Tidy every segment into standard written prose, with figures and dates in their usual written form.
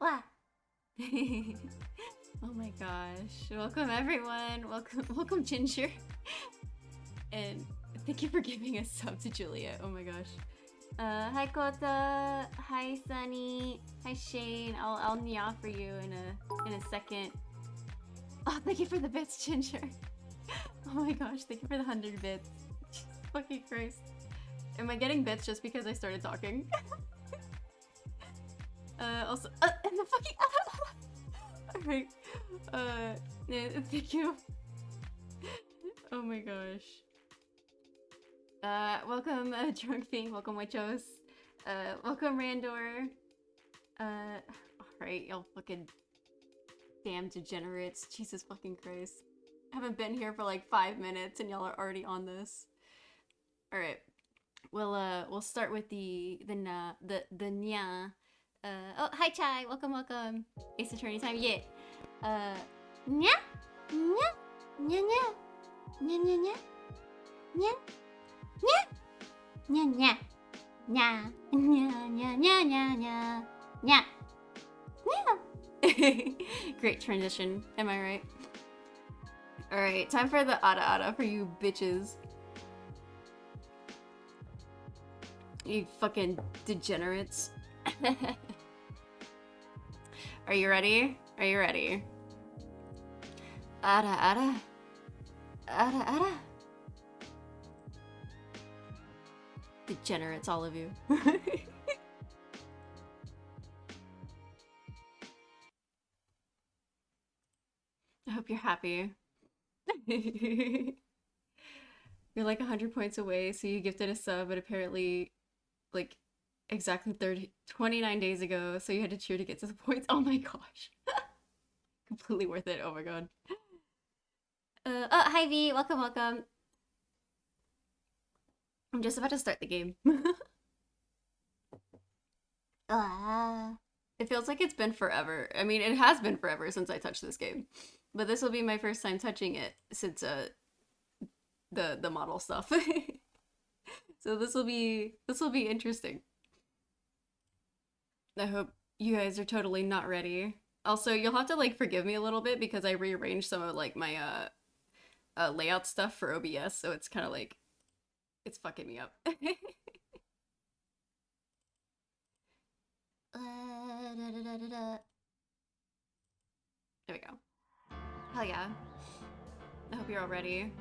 Wow. Oh my gosh. Welcome everyone. Welcome Ginger. And thank you for giving a sub to Juliet. Oh my gosh. Hi Kota. Hi Sunny. Hi Shane. I'll nya for you in a second. Oh, thank you for the bits, Ginger. Oh my gosh, thank you for the 100 bits. Jesus fucking Christ. Am I getting bits just because I started talking? Also, and the fucking alright. Yeah, thank you. Oh my gosh. Welcome, Drunk Fiend. Welcome, Witchos. Welcome, Randor. Alright, y'all fucking damn degenerates. Jesus fucking Christ. I haven't been here for like 5 minutes and y'all are already on this. Alright. We'll start with the nya. Oh, hi Chai, welcome. Ace Attorney time, yeah. Nya, nya, nya, nya, nya, nya, nya, nya, nya, nya, nya, nya, nya, nya, nya, nya, nya. Great transition, am I right? Alright, time for the ada for you bitches. You fucking degenerates. Are you ready? Are you ready? Ada. Degenerates, all of you. I hope you're happy. You're like 100 points away, so you gifted a sub, but apparently, like, exactly 29 days ago, so you had to cheer to get to the points. Oh my gosh. Completely worth it. Oh my god. Oh, hi V. Welcome. I'm just about to start the game. It feels like it's been forever. I mean, it has been forever since I touched this game. But this will be my first time touching it since the model stuff. So this will be interesting. I hope you guys are totally not ready. Also, you'll have to like forgive me a little bit because I rearranged some of like my layout stuff for OBS, so it's kind of like it's fucking me up. There we go. Hell yeah. I hope you're all ready.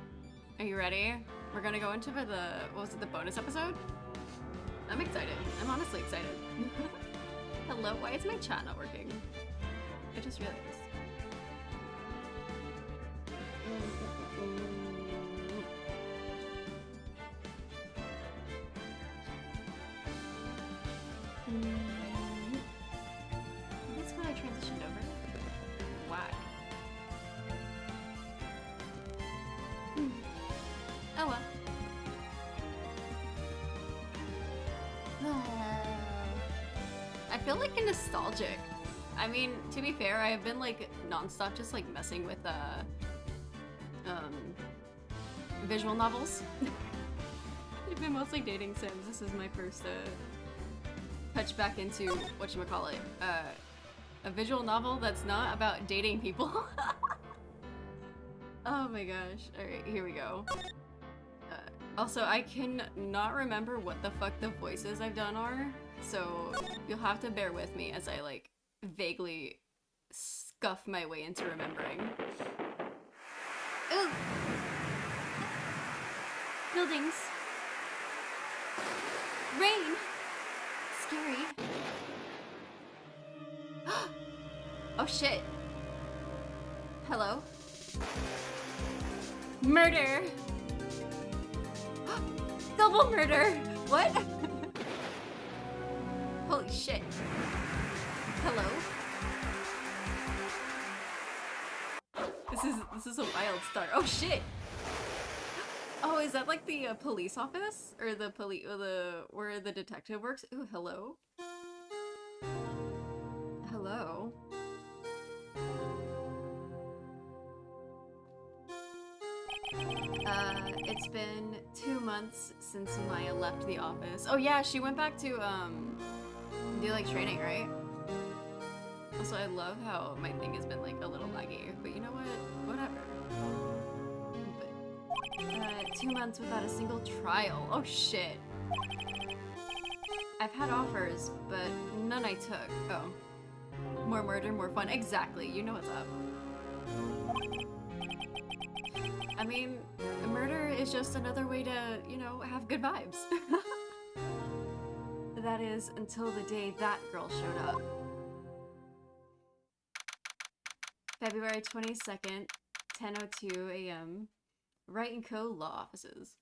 Are you ready? We're gonna go into the, what was it, the bonus episode? I'm excited. I'm honestly excited. Hello, why is my chat not working? I just realized. That's when I transitioned over. Why? Oh well. I feel like nostalgic. I mean, to be fair, I have been like non-stop just like messing with visual novels. I've been mostly dating sims. This is my first touch back into whatchamacallit, a visual novel that's not about dating people. Oh my gosh. Alright, here we go. Also, I can not remember what the fuck the voices I've done are, so you'll have to bear with me as I, like, vaguely scuff my way into remembering. Ooh! Buildings. Rain! Scary. Oh shit. Hello? Murder! Double murder! What? Holy shit. Hello? This is a wild start. Oh shit! Oh, is that like the police office? Or the where the detective works? Ooh, hello? Hello? It's been 2 months since Maya left the office. Oh yeah, she went back to, do like training, right? Also, I love how my thing has been like a little laggy, but you know what? Whatever. But, 2 months without a single trial. Oh shit. I've had offers, but none I took. Oh. More murder, more fun. Exactly, you know what's up. I mean, murder is just another way to, you know, have good vibes. That is, until the day that girl showed up. February 22nd, 10:02 a.m. Wright & Co. Law Offices.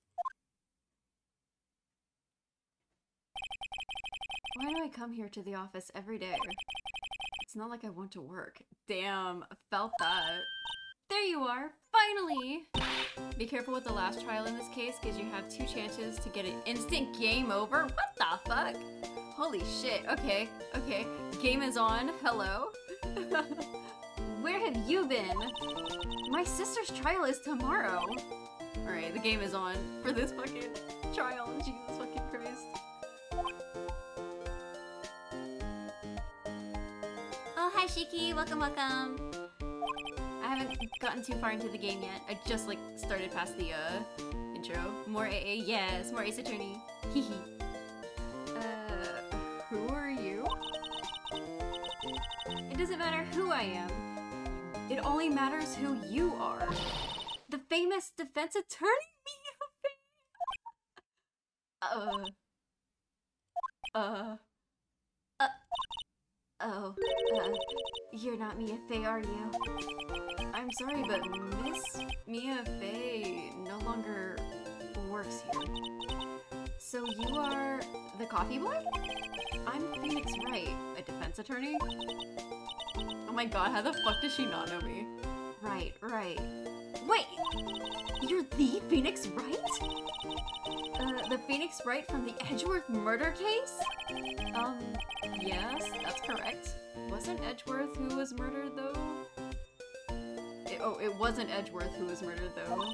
Why do I come here to the office every day? It's not like I want to work. Damn, felt that. There you are, finally! Be careful with the last trial in this case, because you have 2 chances to get an instant game over. What the fuck? Holy shit, okay, okay. Game is on, hello? Where have you been? My sister's trial is tomorrow. Alright, the game is on for this fucking trial, Jesus fucking Christ. Oh, hi Shiki, welcome, welcome. I haven't gotten too far into the game yet. I just like started past the intro. More AA, yes, more Ace Attorney. Hehe. Who are you? It doesn't matter who I am. It only matters who you are. The famous defense attorney, you're not Mia Fey, are you? I'm sorry, but Miss Mia Fey no longer works here. So you are the coffee boy? I'm Phoenix Wright, a defense attorney? Oh my god, how the fuck does she not know me? Right, right. Wait! You're the Phoenix Wright? The Phoenix Wright from the Edgeworth murder case? Yes, that's correct. Wasn't Edgeworth who was murdered, though? It wasn't Edgeworth who was murdered, though.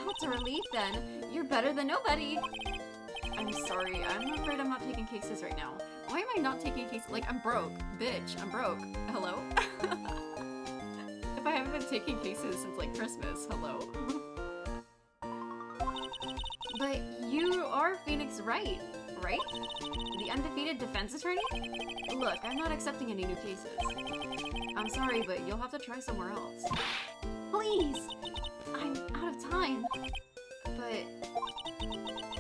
That's a relief, then. You're better than nobody. I'm sorry, I'm afraid I'm not taking cases right now. Why am I not taking cases? Like, I'm broke. Bitch, I'm broke. Hello? If I haven't been taking cases since, like, Christmas, hello? But you are Phoenix Wright, right? The undefeated defense attorney? Look, I'm not accepting any new cases. I'm sorry, but you'll have to try somewhere else. Please! I'm out of time. But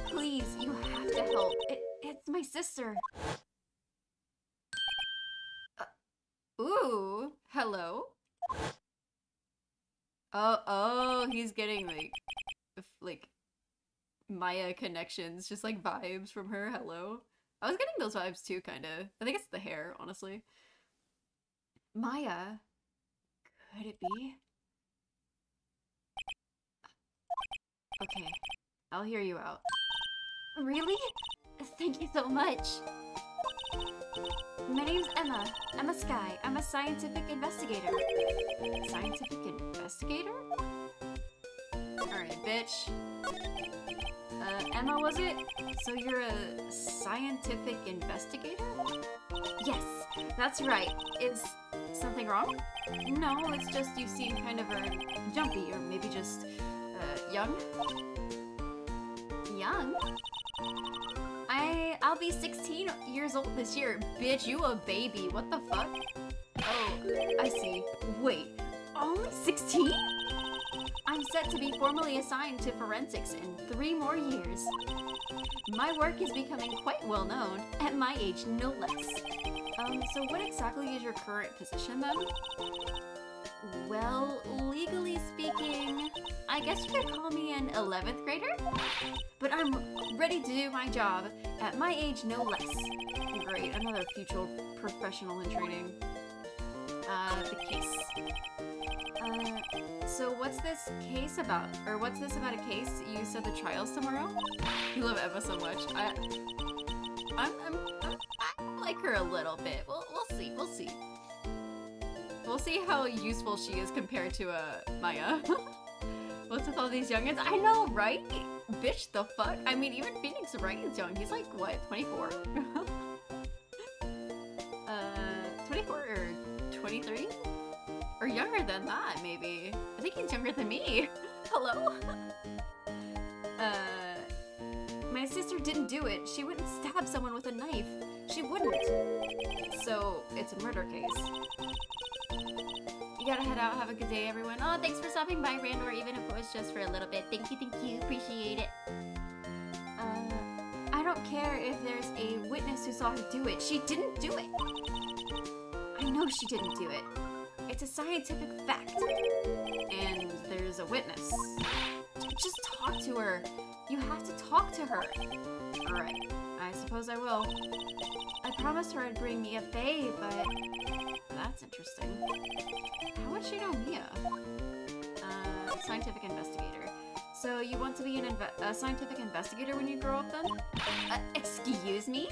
please, you have to help. It's my sister. Ooh, hello? Oh, he's getting like Maya connections, just like vibes from her. Hello. I was getting those vibes too, kind of. I think it's the hair, honestly. Maya, could it be? Okay, I'll hear you out. Really? Thank you so much. My name's Emma. Emma Sky. I'm a scientific investigator. Scientific investigator? Alright, bitch. Emma, was it? So you're a scientific investigator? Yes, that's right. Is Something wrong? No, it's just you seem kind of jumpy, or maybe just, young? Young? I'll be 16 years old this year. Bitch, you a baby. What the fuck? Oh, I see. Wait, only 16? I'm set to be formally assigned to forensics in 3 more years. My work is becoming quite well known, at my age no less. So what exactly is your current position then? Well, legally speaking, I guess you could call me an 11th grader? But I'm ready to do my job, at my age no less. Great, another future professional in training. The case. So what's this case about? Or what's this about a case? You said the trial's tomorrow? You love Emma so much. I like her a little bit. We'll see. We'll see how useful she is compared to Maya. What's with all these youngins? I know, right? Bitch, the fuck? I mean, even Phoenix Wright is young. He's like, what, 24? 24 or 23? Or younger than that, maybe. I think he's younger than me. Hello? My sister didn't do it. She wouldn't stab someone with a knife. She wouldn't. So, it's a murder case. You gotta head out. Have a good day, everyone. Oh, thanks for stopping by, Randor, even if it was just for a little bit. Thank you. Appreciate it. I don't care if there's a witness who saw her do it. She didn't do it. I know she didn't do it. It's a scientific fact. And there's a witness. Just talk to her. You have to talk to her. Alright, I suppose I will. I promised her I'd bring RiniiVeill, but that's interesting. How would she know Mia? Scientific investigator. So you want to be a scientific investigator when you grow up then? Excuse me?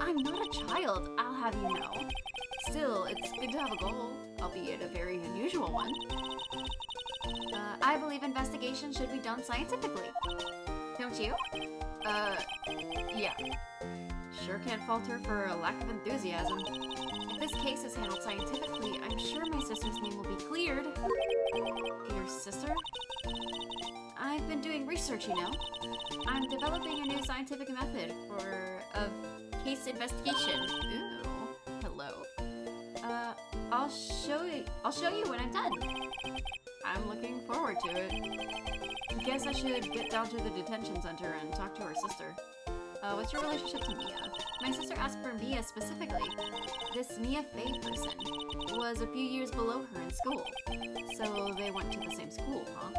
I'm not a child, I'll have you know. Still, it's good to have a goal, albeit a very unusual one. I believe investigations should be done scientifically. Don't you? Yeah. Sure can't fault her for a lack of enthusiasm. If this case is handled scientifically, I'm sure my sister's name will be cleared. Your sister? I've been doing research, you know. I'm developing a new scientific method of case investigation. Ooh, hello. I'll show you when I'm done. I'm looking forward to it. Guess I should get down to the detention center and talk to her sister. What's your relationship to Mia? My sister asked for Mia specifically. This RiniiVeill person was a few years below her in school. So they went to the same school, huh?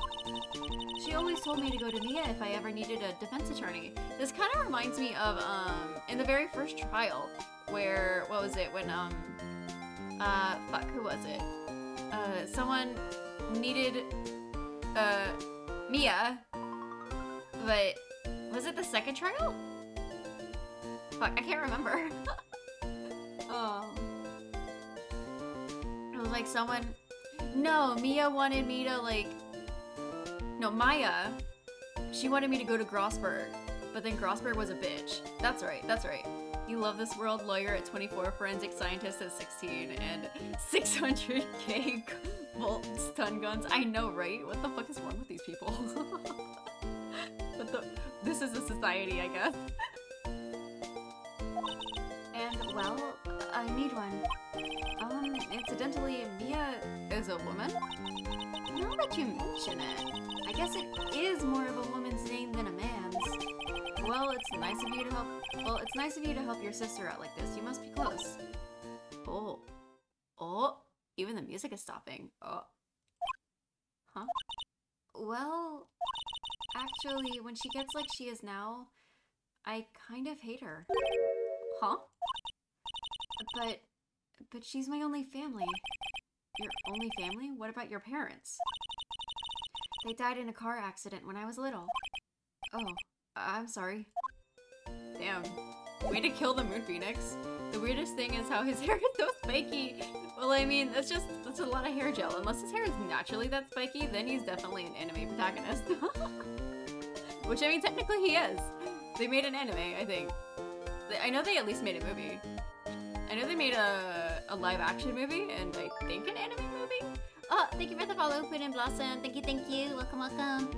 She always told me to go to Mia if I ever needed a defense attorney. This kind of reminds me of, in the very first trial, where, what was it, when, fuck, who was it? Someone needed, Mia, but was it the second trial? Fuck, I can't remember. It was like someone... No, Mia wanted me to, like... No, Maya. She wanted me to go to Grossberg, but then Grossberg was a bitch. That's right, that's right. You love this world, lawyer at 24, forensic scientist at 16, and 600k volt stun guns. I know, right? What the fuck is wrong with these people? This is a society, I guess. And, well, I need one. Incidentally, Mia is a woman? Now that you mention it, I guess it is more of a woman's name than a man's. Well, it's nice of you to help. Well, it's nice of you to help your sister out like this. You must be close. Oh. Oh. Even the music is stopping. Oh. Huh? Well, actually, when she gets like she is now, I kind of hate her. Huh? But she's my only family. Your only family? What about your parents? They died in a car accident when I was little. Oh, I'm sorry. Damn. Way to kill the Moon Phoenix. The weirdest thing is how his hair is so spiky. Well, I mean, that's a lot of hair gel. Unless his hair is naturally that spiky, then he's definitely an anime protagonist. Which, I mean, technically he is. They made an anime, I think. I know they at least made a movie. I know they made a a live action movie and I think an anime movie. Oh, thank you for the follow, Food and Blossom. Thank you. Welcome, welcome.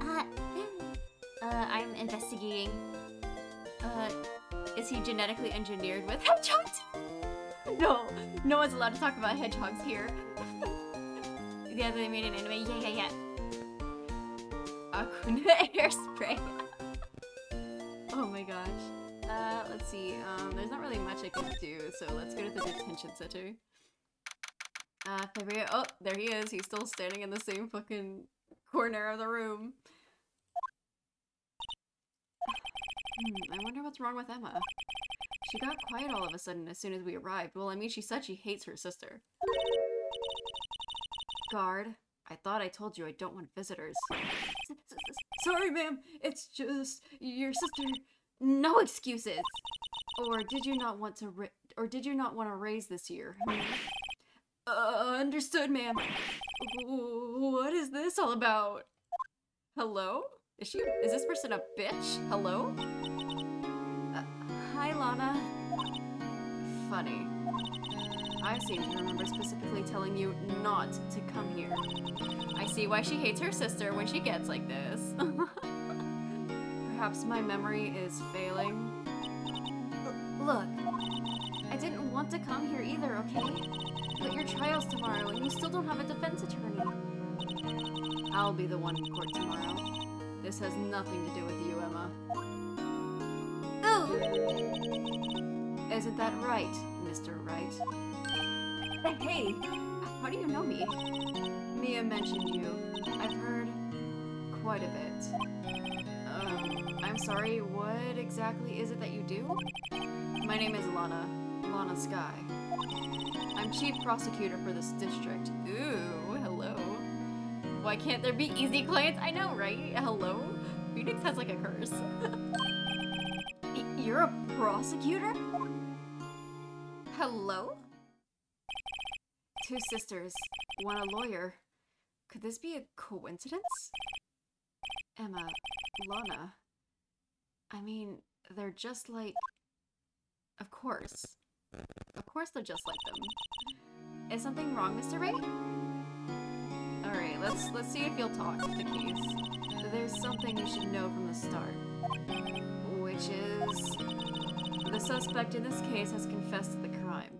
I'm investigating. Is he genetically engineered with hedgehogs? No one's allowed to talk about hedgehogs here. Yeah, they made an anime. Yeah. Akuna hairspray. Oh my gosh. Let's see. There's not really much I can do, so let's go to the detention center. February. Oh, there he is. He's still standing in the same fucking corner of the room. I wonder what's wrong with Emma. She got quiet all of a sudden as soon as we arrived. Well, I mean, she said she hates her sister. Guard, I thought I told you I don't want visitors. Sorry, ma'am. It's just your sister. No excuses. Or did you not want to raise this year? Understood, ma'am. What is this all about? Hello? Is this person a bitch? Hello? Hi, Lana. Funny. I seem to remember specifically telling you not to come here. I see why she hates her sister when she gets like this. Perhaps my memory is failing. Look, I didn't want to come here either, okay? But your trial's tomorrow and you still don't have a defense attorney. I'll be the one in court tomorrow. This has nothing to do with you, Emma. Ooh! Isn't that right, Mr. Wright? Hey, how do you know me? Mia mentioned you. I've heard quite a bit. I'm sorry, what exactly is it that you do? My name is Lana Sky. I'm chief prosecutor for this district. Ooh, hello. Why can't there be easy clients? I know, right? Hello? Phoenix has like a curse. You're a prosecutor? Hello? Two sisters, one a lawyer. Could this be a coincidence? Emma, Lana. I mean, they're just like... Of course they're just like them. Is something wrong, Mr. Wright? Alright, let's see if you'll talk the case. There's something you should know from the start. Which is... The suspect in this case has confessed to the crime.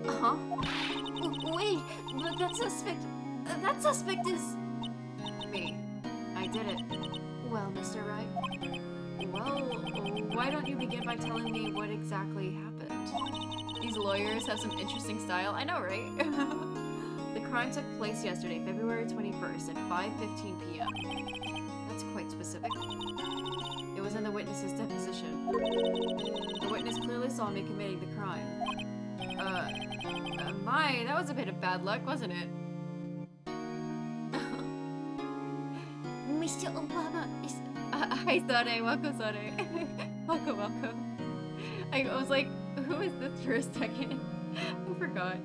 Huh? Wait, but that suspect is... Me. I did it. Well, Mr. Wright. Well, why don't you begin by telling me what exactly happened? These lawyers have some interesting style. I know, right? The crime took place yesterday, February 21st at 5:15 p.m. That's quite specific. It was in the witness's deposition. The witness clearly saw me committing the crime. That was a bit of bad luck, wasn't it? Mr. Obama is... Hi, Sade. Welcome, Sade. Welcome. I was like, who is this for a second? I forgot.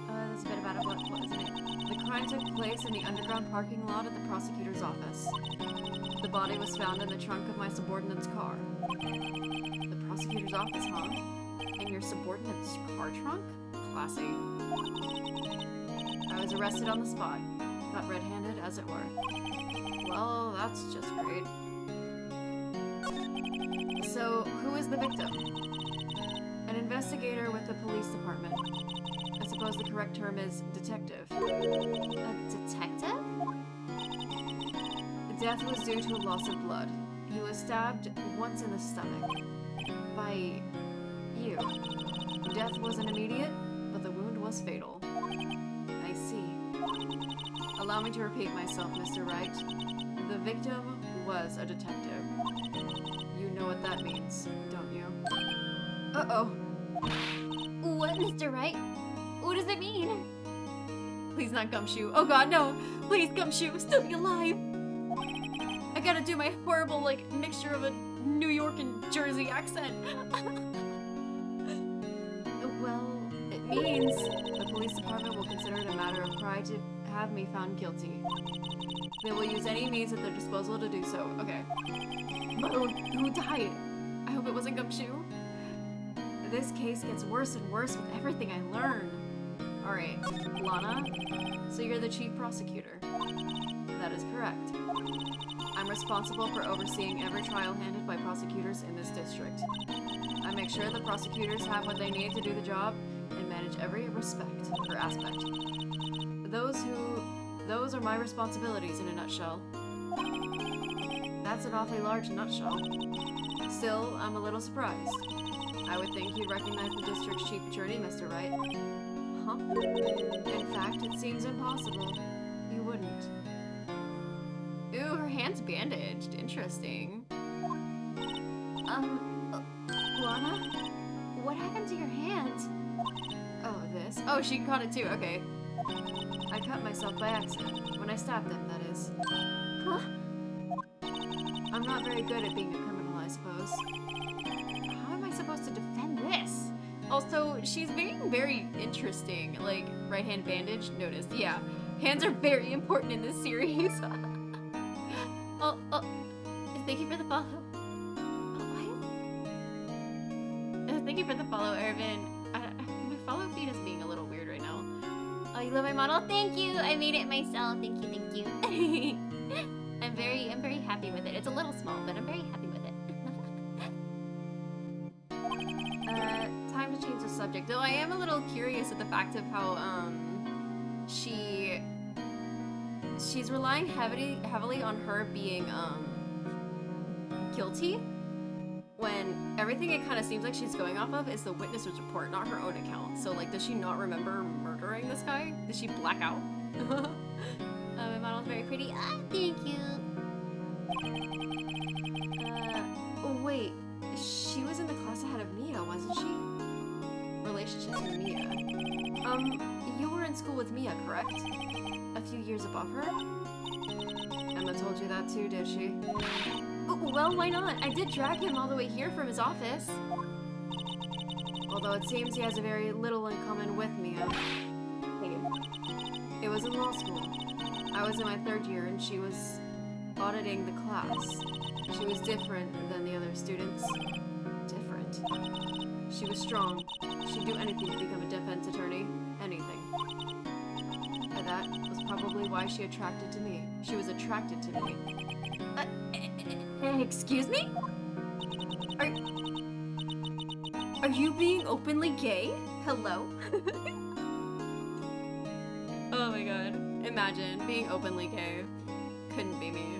That's a bit about it. What isn't it? The crime took place in the underground parking lot at the prosecutor's office. The body was found in the trunk of my subordinate's car. The prosecutor's office, huh? In your subordinate's car trunk? Classy. I was arrested on the spot. Got red-handed, as it were. Well, that's just great. So, who is the victim? An investigator with the police department. I suppose the correct term is detective. A detective? The death was due to a loss of blood. He was stabbed once in the stomach. By you. Death wasn't immediate, but the wound was fatal. I see. Allow me to repeat myself, Mr. Wright. The victim was a detective. You know what that means, don't you? Uh-oh. What, Mr. Wright? What does it mean? Please not Gumshoe. Oh god, no! Please, Gumshoe, still be alive! I gotta do my horrible, like, mixture of a New York and Jersey accent. Well, it means the police department will consider it a matter of pride to have me found guilty. They will use any means at their disposal to do so. Okay. But who died? I hope it wasn't Gumshoe. This case gets worse and worse with everything I learn. Alright, Lana, so you're the chief prosecutor. That is correct. I'm responsible for overseeing every trial handled by prosecutors in this district. I make sure the prosecutors have what they need to do the job and manage every aspect. Those are my responsibilities in a nutshell. That's an awfully large nutshell. Still, I'm a little surprised. I would think you'd recognize the district's chief attorney, Mr. Wright. Huh? In fact, it seems impossible. You wouldn't. Ooh, her hand's bandaged. Interesting. Lana? What happened to your hand? Oh, this? Oh, she caught it too, okay. I cut myself by accident. When I stabbed him, that is. Huh? I'm not very good at being a criminal, I suppose. How am I supposed to defend this? Also, she's being very interesting. Like, right hand bandage, noticed. Yeah, hands are very important in this series. oh, thank you for the follow. Thank you for the follow, Irvin. My follow feed is being a little weird right now. Oh, you love my model? Thank you! I made it myself. Thank you, thank you. I'm very happy with it. It's a little small, but I'm very happy with it. Time to change the subject. Though I am a little curious at the fact of how, she's relying heavily on her being, guilty. When everything it kind of seems like she's going off of is the witness's report, not her own account. So, like, does she not remember murdering this guy? Did she black out? My model's very pretty. Ah, thank you. Oh, wait. She was in the class ahead of Mia, wasn't she? Relationship to Mia. You were in school with Mia, correct? A few years above her? Emma told you that too, did she? Well, why not? I did drag him all the way here from his office. Although it seems he has a very little in common with Mia. It was in law school. I was in my 3rd year and she was auditing the class. She was different than the other students. Different. She was strong. She'd do anything to become a defense attorney. Anything. And that was probably why she attracted to me. She was attracted to me. Excuse me? Are you being openly gay? Hello? Oh my god. Imagine being openly gay. Couldn't be me.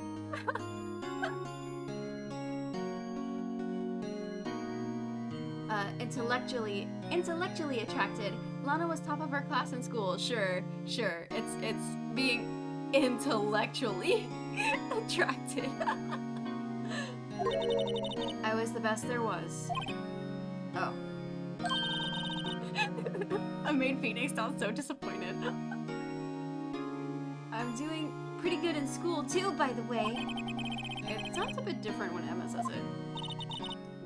Intellectually attracted. Lana was top of her class in school. Sure. It's being intellectually attracted. I was the best there was. Oh. I made Phoenix sound so disappointed. I'm doing pretty good in school too, by the way. It sounds a bit different when Emma says it.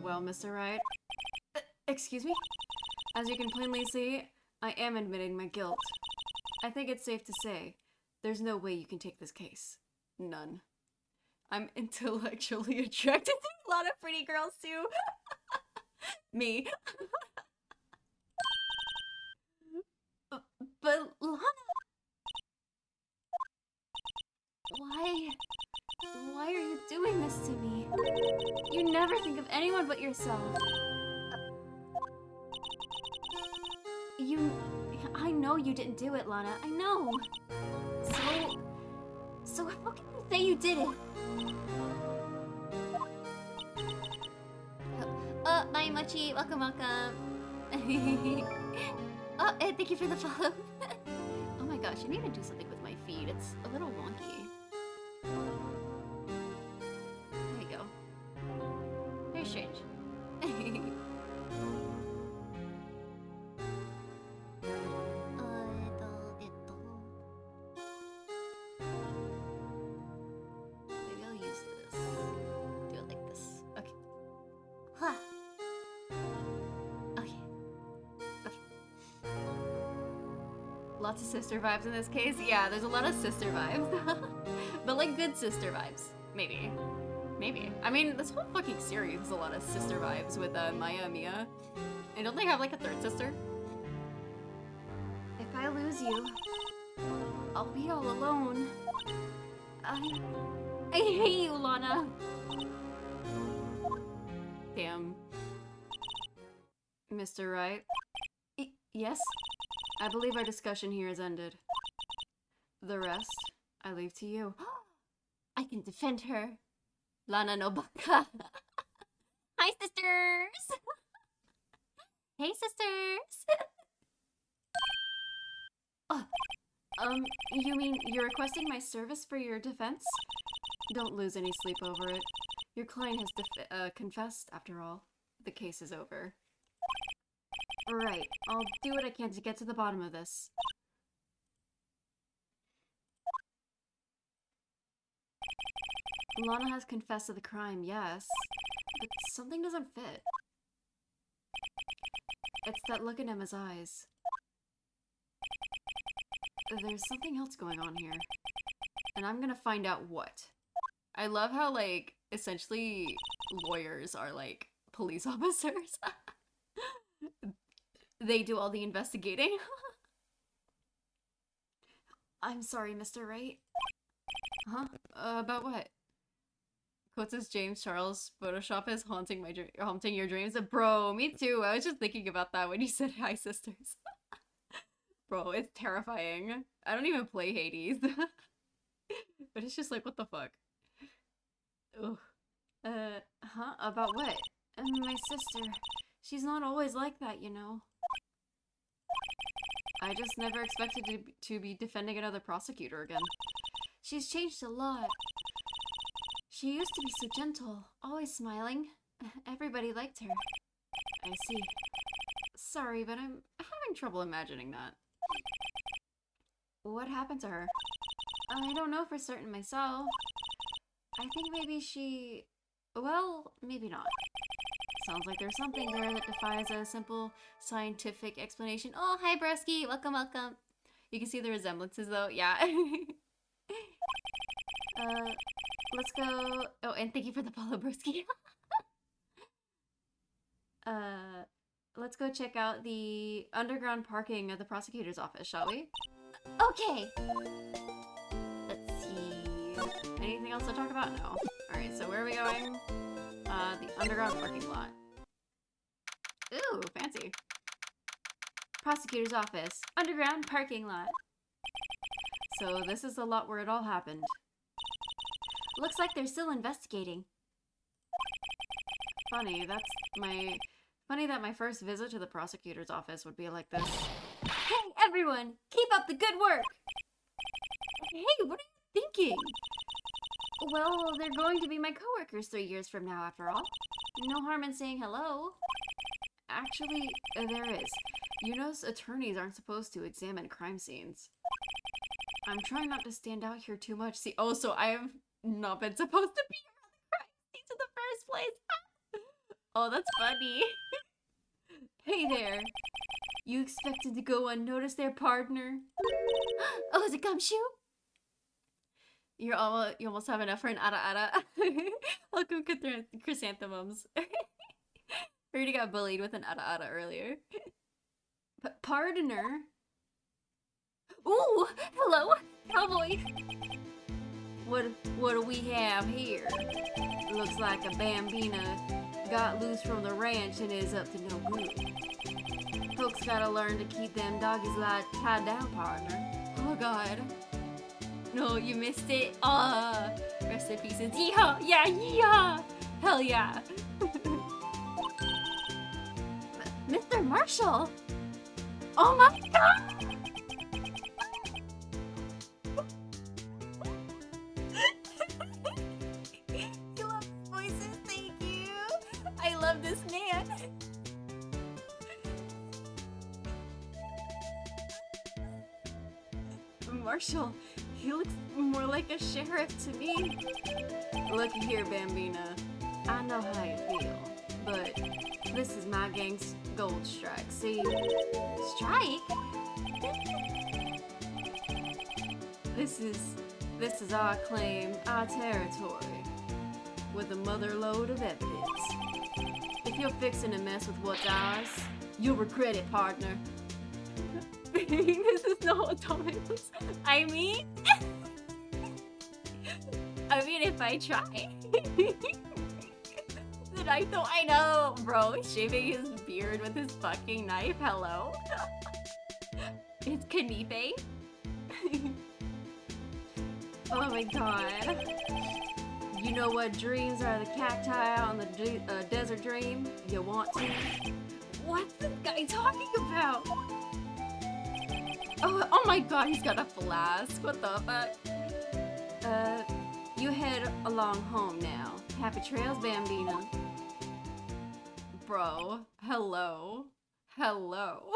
Well, Mr. Wright. Excuse me? As you can plainly see, I am admitting my guilt. I think it's safe to say, there's no way you can take this case. None. I'm intellectually attracted to a lot of pretty girls too. Me. But Lana, why are you doing this to me? You never think of anyone but yourself. I know you didn't do it, Lana. I know. So how can you say you did it? Bye, Mochi. Welcome. Oh, thank you for the follow. Oh my gosh, I need to do something with my feed. It's a little wonky. There you go. Very strange. Maybe I'll use this. Do it like this. Okay. Ha! Okay. Lots of sister vibes in this case. Yeah, there's a lot of sister vibes. But like good sister vibes. Maybe. Maybe. I mean, this whole fucking series has a lot of sister vibes with Maya and Mia. And don't they have like a third sister? If I lose you, I'll be all alone. I hate you, Lana. Damn. Mr. Wright? Yes? I believe our discussion here has ended. The rest, I leave to you. I can defend her. Lana no baka. Hi, sisters! Hey, sisters! You mean you're requesting my service for your defense? Don't lose any sleep over it. Your client has confessed, after all. The case is over. Right, I'll do what I can to get to the bottom of this. Lana has confessed to the crime, yes, but something doesn't fit. It's that look in Emma's eyes. There's something else going on here, and I'm gonna find out what. I love how, like, essentially lawyers are like police officers. They do all the investigating. I'm sorry, Mr. Wright. Huh? About what? Quote says James Charles, Photoshop is haunting your dreams. Bro, me too. I was just thinking about that when you said hi, sisters. Bro, it's terrifying. I don't even play Hades. But it's just like, what the fuck? Ugh. Huh? About what? My sister. She's not always like that, you know. I just never expected to be defending another prosecutor again. She's changed a lot. She used to be so gentle, always smiling. Everybody liked her. I see. Sorry, but I'm having trouble imagining that. What happened to her? I don't know for certain myself. I think maybe she... Well, maybe not. Sounds like there's something there that defies a simple scientific explanation. Oh, hi, Bresky. Welcome, welcome. You can see the resemblances, though. Yeah. Let's go... Oh, and thank you for the follow, Broski. Let's go check out the underground parking of the prosecutor's office, shall we? Okay. Let's see... Anything else to talk about? No. Alright, so where are we going? The underground parking lot. Ooh, fancy. Prosecutor's office. Underground parking lot. So this is the lot where it all happened. Looks like they're still investigating. Funny that my first visit to the prosecutor's office would be like this. Hey, everyone! Keep up the good work! Hey, what are you thinking? Well, they're going to be my coworkers 3 years from now, after all. No harm in saying hello. Actually, there is. You know, attorneys aren't supposed to examine crime scenes. I'm trying not to stand out here too much. See, oh, so I have not been supposed to be around the crime scenes in the first place. Oh, that's funny. Hey there. You expected to go unnoticed there, partner? Oh, is it Gumshoe? You almost have enough for an ara-ara. Welcome, chrysanthemums. I already got bullied with an ara-ara earlier. But partner? Ooh, hello, cowboy. What do we have here? Looks like a bambina got loose from the ranch and is up to no good. Folks gotta learn to keep them doggies like tied down, partner. Oh god. No, you missed it. Rest in peace. Yeehaw! Yeah, yeehaw! Hell yeah! Mr. Marshall! Oh my god! You love voices, thank you! I love this man! Marshall, he looks more like a sheriff to me. Look here, Bambina. I know how you feel, but this is my gang's gold strike, see? Strike? This is our claim, our territory. with a mother load of evidence. If you're fixing to mess with what's ours, you'll regret it, partner. This is not times. I mean, if I try. The knife though, I know, bro. Shaving his beard with his fucking knife. Hello. It's RiniiVeill. Oh my god. You know what dreams are the cacti on the desert dream? You want to? What's this guy talking about? Oh my god, he's got a flask. What the fuck? You head along home now. Happy trails, Bambina. Bro, hello. Hello.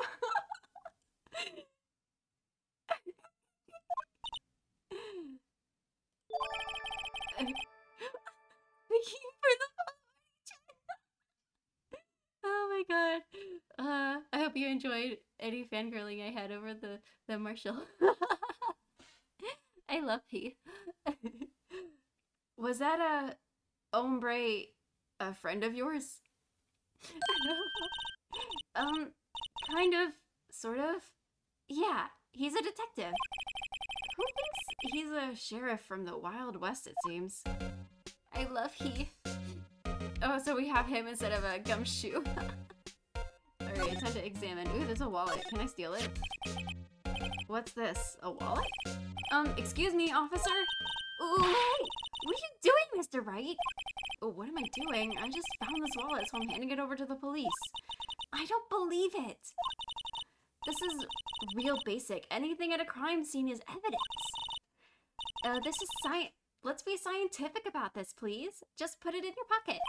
Oh my god. I hope you enjoyed any fangirling I had over the Marshall. I love P. Was that a hombre a friend of yours? Kind of, sort of. Yeah, he's a detective. Who thinks he's a sheriff from the Wild West, it seems? I love he. Oh, so we have him instead of a gumshoe. Alright, time to examine. Ooh, there's a wallet. Can I steal it? What's this? A wallet? Excuse me, officer? Ooh, hey! What are you doing, Mr. Wright? Oh, what am I doing? I just found this wallet, so I'm handing it over to the police. I don't believe it. This is real basic. Anything at a crime scene is evidence. This is science. Let's be scientific about this, please. Just put it in your pocket.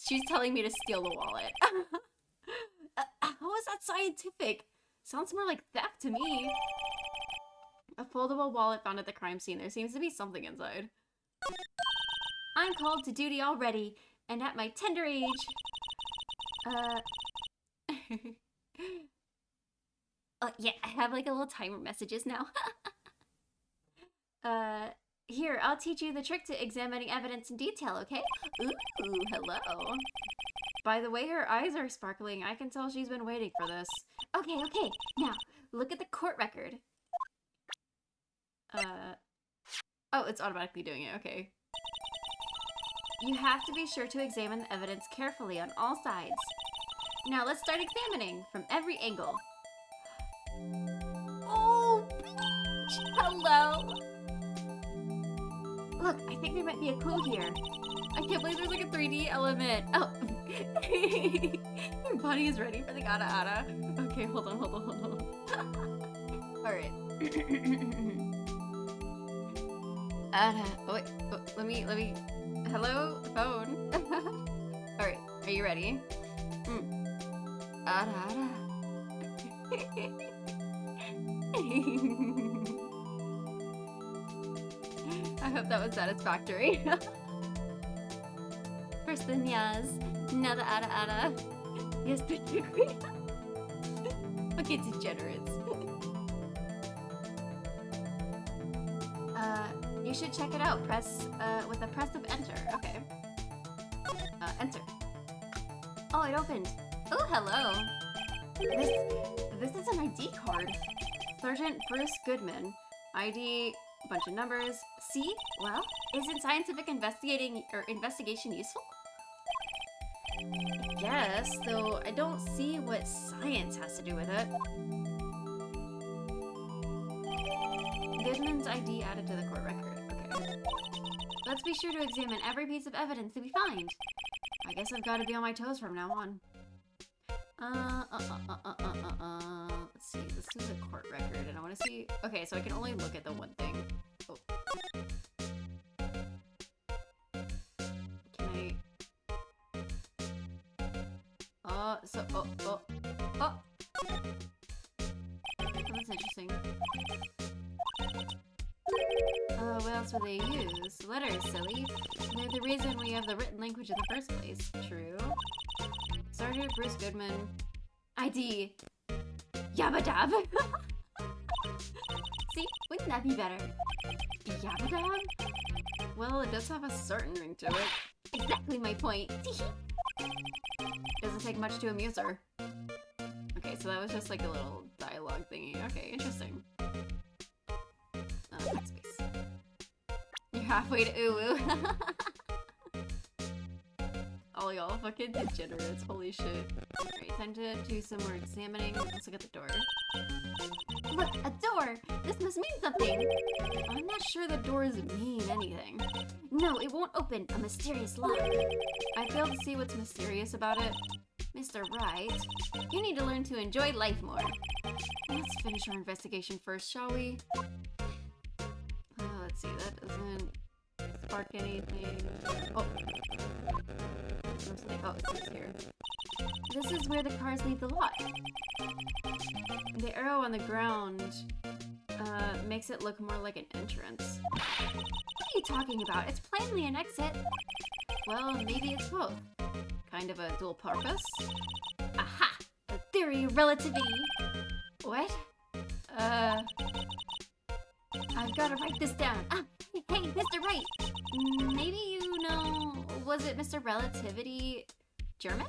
She's telling me to steal the wallet. How is that scientific? Sounds more like theft to me. A foldable wallet found at the crime scene. There seems to be something inside. I'm called to duty already, and at my tender age. Yeah, I have like a little timer messages now. Here, I'll teach you the trick to examining evidence in detail, okay? Ooh, hello. By the way her eyes are sparkling, I can tell she's been waiting for this. Okay, now, look at the court record. Oh, it's automatically doing it, okay. You have to be sure to examine the evidence carefully on all sides. Now let's start examining from every angle. Oh, bitch! Hello! Look, I think there might be a clue here. I can't believe there's like a 3D element. Oh, your body is ready for the ada. Okay, hold on. All right. Ada. Oh wait. Oh, let me. Hello, phone. All right. Are you ready? Ada. I hope that was satisfactory. First the nyas, now the ada. Yes, the okay, degenerates. You should check it out. Press with the press of enter. Okay. Enter. Oh, it opened. Oh, hello. This is an ID card. Sergeant Bruce Goodman. ID, bunch of numbers. See? Well, isn't scientific investigation useful? I guess, though I don't see what science has to do with it. Goodman's ID added to the court record. Okay. Let's be sure to examine every piece of evidence that we find. I guess I've got to be on my toes from now on. Let's see, this is a court record, and I want to see... Okay, so I can only look at the one thing. Oh. Can I... Oh. That's interesting. What else would they use? Letters, silly. They're the reason we have the written language in the first place. True. Sergeant Bruce Goodman. ID. Yabba-dab. See? Wouldn't that be better? Yabba-dab? Well, it does have a certain ring to it. exactly my point. Doesn't take much to amuse her. Okay, so that was just like a little dialogue thingy. Okay, interesting. Backspace. You're halfway to uwu. All y'all fucking degenerates. Holy shit. Alright, time to do some more examining. Let's look at the door. Look, a door! This must mean something! I'm not sure the doors mean anything. No, it won't open. A mysterious lock. I fail to see what's mysterious about it. Mr. Wright, you need to learn to enjoy life more. Let's finish our investigation first, shall we? Let's see, that doesn't spark anything. Oh. Oh, it's here. This is where the cars leave the lot. The arrow on the ground makes it look more like an entrance. What are you talking about? It's plainly an exit. Well, maybe it's both. Kind of a dual purpose. Aha! The theory of relativity. What? I've got to write this down. Ah, hey, Mr. Wright. Maybe you know, was it Mr. Relativity German?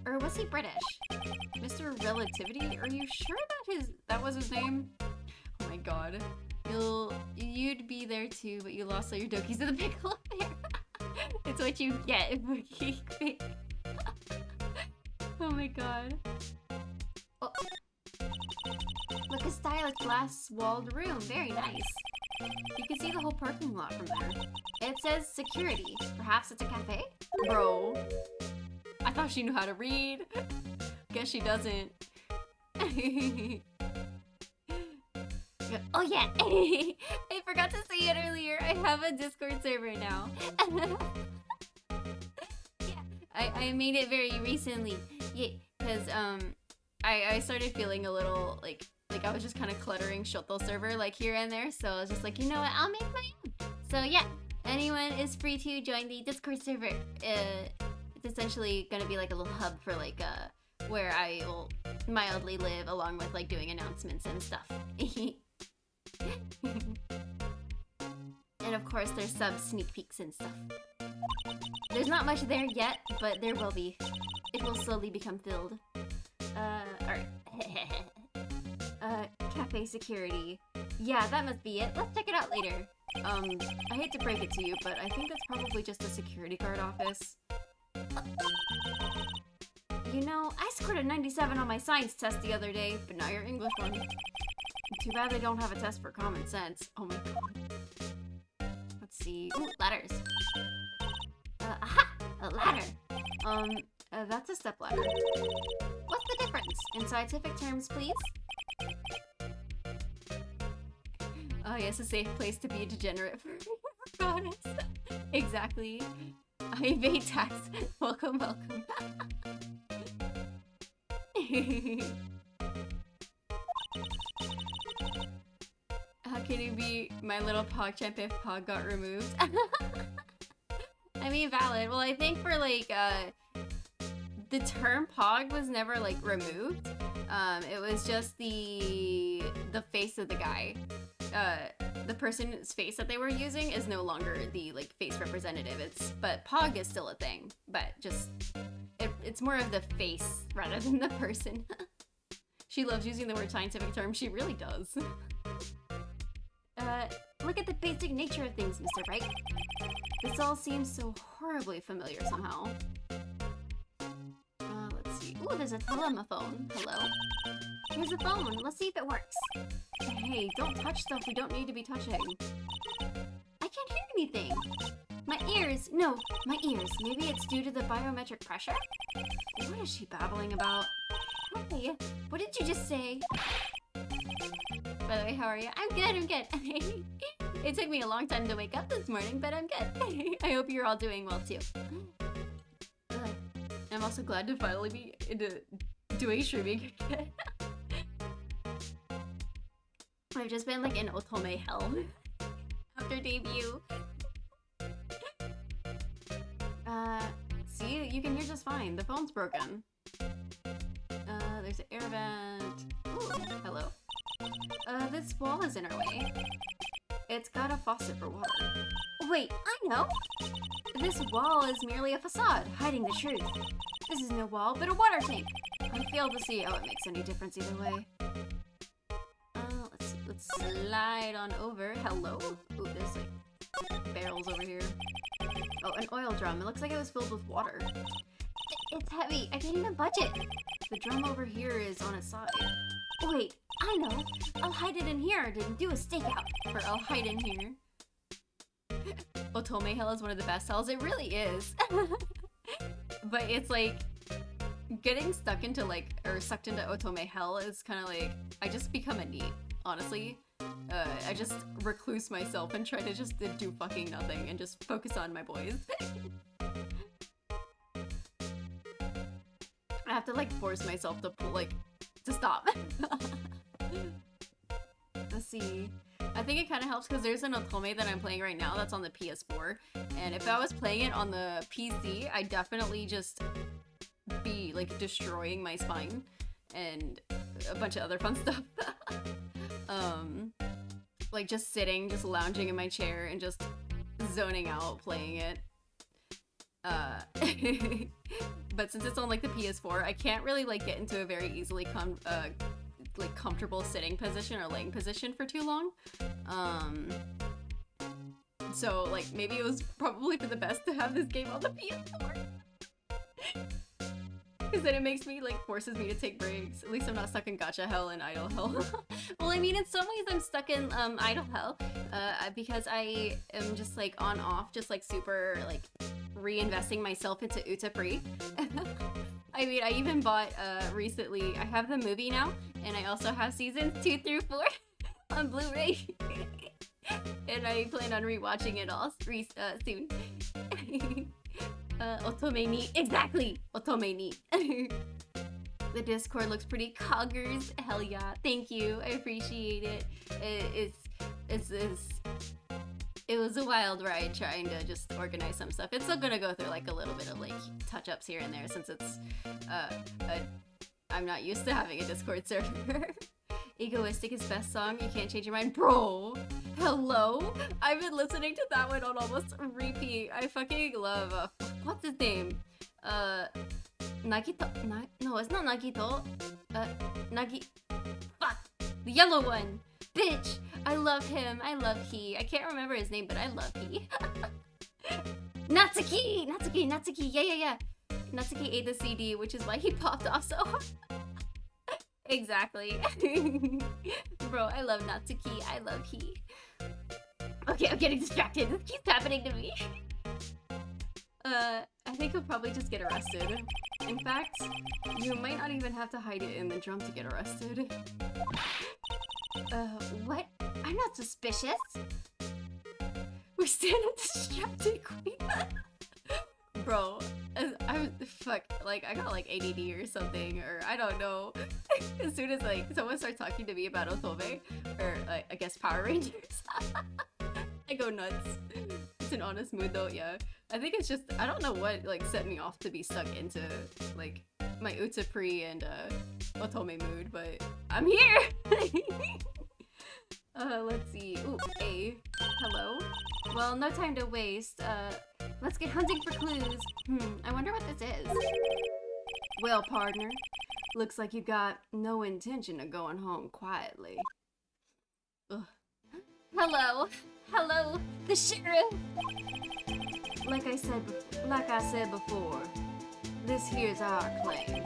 Or was he British? Mr. Relativity? Are you sure that was his name? Oh my god. You'd be there too, but you lost all your dokies in the pickle there. It's what you get for PinkkVeill. Oh my god. Oh. Look, a stylish glass-walled room. Very nice. You can see the whole parking lot from there. It says security. Perhaps it's a cafe? Bro. I thought she knew how to read. Guess she doesn't. Oh yeah! I forgot to say it earlier. I have a Discord server now. Yeah, I made it very recently. Yeah, because I started feeling a little like I was just kind of cluttering Shoto server like here and there, so I was just like, you know what, I'll make my own. So yeah, anyone is free to join the Discord server. It's essentially gonna be like a little hub for like where I will mildly live along with like doing announcements and stuff. And of course there's sub sneak peeks and stuff. There's not much there yet, but there will be. It will slowly become filled. Alright. Cafe security. Yeah, that must be it. Let's check it out later. I hate to break it to you, but I think that's probably just a security guard office. You know, I scored a 97 on my science test the other day, but not your English one. Too bad they don't have a test for common sense. Oh my god. Let's see. Ooh, ladders. Aha! A ladder. That's a step ladder. What's the difference? In scientific terms, please? Oh yes, a safe place to be a degenerate for goddess. Exactly. I pay tax. Welcome, welcome. How can you be my little PogChamp if Pog got removed? I mean, valid. Well, I think for like, the term Pog was never like removed. It was just the face of the guy. The person's face that they were using is no longer the like face representative. But Pog is still a thing, but just it's more of the face rather than the person. She loves using the word scientific term. She really does. Look at the basic nature of things, Mr. Wright. This all seems so horribly familiar somehow. Let's see. Ooh, there's a telephone. Hello. Here's a phone. Let's see if it works. Hey, don't touch stuff we don't need to be touching. I can't hear anything. My ears. No, my ears. Maybe it's due to the biometric pressure? What is she babbling about? Hey, what did you just say? By the way, how are you? I'm good, I'm good. It took me a long time to wake up this morning, but I'm good. I hope you're all doing well too. I'm also glad to finally be into doing streaming again. I've just been like in otome hell after debut. See, you can hear just fine. The phone's broken. There's an air vent. Ooh, hello. This wall is in our way. It's got a faucet for water. Wait, I know! This wall is merely a facade, hiding the truth. This is no wall, but a water tank. I fail to see how it makes any difference either way. Let's slide on over. Hello? Ooh, there's like barrels over here. Oh, an oil drum. It looks like it was filled with water. It's heavy. I can't even budge it. The drum over here is on its side. Wait, I know. I'll hide it in here. Didn't do a stakeout. Or I'll hide in here. Otome Hell is one of the best hells. It really is. But it's like getting stuck into like, or sucked into Otome Hell is kind of like, I just become a neat, honestly. I just recluse myself and try to just do fucking nothing and just focus on my boys. I have to like force myself to to stop. Let's see. I think it kind of helps because there's an Otome that I'm playing right now that's on the PS4, and if I was playing it on the PC, I'd definitely just be like destroying my spine and a bunch of other fun stuff. Like just sitting, just lounging in my chair and just zoning out playing it. But since it's on like the PS4, I can't really like get into a very easily comfortable sitting position or laying position for too long. So like maybe it was probably for the best to have this game on the PS4. Because then it makes me, like, forces me to take breaks. At least I'm not stuck in gacha hell and idle hell. Well, I mean, in some ways I'm stuck in idle hell. Because I am just, like, on-off, just, like, super, like, reinvesting myself into Utapri. I mean, I even bought, recently, I have the movie now, and I also have seasons 2 through 4 on Blu-ray. And I plan on rewatching it all soon. Otome ni. Exactly! Otome ni. The Discord looks pretty coggers. Hell yeah. Thank you. I appreciate it. It was a wild ride trying to just organize some stuff. It's still gonna go through like a little bit of like touch-ups here and there since it's I'm not used to having a Discord server. Egoistic is best song. You can't change your mind. Bro! Hello? I've been listening to that one on almost repeat. I fucking love, what's his name? Nagito? No, it's not Nagito. Fuck! The yellow one! Bitch! I love him. I love he. I can't remember his name, but I love he. Natsuki! Natsuki! Yeah. Natsuki ate the CD, which is why he popped off so hard. Exactly. Bro, I love Natsuki. I love he. Okay, I'm getting distracted. This keeps happening to me. I think he'll probably just get arrested. In fact, you might not even have to hide it in the drum to get arrested. What? I'm not suspicious. We're standing distracted, queen. Bro, I got like ADD or something, or I don't know. As soon as like someone starts talking to me about Otome, or like I guess Power Rangers, I go nuts. It's an honest mood though, yeah. I think it's just, I don't know what like set me off to be stuck into like my Utapri and Otome mood, but I'm here! Let's see. Ooh, A. Hello? Well, no time to waste. Let's get hunting for clues. I wonder what this is. Well, partner, looks like you got no intention of going home quietly. Ugh. Hello, the sheriff. Like I said before, this here's our claim.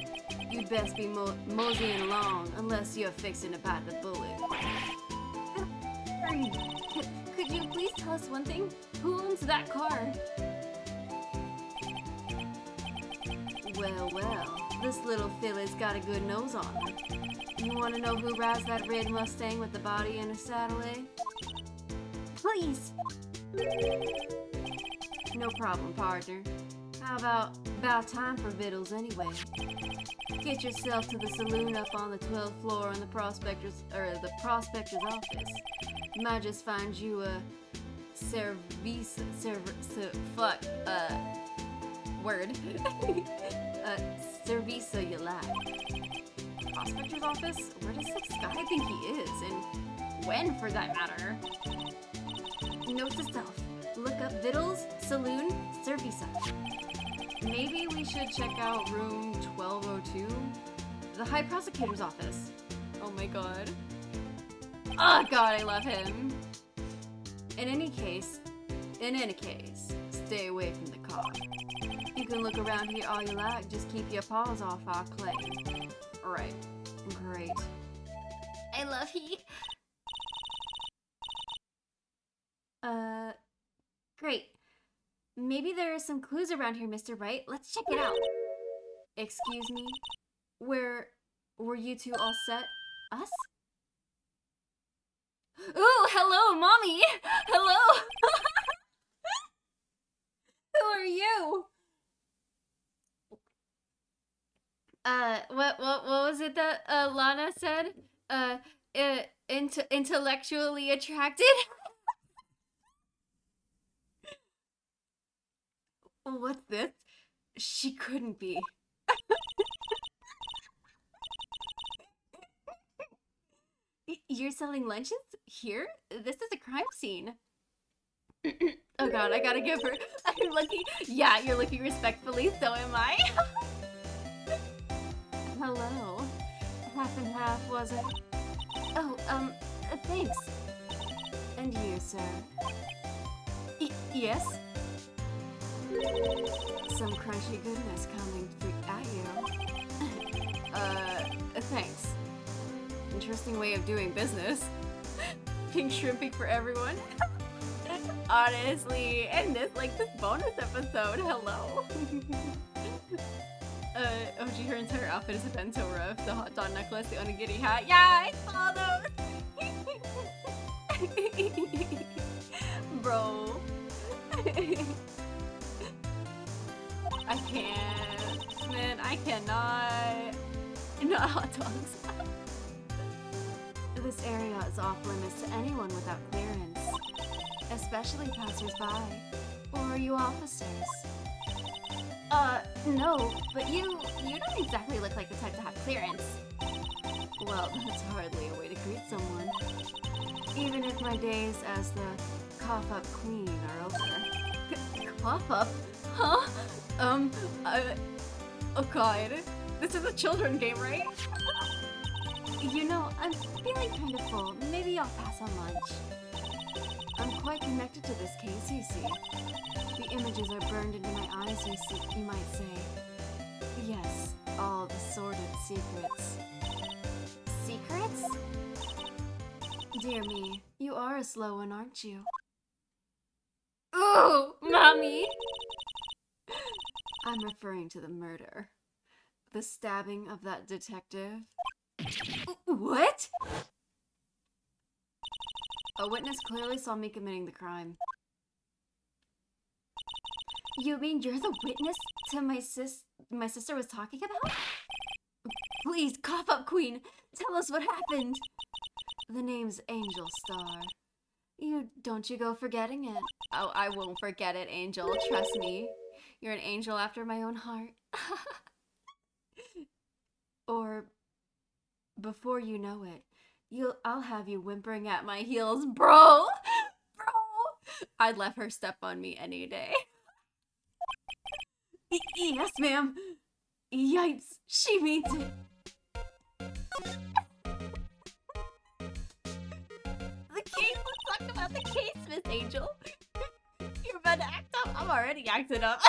You'd best be moseying along unless you're fixing to bite the bullet. Could you please tell us one thing? Who owns that car? Well, this little filly's got a good nose on her. You want to know who rides that red Mustang with the body in her saddle, eh? Please! No problem, partner. How about time for vittles anyway? Get yourself to the saloon up on the 12th floor in the prospector's office. Might just find you a Servisa you like. Prospector's office? Where does this guy think he is? And when, for that matter? Note to self. look up Vittles, Saloon, Cerveza. Maybe we should check out room 1202? The High Prosecutor's office. Oh my god. Oh god, I love him. In any case, stay away from the car. You can look around here all you like, just keep your paws off our clay. Alright, great. I love he. Great. Maybe there are some clues around here, Mr. Wright. Let's check it out. Excuse me? Were you two all set? Us? Ooh, hello, Mommy! Hello! Who are you? What was it that, Lana said? Intellectually attracted? What's this? She couldn't be. You're selling lunches? Here? This is a crime scene. Oh god, I gotta give her. I'm lucky. Yeah, you're looking respectfully, so am I. Hello. Half and half, was it? Oh, thanks. And you, sir? Yes? Some crunchy goodness coming at you. Thanks. Interesting way of doing business. Pink shrimping for everyone. Honestly, and this bonus episode, hello. OG, her entire outfit is a bento ref, the hot dog necklace, the onigiri hat. Yeah, I saw those! Bro. I can't. Man, I cannot. Not hot dogs. This area is off limits to anyone without clearance. Especially passers-by. Or are you officers? No, but you don't exactly look like the type to have clearance. Well, that's hardly a way to greet someone. Even if my days as the cough-up queen are over. Cough-up? Huh? Oh god. This is a children's game, right? You know, I'm feeling kind of full. Maybe I'll pass on lunch. I'm quite connected to this case, you see. The images are burned into my eyes, you might say. Yes, all the sordid secrets. Secrets? Dear me, you are a slow one, aren't you? Ooh, Mommy! I'm referring to the murder. The stabbing of that detective. What? A witness clearly saw me committing the crime. You mean you're the witness to my sister was talking about? Please, cough up, Queen. Tell us what happened. The name's Angel Star. Don't you go forgetting it. Oh, I won't forget it, Angel. Trust me. You're an angel after my own heart. Or before you know it, I'll have you whimpering at my heels, bro. I'd let her step on me any day. Yes, ma'am. Yipes, she means it. The case? Let's talk about the case, Miss Angel. You're about to act up? I'm already acting up.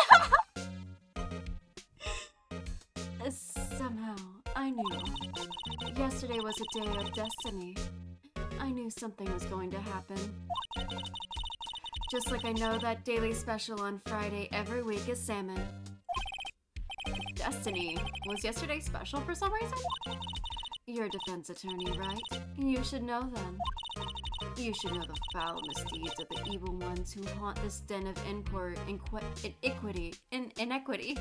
Somehow, I knew. Yesterday was a day of destiny. I knew something was going to happen. Just like I know that daily special on Friday every week is salmon. Destiny. Was yesterday special for some reason? You're a defense attorney, right? You should know then. You should know the foul misdeeds of the evil ones who haunt this den of inequity.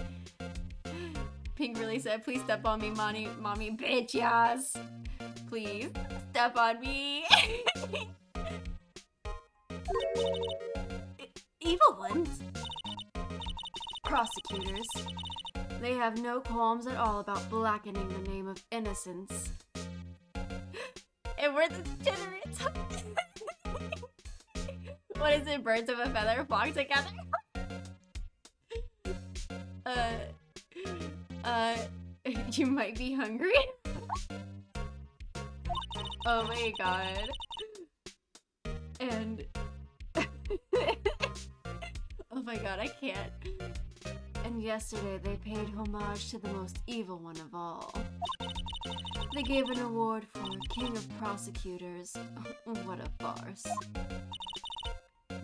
Pink really said, please step on me, mommy, bitch, yes. Please, step on me. Evil ones? Prosecutors. They have no qualms at all about blackening the name of innocence. And we're the degenerates. What is it? Birds of a feather flock together? You might be hungry? Oh my god. And... oh my god, I can't. And yesterday they paid homage to the most evil one of all. They gave an award for King of Prosecutors. What a farce.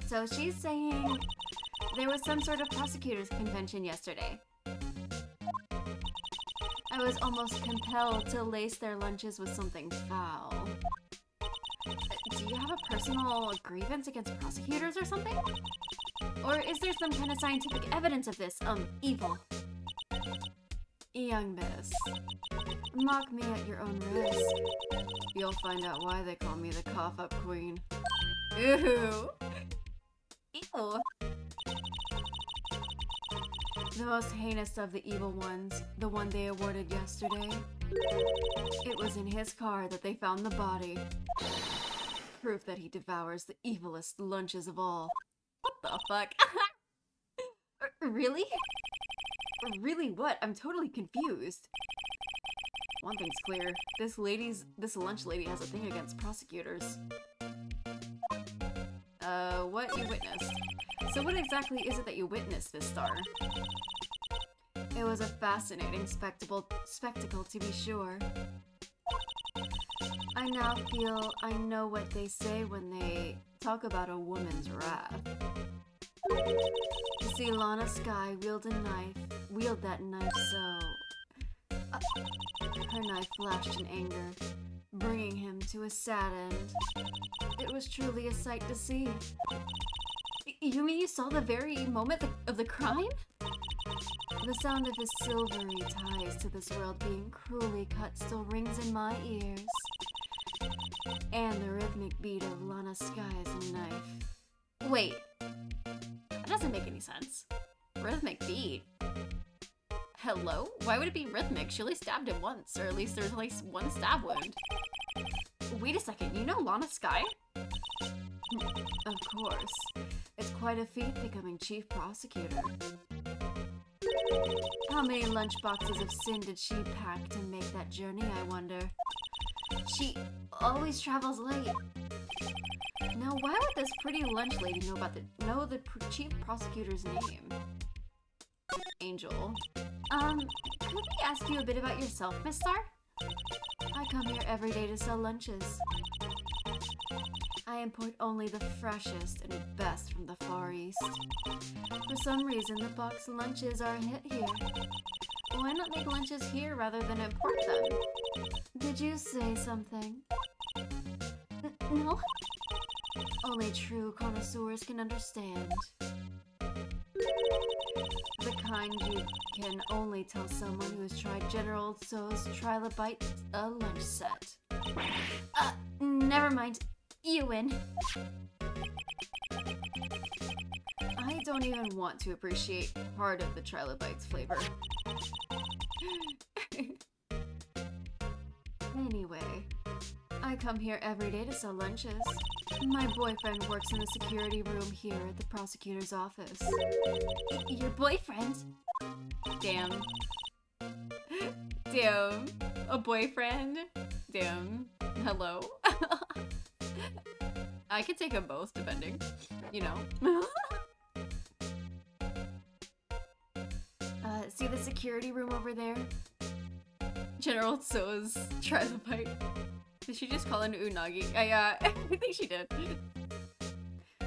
So she's saying there was some sort of prosecutors convention yesterday. I was almost compelled to lace their lunches with something foul. Do you have a personal grievance against prosecutors or something? Or is there some kind of scientific evidence of this, evil? Young miss, mock me at your own risk. You'll find out why they call me the cough-up queen. Ew. Ew. The most heinous of the evil ones, the one they awarded yesterday. It was in his car that they found the body. Proof that he devours the evilest lunches of all. What the fuck? Really? Really what? I'm totally confused. One thing's clear. This lunch lady has a thing against prosecutors. What you witnessed? So what exactly is it that you witnessed, Vistar? It was a fascinating spectacle to be sure. I now feel I know what they say when they talk about a woman's wrath. You see, Lana Skye wield that knife so... her knife flashed in anger, bringing him to a sad end. It was truly a sight to see. You mean you saw the very moment of the crime? The sound of his silvery ties to this world being cruelly cut still rings in my ears. And the rhythmic beat of Lana Skye's knife. Wait, that doesn't make any sense. Rhythmic beat? Hello? Why would it be rhythmic? She only stabbed him once, or at least there was at least one stab wound. Wait a second, you know Lana Skye? Of course. It's quite a feat becoming chief prosecutor. How many lunchboxes of sin did she pack to make that journey, I wonder? She always travels late. Now, why would this pretty lunch lady know the chief prosecutor's name? Angel. Could we ask you a bit about yourself, Miss Star? I come here every day to sell lunches. I import only the freshest and best from the Far East. For some reason, the boxed lunches are a hit here. Why not make lunches here rather than import them? Did you say something? No? Only true connoisseurs can understand. The kind you can only tell someone who has tried General Tso's Trilobite lunch set. Never mind. You win. I don't even want to appreciate part of the Trilobite's flavor. Anyway, I come here every day to sell lunches. My boyfriend works in the security room here at the prosecutor's office. Your boyfriend? Damn. Damn. A boyfriend? Damn. Hello? I could take them both, depending. You know. See the security room over there? General Tso's Trilobite. Did she just call it an unagi? I think she did.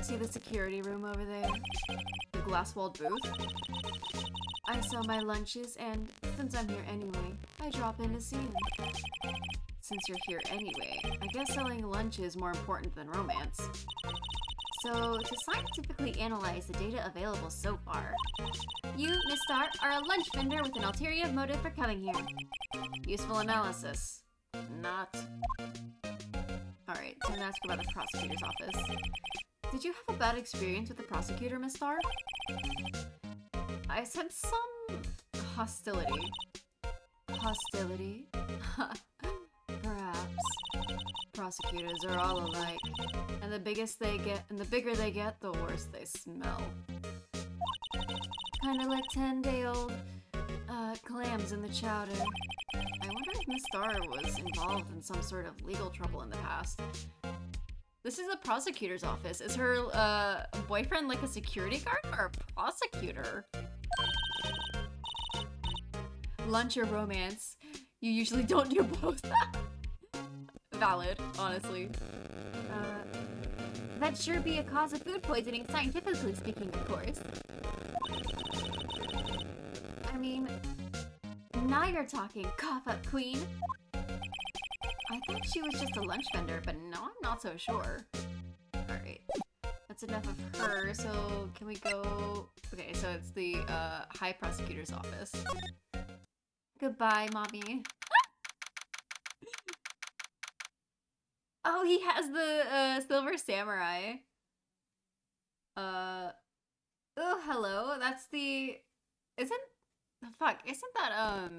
See the security room over there? The glass-walled booth? I sell my lunches, and since I'm here anyway, I drop in to see him. Since you're here anyway, I guess selling lunch is more important than romance. So, to scientifically analyze the data available so far, you, Miss Star, are a lunch vendor with an ulterior motive for coming here. Useful analysis. Not. Alright, time to ask about the prosecutor's office. Did you have a bad experience with the prosecutor, Miss Star? I sense some hostility. Hostility? Perhaps. prosecutors are all alike. And the bigger they get, the worse they smell. Kinda like 10-day-old clams in the chowder. I wonder if Miss Star was involved in some sort of legal trouble in the past. This is a prosecutor's office. Is her boyfriend like a security guard or a prosecutor? Lunch or romance? You usually don't do both. Valid, honestly. That'd sure be a cause of food poisoning, scientifically speaking, of course. I mean, now you're talking, cough up queen. I thought she was just a lunch vendor, but now I'm not so sure. Alright, that's enough of her, so can we go... Okay, so it's the High Prosecutor's office. Goodbye, mommy. Oh, he has the Silver Samurai. Oh, hello. That's the... Isn't that,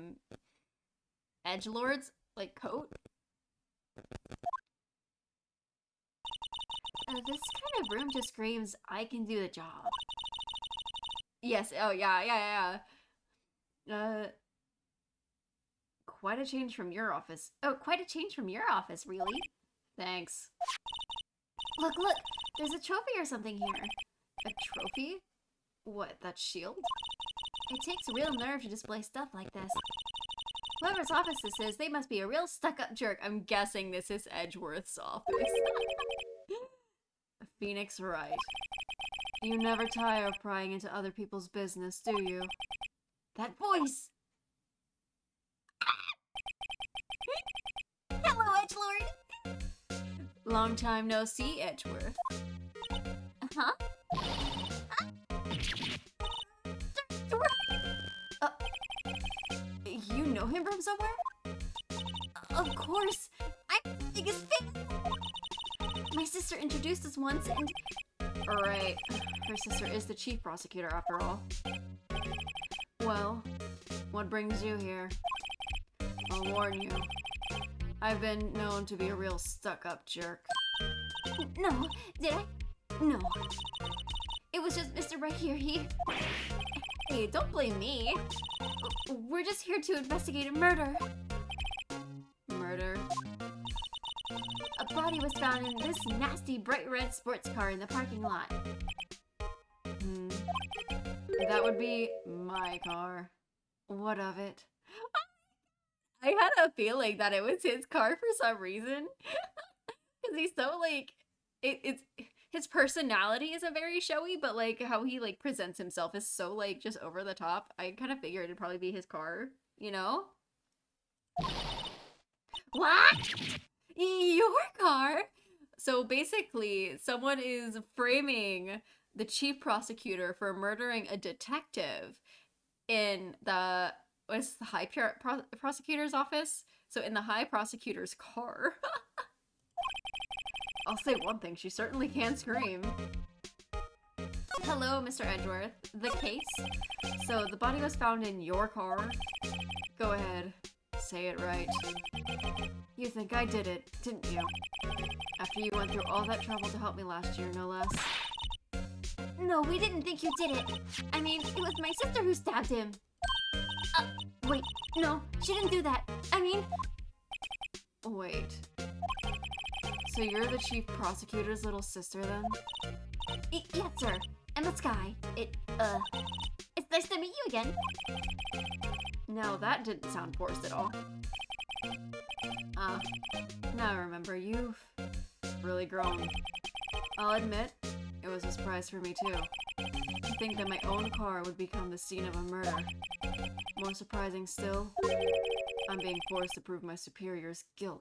Edgelord's, like, coat? This kind of room just screams, I can do the job. Yes, oh, yeah. Quite a change from your office. Oh, quite a change from your office, really? Thanks. Look, there's a trophy or something here. A trophy? What, that shield? It takes real nerve to display stuff like this. Whoever's office this is, they must be a real stuck-up jerk. I'm guessing this is Edgeworth's office. Phoenix Wright. You never tire of prying into other people's business, do you? That voice! Hello, Edgelord! Long time no see, Edgeworth. Huh? You know him from somewhere? Of course! I'm the biggest fan! My sister introduced us once and... Right, her sister is the chief prosecutor after all. Well, what brings you here? I'll warn you. I've been known to be a real stuck-up jerk. No, did I? No. It was just Mr. Right here, Hey, don't blame me. We're just here to investigate a murder. Murder? A body was found in this nasty bright red sports car in the parking lot. That would be my car. What of it? I had a feeling that it was his car for some reason. Because he's so, like... It's his personality isn't very showy, but, like, how he, like, presents himself is so, like, just over the top. I kind of figured it'd probably be his car, you know? What? Your car? So basically, someone is framing the chief prosecutor for murdering a detective in the... What's the high prosecutor's office? So in the high prosecutor's car. I'll say one thing, she certainly can scream. Hello, Mr. Edgeworth. The case? So the body was found in your car? Go ahead. Say it right. You think I did it, didn't you? After you went through all that trouble to help me last year, no less. No, we didn't think you did it. I mean, it was my sister who stabbed him. Wait, no, she didn't do that. I mean... Wait. So you're the chief prosecutor's little sister, then? Yes, sir. Emma Sky. It's nice to meet you again. No, that didn't sound forced at all. Now I remember, you've really grown. I'll admit, it was a surprise for me too. To think that my own car would become the scene of a murder. More surprising still, I'm being forced to prove my superior's guilt.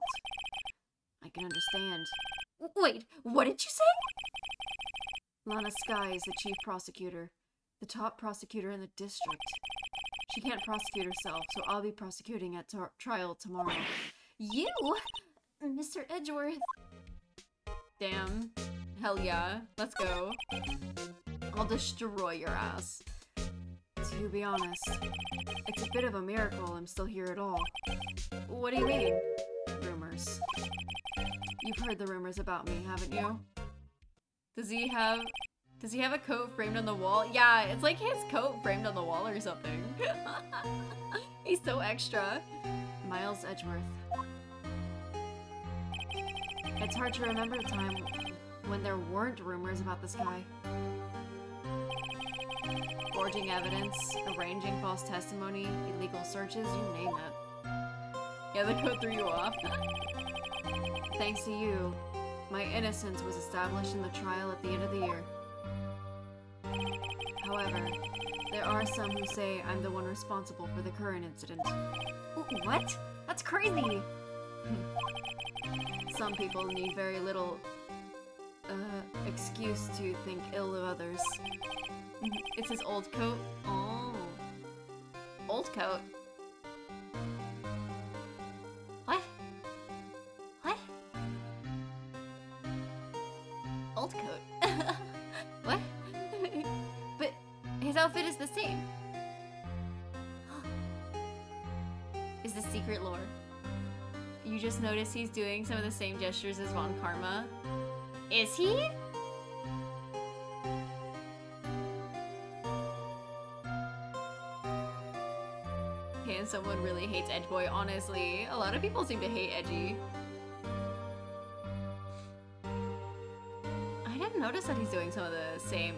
I can understand. Wait, what did you say? Lana Sky is the chief prosecutor, the top prosecutor in the district. She can't prosecute herself, so I'll be prosecuting at trial tomorrow. You? Mr. Edgeworth? Damn. Hell yeah. Let's go. I'll destroy your ass. To be honest, it's a bit of a miracle I'm still here at all. What do you mean? Rumors. You've heard the rumors about me, haven't you? Does he have a coat framed on the wall? Yeah, it's like his coat framed on the wall or something. He's so extra. Miles Edgeworth. It's hard to remember a time when there weren't rumors about this guy. Forging evidence, arranging false testimony, illegal searches, you name it. Yeah, the code threw you off. Thanks to you, my innocence was established in the trial at the end of the year. However, there are some who say I'm the one responsible for the current incident. What? That's crazy! Some people need very little, excuse to think ill of others. It's his old coat. Oh. Old coat? What? What? Old coat? What? But his outfit is the same. Is this secret lore? You just notice he's doing some of the same gestures as Von Karma. Is he? And someone really hates Edgeboy, honestly. A lot of people seem to hate Edgy. I didn't notice that he's doing some of the same.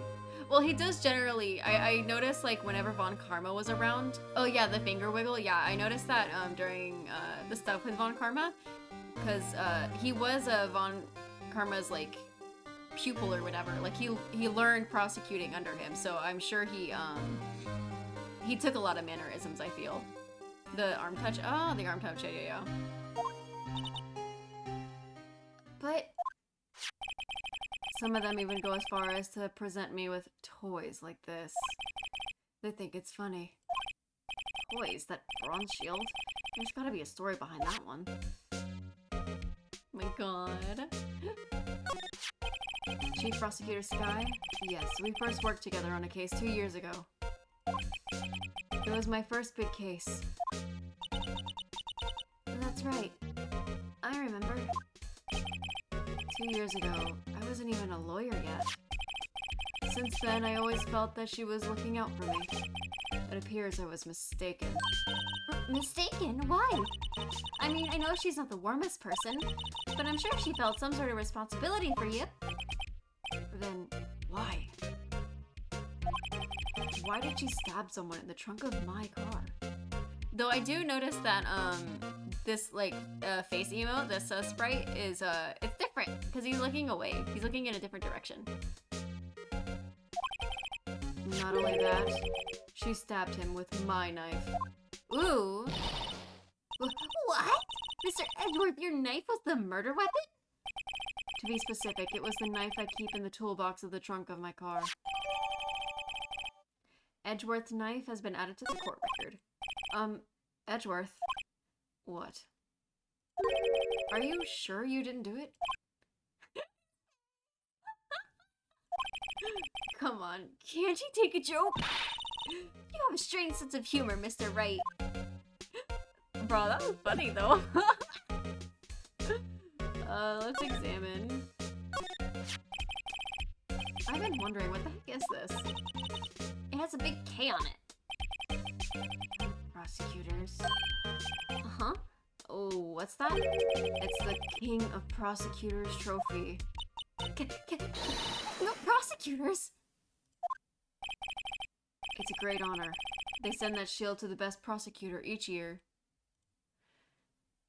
Well, he does generally. I noticed, like, whenever Von Karma was around. Oh, yeah, the finger wiggle. Yeah, I noticed that during the stuff with Von Karma. Because he was Von Karma's, like, pupil or whatever. Like, he learned prosecuting under him. So I'm sure he took a lot of mannerisms, I feel. The arm touch. Oh, the arm touch. Yeah. But some of them even go as far as to present me with toys like this. They think it's funny. Toys? That bronze shield? There's gotta be a story behind that one. My god. Chief Prosecutor Sky? Yes, we first worked together on a case 2 years ago. It was my first big case. That's right. I remember. 2 years ago, I wasn't even a lawyer yet. Since then, I always felt that she was looking out for me. It appears I was mistaken. Mistaken? Why? I mean, I know she's not the warmest person, but I'm sure she felt some sort of responsibility for you. Then, why? Why did she stab someone in the trunk of my car? Though I do notice that, this, like, face emote, this sprite is, it's different, because he's looking away. He's looking in a different direction. Not only that, she stabbed him with my knife. Ooh. What? Mr. Edgeworth, your knife was the murder weapon? To be specific, it was the knife I keep in the toolbox of the trunk of my car. Edgeworth's knife has been added to the court record. Edgeworth. What? Are you sure you didn't do it? Come on, can't you take a joke? You have a strange sense of humor, Mr. Wright. Bro, that was funny though. Let's examine. I've been wondering, what the heck is this? It has a big K on it. Prosecutors. Uh-huh. Oh, what's that? It's the King of Prosecutors trophy. No prosecutors! It's a great honor. They send that shield to the best prosecutor each year.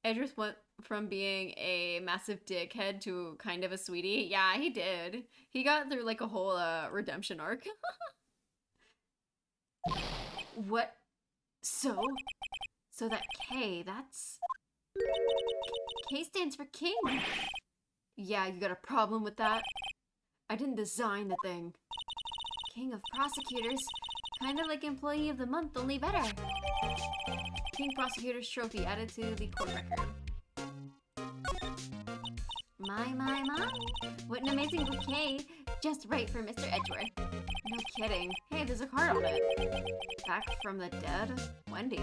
Edgeworth went from being a massive dickhead to kind of a sweetie. Yeah, he did. He got through like a whole redemption arc. What? So that K, that's... K stands for king. Yeah, you got a problem with that? I didn't design the thing. King of prosecutors. Kind of like employee of the month, only better. King Prosecutor's trophy added to the court record. My. What an amazing bouquet. Just right for Mr. Edgeworth. No kidding. Hey, there's a card on it. Back from the dead? Wendy.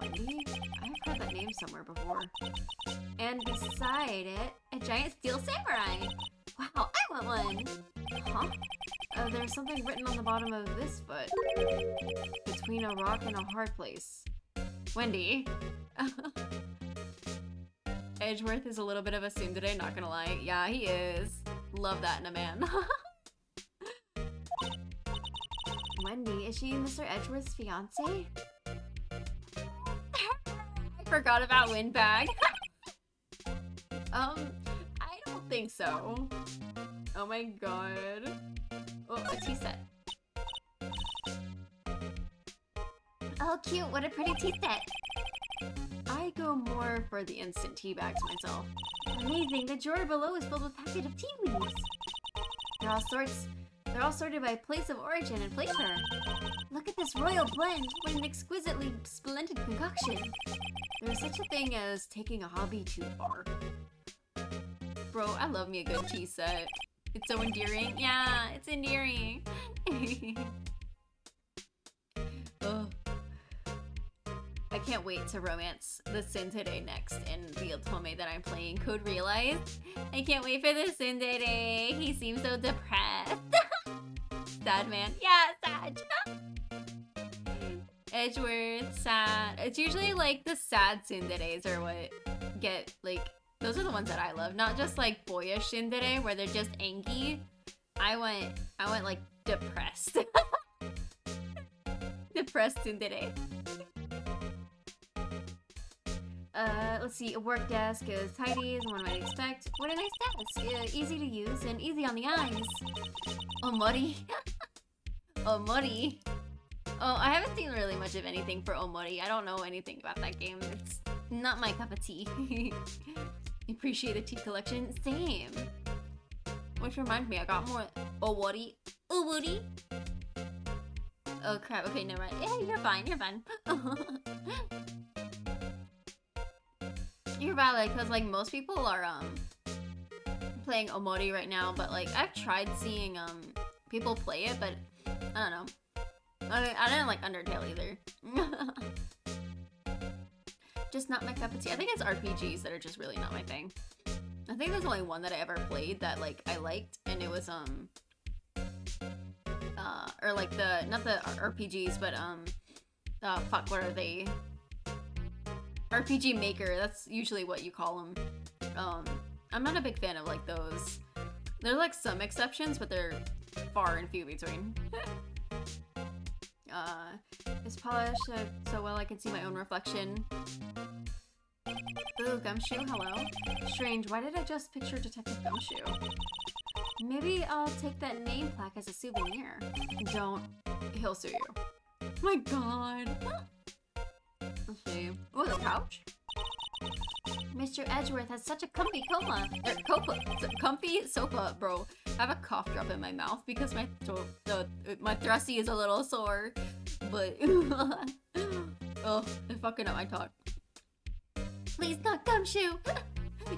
Wendy? I've heard that name somewhere before. And beside it, a giant steel samurai. Wow, I want one. Huh? There's something written on the bottom of this foot. Between a rock and a hard place. Wendy. Edgeworth is a little bit of a tsundere, not gonna lie. Yeah, he is. Love that in a man. Wendy, is she Mr. Edgeworth's fiance? I forgot about Windbag. I don't think so. Oh my god. Oh, a tea set. Oh, cute. What a pretty tea set. I go more for the instant tea bags myself. Amazing. The drawer below is filled with packets of tea leaves. They're all sorted by place of origin and flavor. Look at this royal blend. What an exquisitely splendid concoction. There's such a thing as taking a hobby too far. Bro, I love me a good tea set. It's so endearing. Yeah, it's endearing. Ugh. I can't wait to romance the tsundere next in the otome that I'm playing, Code Realize. I can't wait for the tsundere. He seems so depressed. Sad man. Yeah, sad. Edgeworth, sad. It's usually like the sad tsunderes are what get like, those are the ones that I love. Not just like boyish tsundere where they're just angry. I want like depressed. Depressed tsundere. Let's see, a work desk is tidy as one might expect. What a nice desk! Easy to use and easy on the eyes. Omori. Omori. Oh, I haven't seen really much of anything for Omori. I don't know anything about that game. It's not my cup of tea. Appreciate the tea collection. Same. Which reminds me, I got more Owori. Owori? Oh crap, okay, never mind. Yeah, you're fine, you're fine. You're valid, because like most people are playing Omori right now, but like I've tried seeing people play it, but I don't know. I didn't like Undertale either. Just not my cup of tea. I think it's RPGs that are just really not my thing. I think there's only one that I ever played that like I liked, and it was or like not the RPGs, but fuck, what are they? RPG Maker, that's usually what you call them. I'm not a big fan of like those. There's like some exceptions, but they're far and few between. It's polished so well I can see my own reflection. Ooh, Gumshoe, hello. Strange, why did I just picture Detective Gumshoe? Maybe I'll take that name plaque as a souvenir. Don't. He'll sue you. My god. Let's see. Oh, the couch? Mr. Edgeworth has such a comfy coma. Comfy sofa, bro. I have a cough drop in my mouth because my thrusty is a little sore. But oh, I'm fucking up my talk. Please not Gumshoe.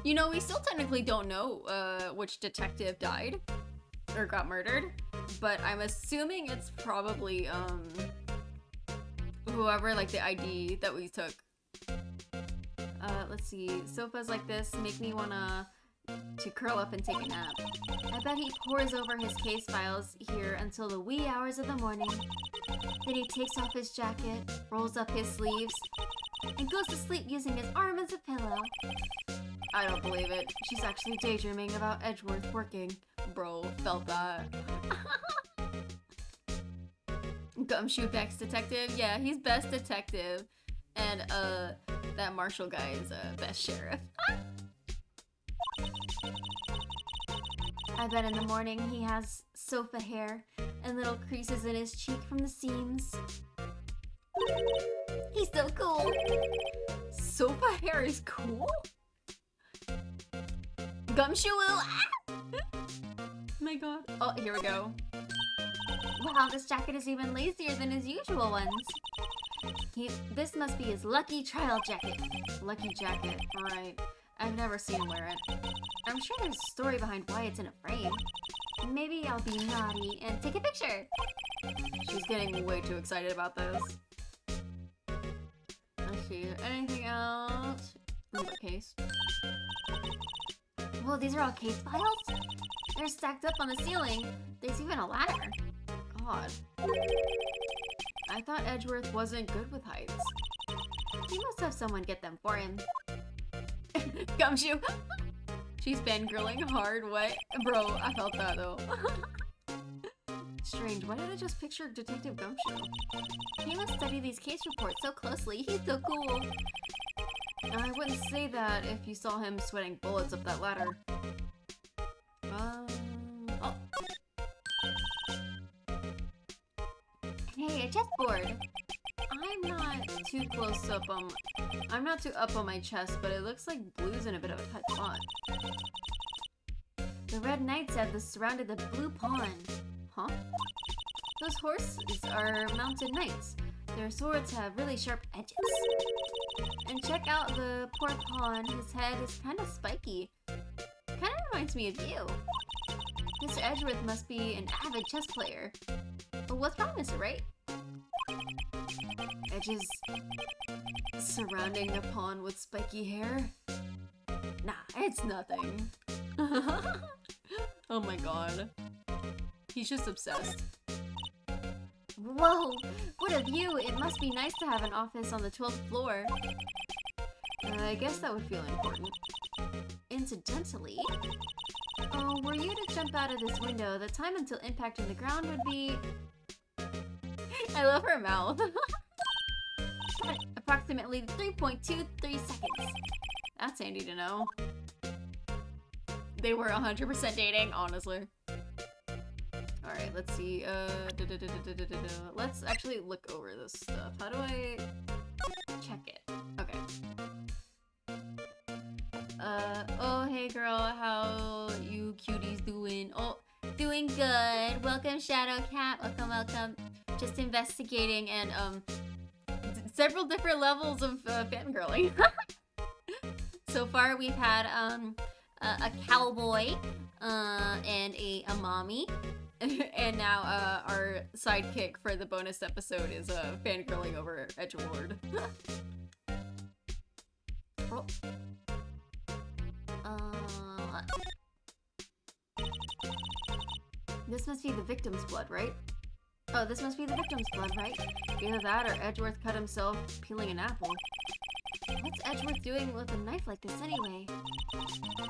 You know, we still technically don't know which detective died or got murdered, but I'm assuming it's probably whoever, like the ID that we took. Let's see. Sofas like this make me wanna to curl up and take a nap. I bet he pores over his case files here until the wee hours of the morning. Then he takes off his jacket, rolls up his sleeves, and goes to sleep using his arm as a pillow. I don't believe it. She's actually daydreaming about Edgeworth working. Bro, felt that. Gumshoe Beck's detective? Yeah, he's best detective. And, that Marshall guy is, best sheriff. I bet in the morning he has sofa hair and little creases in his cheek from the seams. He's so cool. Sofa hair is cool? Gumshoe! Ah! My god. Oh, here we go. Wow, this jacket is even lazier than his usual ones. This must be his lucky trial jacket. Lucky jacket, right. I've never seen him wear it. I'm sure there's a story behind why it's in a frame. Maybe I'll be naughty and take a picture. She's getting way too excited about this. Let's see. bookcase. Whoa, these are all case files? They're stacked up on the ceiling. There's even a ladder. God. I thought Edgeworth wasn't good with heights. He must have someone get them for him. Gumshoe! She's fangirling hard. What? Bro, I felt that though. Strange, why did I just picture Detective Gumshoe? He must study these case reports so closely. He's so cool. I wouldn't say that if you saw him sweating bullets up that ladder. Oh. Hey, a chessboard. I'm not too up on my chest, but it looks like blue's in a bit of a tight spot. The Red Knights have surrounded the blue pawn. Huh? Those horses are mounted knights. Their swords have really sharp edges. And check out the poor pawn. His head is kind of spiky. Kind of reminds me of you. Mr. Edgeworth must be an avid chess player. But what's wrong, Mr. Wright? Edges surrounding a pawn with spiky hair? Nah, it's nothing. Oh my god. He's just obsessed. Whoa! What a view! It must be nice to have an office on the 12th floor. I guess that would feel important. Incidentally, were you to jump out of this window, the time until impact on the ground would be... I love her mouth. approximately 3.23 seconds. That's handy to know. They were 100% dating, honestly. Alright, let's see. Let's actually look over this stuff. How do I check it? Okay. Oh, hey girl, how you cuties doing? Oh, Doing good. Welcome, Shadow Cat. Welcome, welcome. Just investigating and, several different levels of fangirling. So far we've had, a cowboy, and a mommy. And now, our sidekick for the bonus episode is, fangirling over Edgeworth. Oh. This must be the victim's blood, right? Oh, this must be the victim's blood, right? Either that or Edgeworth cut himself peeling an apple. What's Edgeworth doing with a knife like this anyway?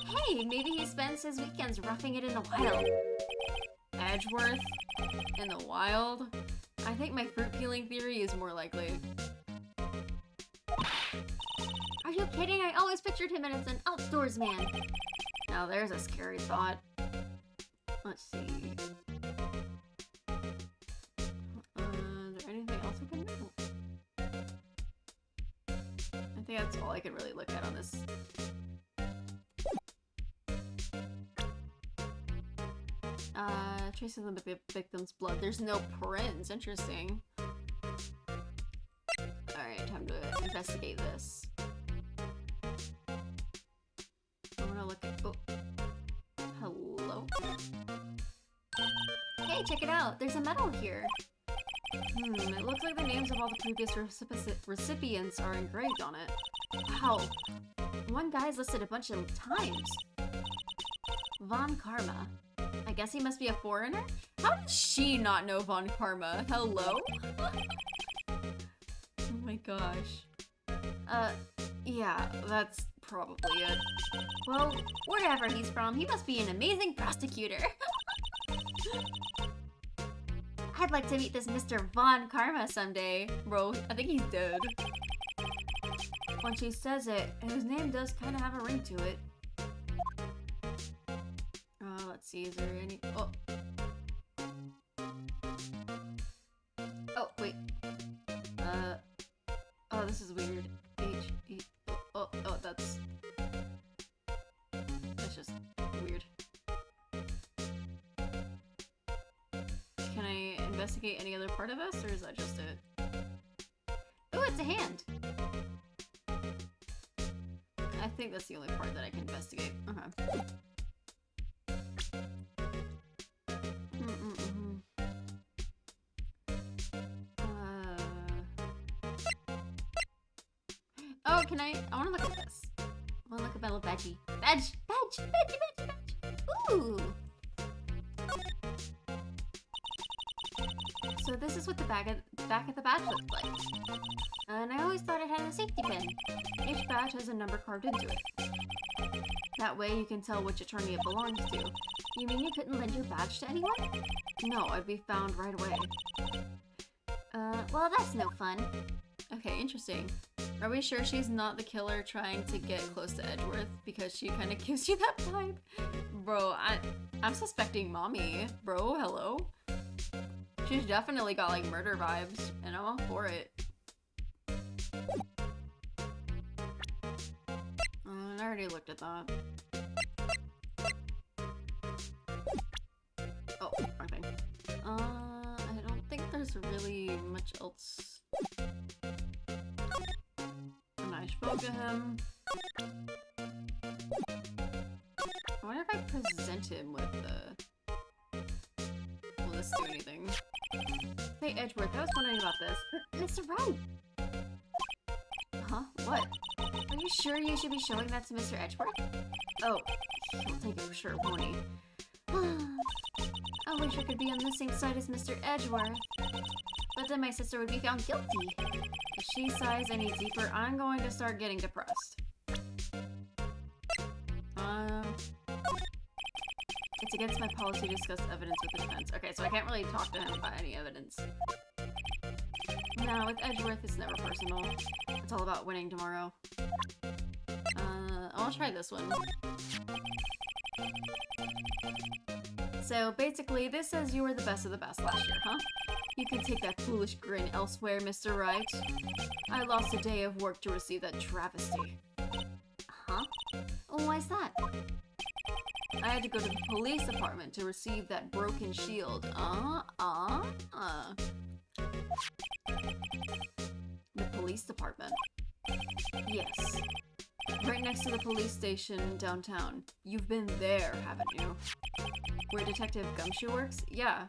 Hey, maybe he spends his weekends roughing it in the wild. Edgeworth in the wild? I think my fruit peeling theory is more likely. Are you kidding? I always pictured him as an outdoors man. Now there's a scary thought. Let's see. Is there anything else I can do? I think that's all I can really look at on this. Traces of the victim's blood. There's no prints. Interesting. Alright, time to investigate this. I'm gonna look at... Oh. Hello? Hey, check it out. There's a medal here. It looks like the names of all the previous recipients are engraved on it. Wow. One guy's listed a bunch of times. Von Karma. I guess he must be a foreigner? How does she not know Von Karma? Hello? Oh my gosh. Yeah, that's probably it. Well, wherever he's from, he must be an amazing prosecutor. I'd like to meet this Mr. Von Karma someday. Bro, I think he's dead. When she says it, his name does kind of have a ring to it. Let's see, is there any... Oh. Oh, wait. Oh, this is weird. Oh, that's just weird. Can I investigate any other part of this, or is that just it? Oh, it's a hand. I think that's the only part that I can investigate. Okay. Oh, I wanna look at this. Oh, look at my little badgie. Badge! Ooh! So this is what the back of the badge looked like. And I always thought it had a safety pin. Each badge has a number carved into it. That way you can tell which attorney it belongs to. You mean you couldn't lend your badge to anyone? No, I'd be found right away. Well, that's no fun. Okay, interesting. Are we sure she's not the killer trying to get close to Edgeworth? Because she kind of gives you that vibe. Bro, I'm suspecting mommy. Bro, hello? She's definitely got, like, murder vibes, and I'm all for it. I already looked at that. Oh, wrong thing. I don't think there's really much else. And I spoke to him. I wonder if I present him with the... Will this do anything? Hey, Edgeworth, I was wondering about this. Mr. Wright! Huh? What? Are you sure you should be showing that to Mr. Edgeworth? Oh, he'll take it for sure, won't he? I wish I could be on the same side as Mr. Edgeworth. But then my sister would be found guilty. If she sighs any deeper, I'm going to start getting depressed. It's against my policy to discuss evidence with the defense. Okay, so I can't really talk to him about any evidence. No, with Edgeworth, it's never personal. It's all about winning tomorrow. I'll try this one. So basically, this says you were the best of the best last year, huh? You can take that foolish grin elsewhere, Mr. Wright. I lost a day of work to receive that travesty. Huh? Why's that? I had to go to the police department to receive that broken shield. The police department. Yes. Right next to the police station downtown. You've been there, haven't you? Where Detective Gumshoe works? Yeah.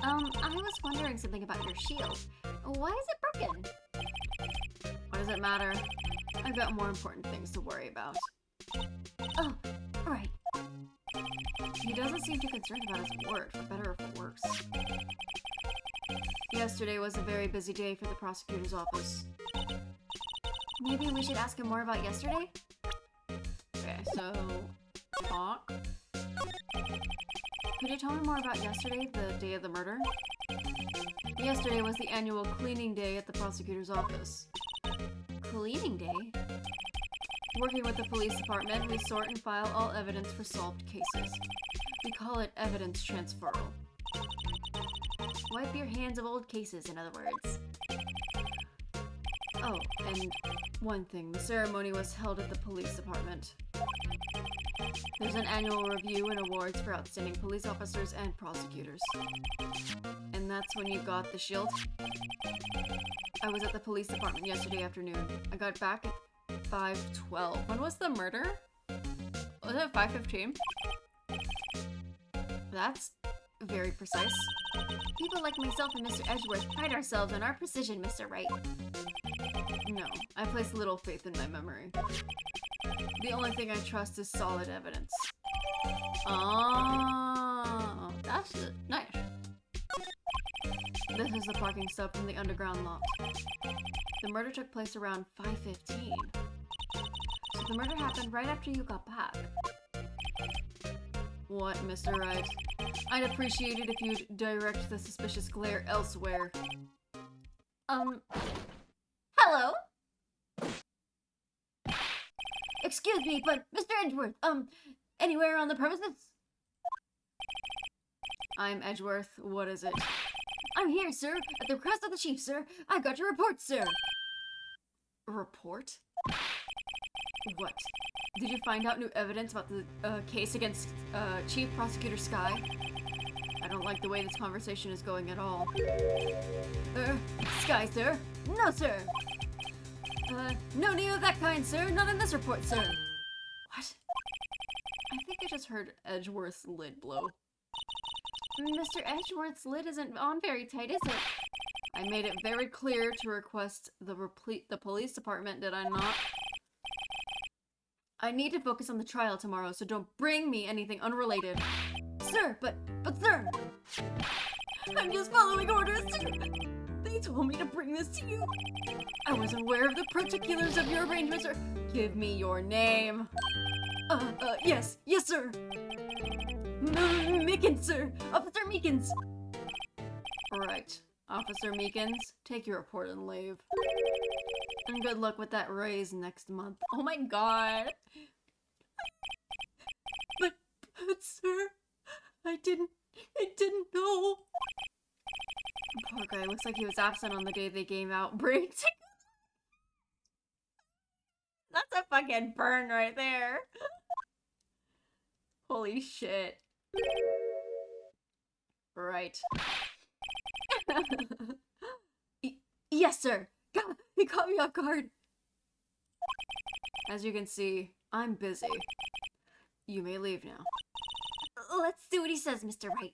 I was wondering something about your shield. Why is it broken? What does it matter? I've got more important things to worry about. Oh, alright. He doesn't seem too concerned about his work, for better or for worse. Yesterday was a very busy day for the prosecutor's office. Maybe we should ask him more about yesterday? Okay, so... talk. Could you tell me more about yesterday, the day of the murder? Yesterday was the annual cleaning day at the prosecutor's office. Cleaning day? Working with the police department, we sort and file all evidence for solved cases. We call it evidence transferal. Wipe your hands of old cases, in other words. Oh, and one thing, the ceremony was held at the police department. There's an annual review and awards for outstanding police officers and prosecutors. And that's when you got the shield? I was at the police department yesterday afternoon. I got back at 5:12. When was the murder? Was it 5:15? That's very precise. People like myself and Mr. Edgeworth pride ourselves on our precision, Mr. Wright. No, I place little faith in my memory. The only thing I trust is solid evidence. Oh, that's nice. This is the parking stop from the underground lot. The murder took place around 5:15. So the murder happened right after you got back. What, Mr. Wright? I'd appreciate it if you'd direct the suspicious glare elsewhere. Hello? Excuse me, but Mr. Edgeworth, anywhere on the premises? I'm Edgeworth. What is it? I'm here, sir, at the request of the chief, sir. I got your report, sir. Report? What? Did you find out new evidence about the case against Chief Prosecutor Sky? I don't like the way this conversation is going at all. Sky, sir? No, sir. No need of that kind, sir. Not in this report, sir. What? I think I just heard Edgeworth's lid blow. Mr. Edgeworth's lid isn't on very tight, is it? I made it very clear to request the police department, did I not? I need to focus on the trial tomorrow, so don't bring me anything unrelated. Sir, but sir! I'm just following orders, sir! They told me to bring this to you! I wasn't aware of the particulars of your arrangement, sir! Give me your name! Yes, sir! Meekins, sir! Officer Meekins! Right. Officer Meekins, take your report and leave. And good luck with that raise next month. Oh my god! But sir, I didn't know. Poor guy, looks like he was absent on the day they gave out break. That's a fucking burn right there. Holy shit. Right. Yes, sir. He caught me off guard. As you can see, I'm busy. You may leave now. Let's do what he says, Mr. Wright.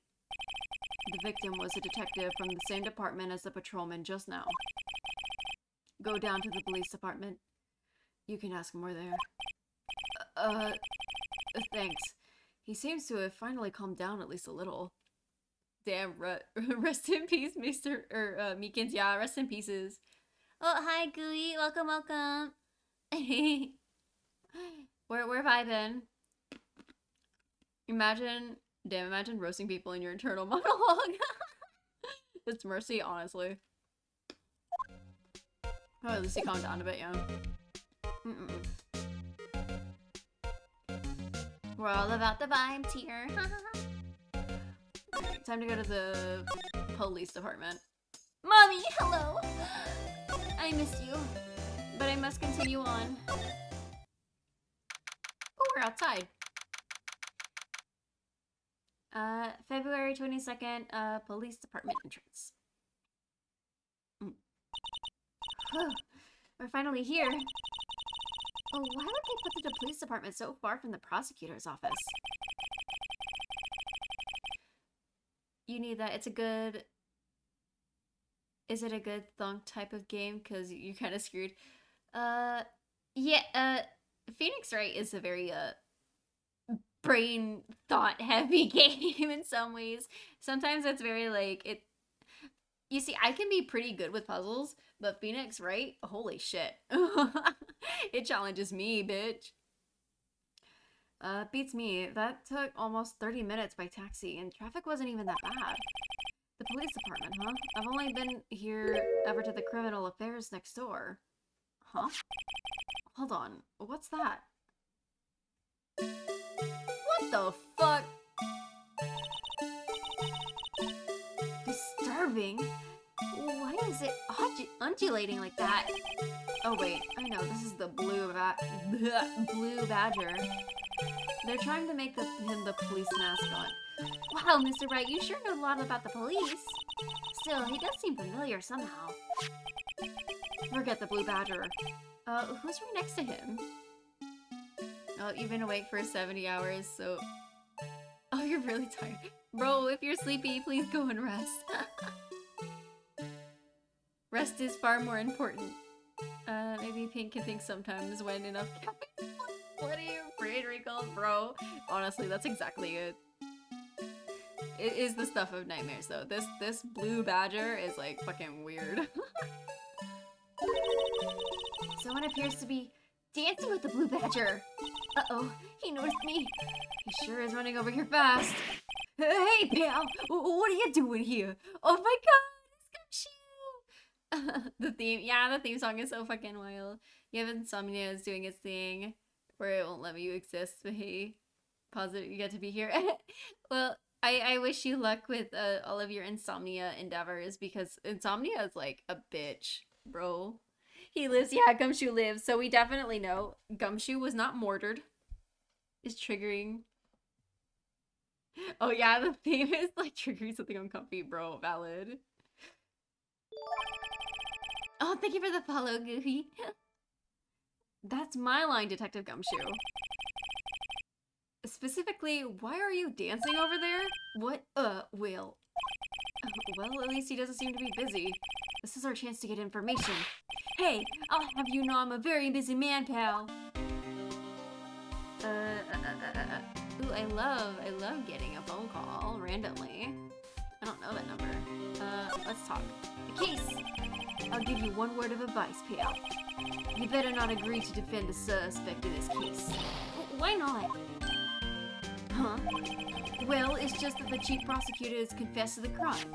The victim was a detective from the same department as the patrolman just now. Go down to the police department. You can ask him where they are. Thanks. He seems to have finally calmed down at least a little. Damn, rest in peace, Mr. Meekins. Yeah, rest in pieces. Oh, hi, Gooey. Welcome, welcome. We're vibing. Imagine roasting people in your internal monologue. It's mercy, honestly. Oh, at least he calmed down a bit, yeah. We're all about the vibes here. Okay, time to go to the police department. Mommy, hello. I miss you, but I must continue on. Oh, we're outside. February 22nd, police department entrance. We're finally here. Oh, why would they put the police department so far from the prosecutor's office? You need that. It's a good... Is it a good thunk type of game? Because you're kind of screwed. Yeah, Phoenix Wright is a very, brain thought heavy game in some ways. Sometimes it's very, like, it... You see, I can be pretty good with puzzles, but Phoenix Wright? Holy shit. It challenges me, bitch. Beats me. That took almost 30 minutes by taxi, and traffic wasn't even that bad. The police department, huh? I've only been here ever to the criminal affairs next door. Huh? Hold on. What's that? What the fuck? Disturbing? Why is it undulating like that? Oh wait, I know, this is the blue badger. They're trying to make him the police mascot. Wow, Mr. Wright, you sure know a lot about the police. Still, he does seem familiar somehow. Forget the blue badger. Who's right next to him? Oh, you've been awake for 70 hours, so... Oh, you're really tired. Bro, if you're sleepy, please go and rest. Rest is far more important. Maybe Pink can think sometimes when enough caffeine. What are your brain wrinkles, bro? Honestly, that's exactly it. It is the stuff of nightmares, though. This blue badger is, like, fucking weird. Someone appears to be dancing with the blue badger. Uh-oh, he noticed me. He sure is running over here fast. Hey, pal! What are you doing here? Oh my god, it's Gumshoe! The theme song is so fucking wild. You have Insomnia is doing its thing, where it won't let you exist, but hey, positive you get to be here. Well, I wish you luck with all of your Insomnia endeavors, because Insomnia is like a bitch, bro. He lives, yeah, Gumshoe lives, so we definitely know Gumshoe was not murdered. Is triggering. Oh yeah, the theme is like triggering something uncomfy, bro. Valid. Oh, thank you for the follow, Goofy. That's my line, Detective Gumshoe. Specifically, why are you dancing over there? What? Will. Well, at least he doesn't seem to be busy. This is our chance to get information. Hey, I'll have you know I'm a very busy man, pal. Ooh, I love getting a phone call randomly. I don't know that number. Let's talk. The case! I'll give you one word of advice, pal. You better not agree to defend the suspect in this case. Why not? Huh? Well, it's just that the chief prosecutor has confessed to the crime.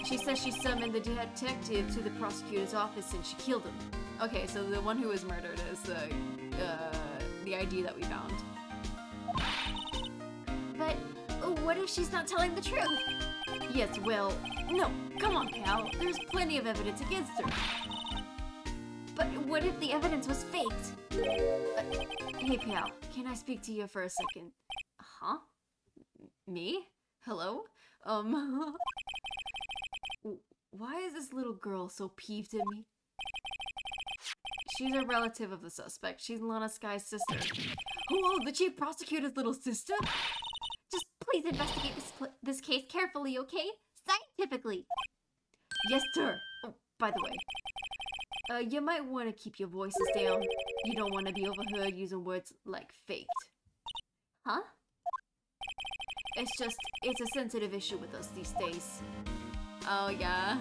She says she summoned the detective to the prosecutor's office and she killed him. Okay, so the one who was murdered is the ID that we found. But what if she's not telling the truth? Yes, well, no, come on, pal. There's plenty of evidence against her. But what if the evidence was faked? Hey, pal, can I speak to you for a second? Huh? Me? Hello? Why is this little girl so peeved at me? She's a relative of the suspect. She's Lana Sky's sister. Oh, the chief prosecutor's little sister? Just please investigate this case carefully, okay? Scientifically. Yes, sir. Oh, by the way, you might want to keep your voices down. You don't want to be overheard using words like faked. Huh? It's a sensitive issue with us these days. Oh, yeah.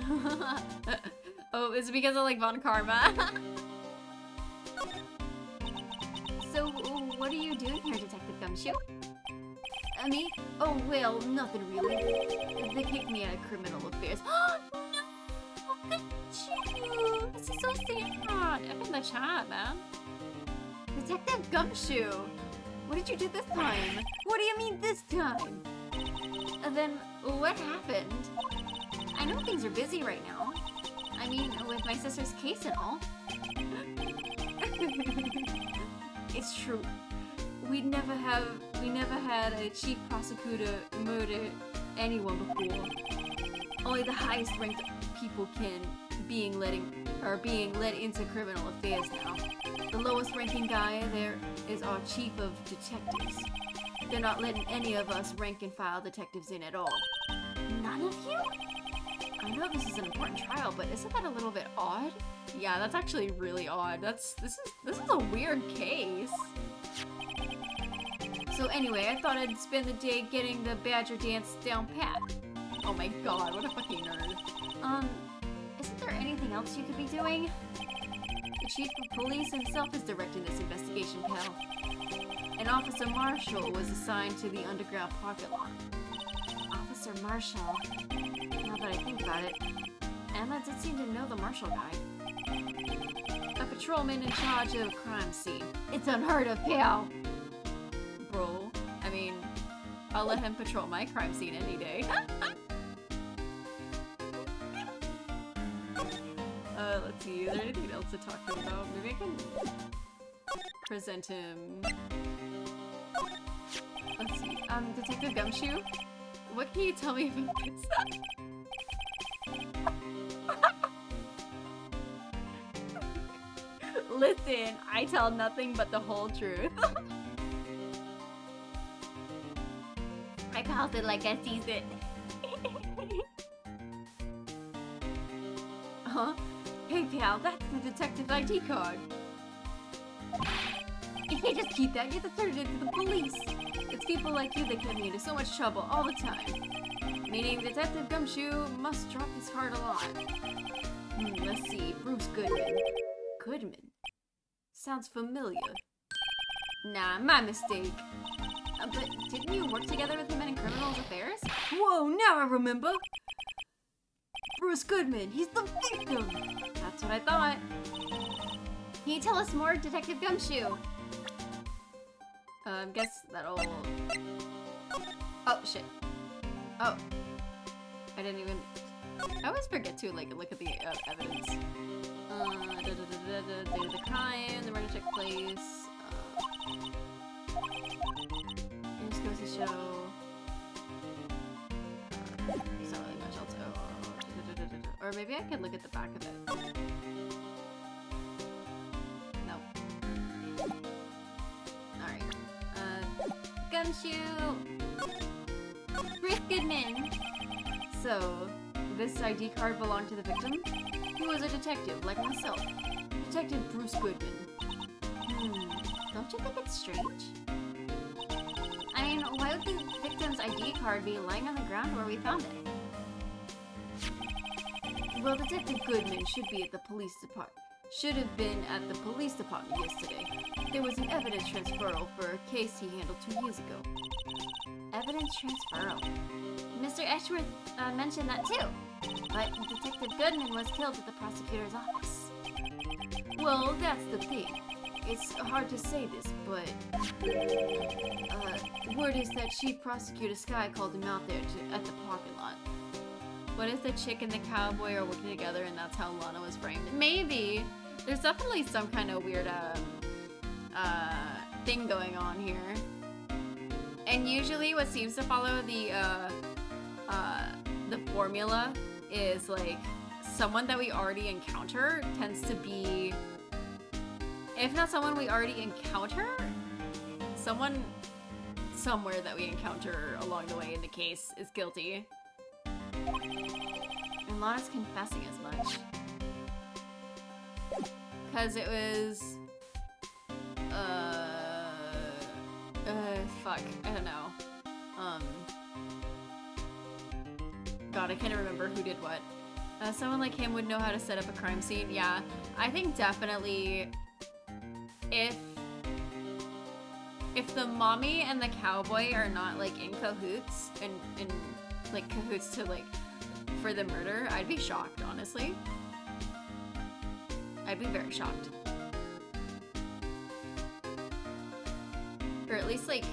Oh, is it because of, like, Von Karma? So, what are you doing here, Detective Gumshoe? Me? Oh, well, nothing really. They kicked me out of criminal affairs. Oh, no! Gumshoe! This is so sad. Up in the chat, man. Detective Gumshoe! What did you do this time? What do you mean this time? And then, what happened? I know things are busy right now. I mean, with my sister's case and all. It's true. We never had a chief prosecutor murder anyone before. Only the highest ranked people being led into criminal affairs now. The lowest ranking guy there is our chief of detectives. They're not letting any of us rank and file detectives in at all. None of you? I know this is an important trial, but isn't that a little bit odd? Yeah, that's actually really odd. This is a weird case. So anyway, I thought I'd spend the day getting the Badger dance down pat. Oh my god, what a fucking nerd. Isn't there anything else you could be doing? The chief of police himself is directing this investigation, pal. And Officer Marshall was assigned to the underground parking lot. Officer Marshall. Now that I think about it, Emma did seem to know the Marshall guy. A patrolman in charge of a crime scene. It's unheard of, pal! Bro, I mean, I'll let him patrol my crime scene any day. Let's see, is there anything else to talk to him about? Maybe I can present him. Let's see, Detective Gumshoe? What can you tell me about this? Listen, I tell nothing but the whole truth. I called it like I sees it. Huh? Hey pal, that's the detective ID card. You can't just keep that, you have to turn it into the police. It's people like you that get me into so much trouble all the time. Meaning Detective Gumshoe must drop his card a lot. Let's see, Bruce Goodman. Goodman? Sounds familiar. Nah, my mistake. But didn't you work together with him in criminal affairs? Whoa, now I remember! Bruce Goodman, he's the victim! That's what I thought. Can you tell us more, Detective Gumshoe? Guess that'll... Oh, shit. Oh. I didn't even... I always forget to, like, look at the evidence. Date of the crime, the murder took place. It just goes to show... there's not really much else. Oh, or maybe I could look at the back of it. No. Alright. Gumshoe! Bruce Goodman! So, this ID card belonged to the victim? He was a detective, like myself. Detective Bruce Goodman. Don't you think it's strange? I mean, why would the victim's ID card be lying on the ground where we found it? Well, Detective Goodman should be at the police department. Should have been at the police department yesterday. There was an evidence transferal for a case he handled 2 years ago. Evidence transferal. Mr. Edgeworth mentioned that too. But Detective Goodman was killed at the prosecutor's office. Well, that's the thing. It's hard to say this, but word is that Chief Prosecutor Sky called him out there at the parking lot. What if the chick and the cowboy are working together and that's how Lana was framed? Maybe. There's definitely some kind of weird thing going on here. And usually what seems to follow the formula is like someone that we already encounter tends to be, if not someone we already encounter, someone somewhere that we encounter along the way in the case is guilty. And Lana's confessing as much. Cause it was fuck, I don't know. God, I can't remember who did what. Someone like him would know how to set up a crime scene. Yeah, I think definitely if the mommy and the cowboy are not like in cahoots and like cahoots to like for the murder, I'd be shocked, honestly. I'd be very shocked. Or at least like,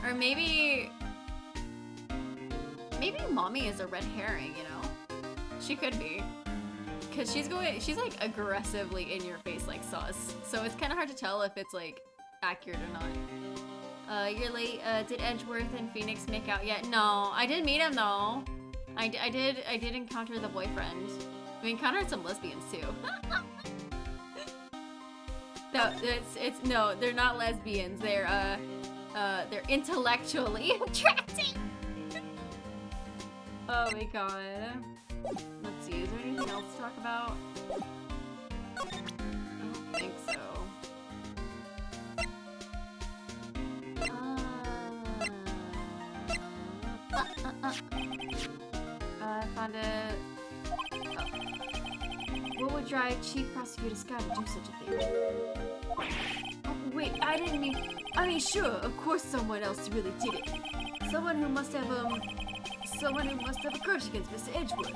or maybe mommy is a red herring, you know? She could be. Cause she's like aggressively in your face like sus. So it's kind of hard to tell if it's like accurate or not. You're late. Did Edgeworth and Phoenix make out yet? No, I did meet him though. I did encounter the boyfriend. We encountered some lesbians too. No, no, they're not lesbians. They're intellectually attracting. Oh my god. Let's see, is there anything else to talk about? I don't think so. I found it. Oh. What would drive Chief Prosecutor Scott to do such a thing? Oh, wait, I mean, sure, of course someone else really did it. Someone who must have a grudge against Mr. Edgeworth.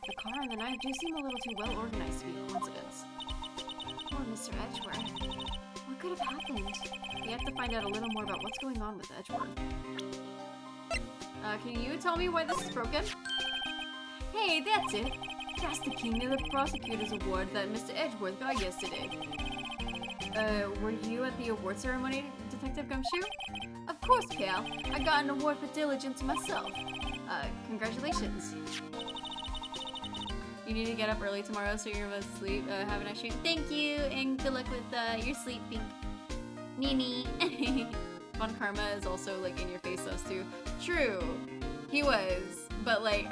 The car and the knife do seem a little too well organized to be a coincidence. Poor Mr. Edgeworth. What could have happened? We have to find out a little more about what's going on with Edgeworth. Can you tell me why this is broken? Hey, that's it. That's the King of the Prosecutors Award that Mr. Edgeworth got yesterday. Were you at the award ceremony, Detective Gumshoe? Of course, pal. I got an award for diligence myself. Congratulations. You need to get up early tomorrow so you're able to sleep. Have a nice dream. Thank you, and good luck with your sleep, Pink. Nini. Von Karma is also like in your face those two. True, he was, but like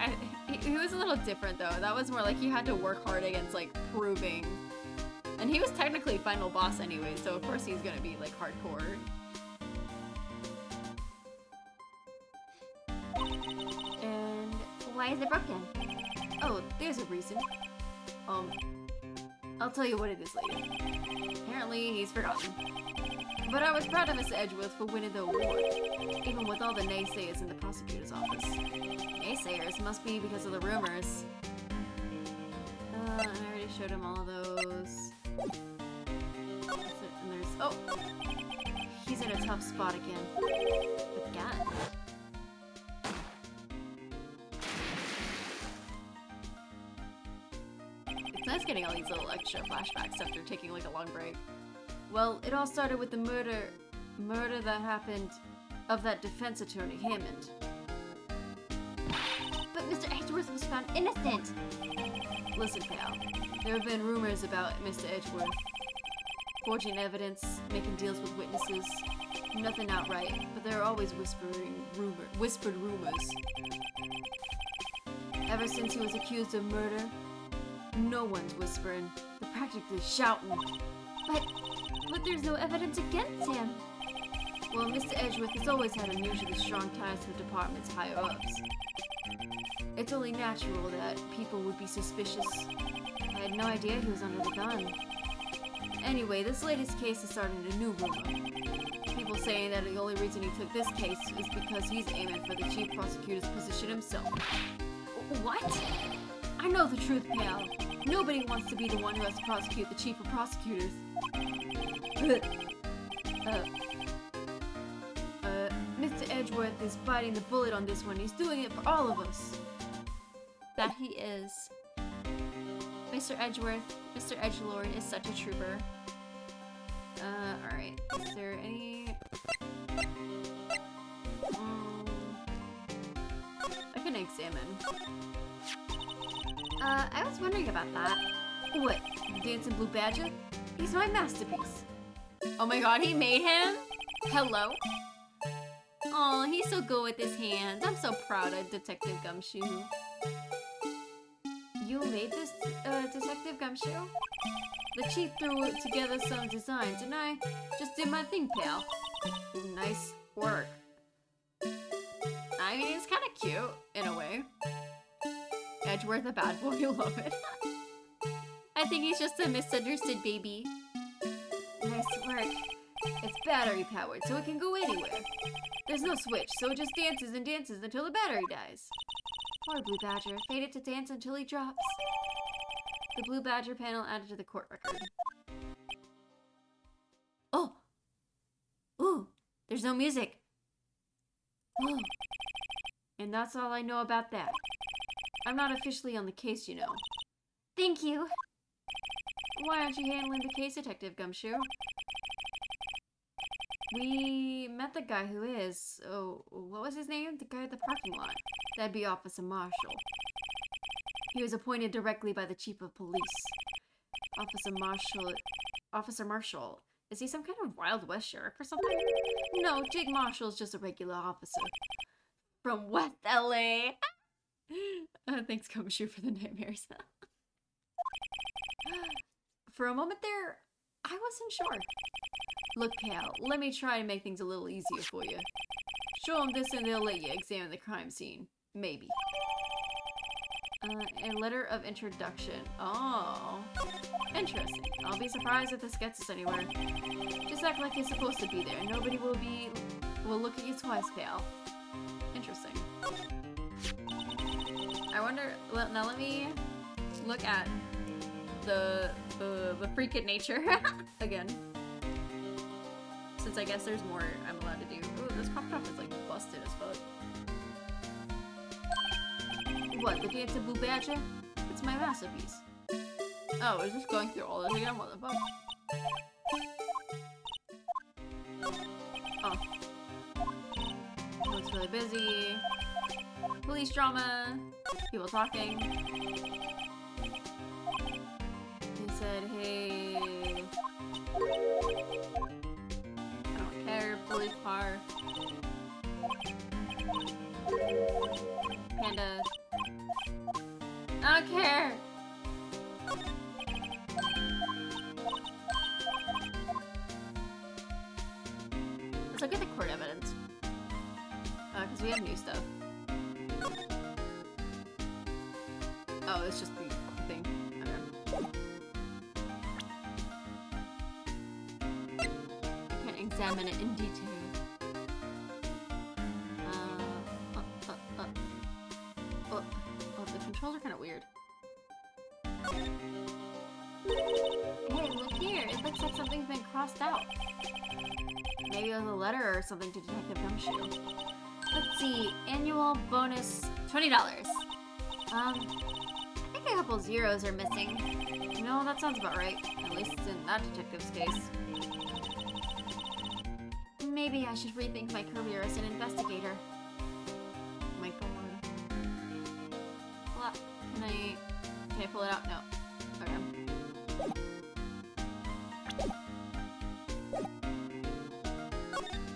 he was a little different though. That was more like you had to work hard against like proving, and he was technically final boss anyway, so of course he's gonna be like hardcore. And why is it broken? Oh, there's a reason. I'll tell you what it is later. Apparently he's forgotten. But I was proud of Mr. Edgeworth for winning the award, even with all the naysayers in the prosecutor's office. Naysayers must be because of the rumors. I already showed him all of those. And there's, oh! He's in a tough spot again. With gun. It's nice getting all these little extra flashbacks after taking like a long break. Well, it all started with the murder that happened of that defense attorney, Hammond. But Mr. Edgeworth was found innocent! Listen, pal. There have been rumors about Mr. Edgeworth. Forging evidence, making deals with witnesses. Nothing outright, but there are always whispered rumors. Ever since he was accused of murder, no one's whispering. They're practically shouting. But But there's no evidence against him. Well, Mr. Edgeworth has always had unusually strong ties with department's higher-ups. It's only natural that people would be suspicious. I had no idea he was under the gun. Anyway, this latest case has started a new rumor. People saying that the only reason he took this case is because he's aiming for the chief prosecutor's position himself. What? I know the truth, pal. Nobody wants to be the one who has to prosecute the chief of prosecutors. Mr. Edgeworth is biting the bullet on this one. He's doing it for all of us. That he is. Mr. Edgeworth, Mr. Edgelord is such a trooper. Alright. Is there any... I can examine. I was wondering about that. What? The Dancing Blue Badger? He's my masterpiece. Oh my god, he made him? Hello? Oh, he's so good with his hands. I'm so proud of Detective Gumshoe. You made this, Detective Gumshoe? The chief threw together some designs, and I just did my thing, pal. Nice work. I mean, it's kind of cute, in a way. Edgeworth, a bad boy, you love it. I think he's just a misunderstood baby. Nice work. It's battery powered, so it can go anywhere. There's no switch, so it just dances and dances until the battery dies. Poor Blue Badger, fated to dance until he drops. The Blue Badger panel added to the court record. Oh! Ooh, there's no music. Ooh. And that's all I know about that. I'm not officially on the case, you know. Thank you. Why aren't you handling the case, Detective Gumshoe? We met the guy who is. Oh, what was his name? The guy at the parking lot. That'd be Officer Marshall. He was appointed directly by the Chief of Police. Officer Marshall. Is he some kind of Wild West sheriff or something? No, Jake Marshall's just a regular officer. From West LA. Thanks, Gumshoe, for the nightmares. For a moment there, I wasn't sure. Look, pal, let me try to make things a little easier for you. Show them this and they'll let you examine the crime scene. Maybe. A letter of introduction. Oh. Interesting. I'll be surprised if this gets us anywhere. Just act like you're supposed to be there. Nobody will look at you twice, pal. Interesting. I wonder, now let me look at the freakin' nature again. Since I guess there's more I'm allowed to do. Ooh, this crop top is like busted as fuck. What, the Dancing Blue Badger? It's my masterpiece. Oh, is this going through all this again? What the fuck? Oh. Looks really busy. Police drama. People talking. He said, hey... I don't care, police car. Panda. I don't care! Let's look at the court evidence. Because we have new stuff. Oh, it's just the thing. Okay. I can examine it in detail. The controls are kind of weird. Hey, look here. It looks like something's been crossed out. Maybe it was a letter or something to Detective Gumshoe. Let's see. Annual bonus $20. I think a couple zeros are missing. No, that sounds about right. At least in that detective's case. Maybe I should rethink my career as an investigator. Oh my god. Well, can I pull it out? No. Okay.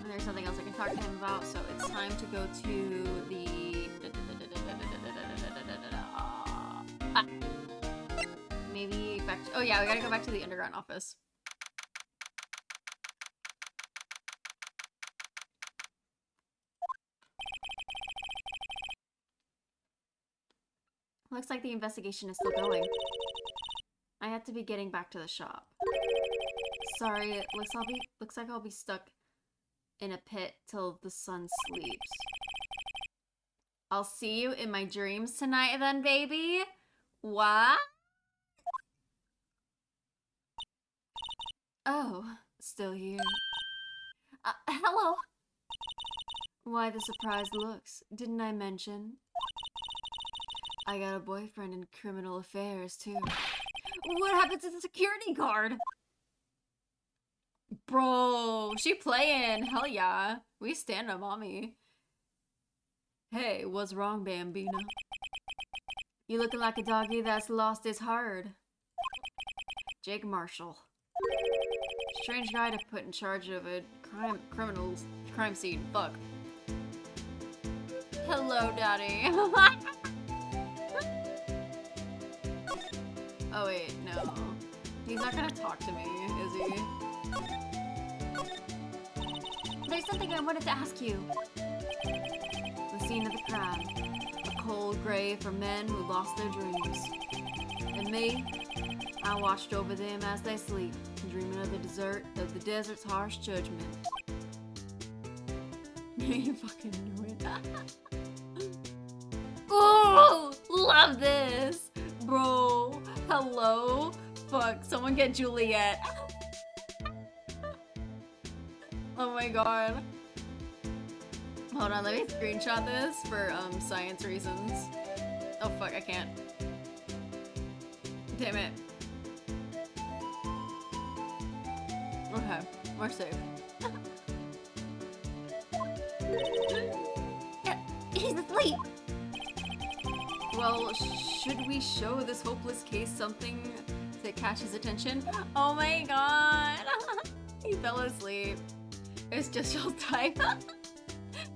And there's something else I can talk to him about, so it's time to go to the... Maybe back to... Oh yeah, we gotta go back to the underground office. Looks like the investigation is still going. I have to be getting back to the shop. Sorry, it looks like I'll be stuck in a pit till the sun sleeps. I'll see you in my dreams tonight then, baby. What? Oh, still here. Hello. Why the surprised looks? Didn't I mention? I got a boyfriend in criminal affairs, too. What happened to the security guard? Bro, she playing. Hell yeah. We stand up, mommy. Hey, what's wrong, Bambina? You looking like a doggy that's lost his heart. Jake Marshall. Strange guy to put in charge of a crime scene. Fuck. Hello, Daddy. Oh wait, no. He's not gonna talk to me, is he? There's something I wanted to ask you. The scene of the crime. A cold grave for men who lost their dreams. And me, I watched over them as they sleep, dreaming of the desert's harsh judgment. You fucking knew it. Ooh, love this, bro. Hello, fuck. Someone get Juliet. Oh my god. Hold on, let me screenshot this for science reasons. Oh fuck, I can't. Damn it. Okay, we're safe. He's asleep. Well, should we show this hopeless case something to catch his attention? Oh my god! He fell asleep. It's just your type.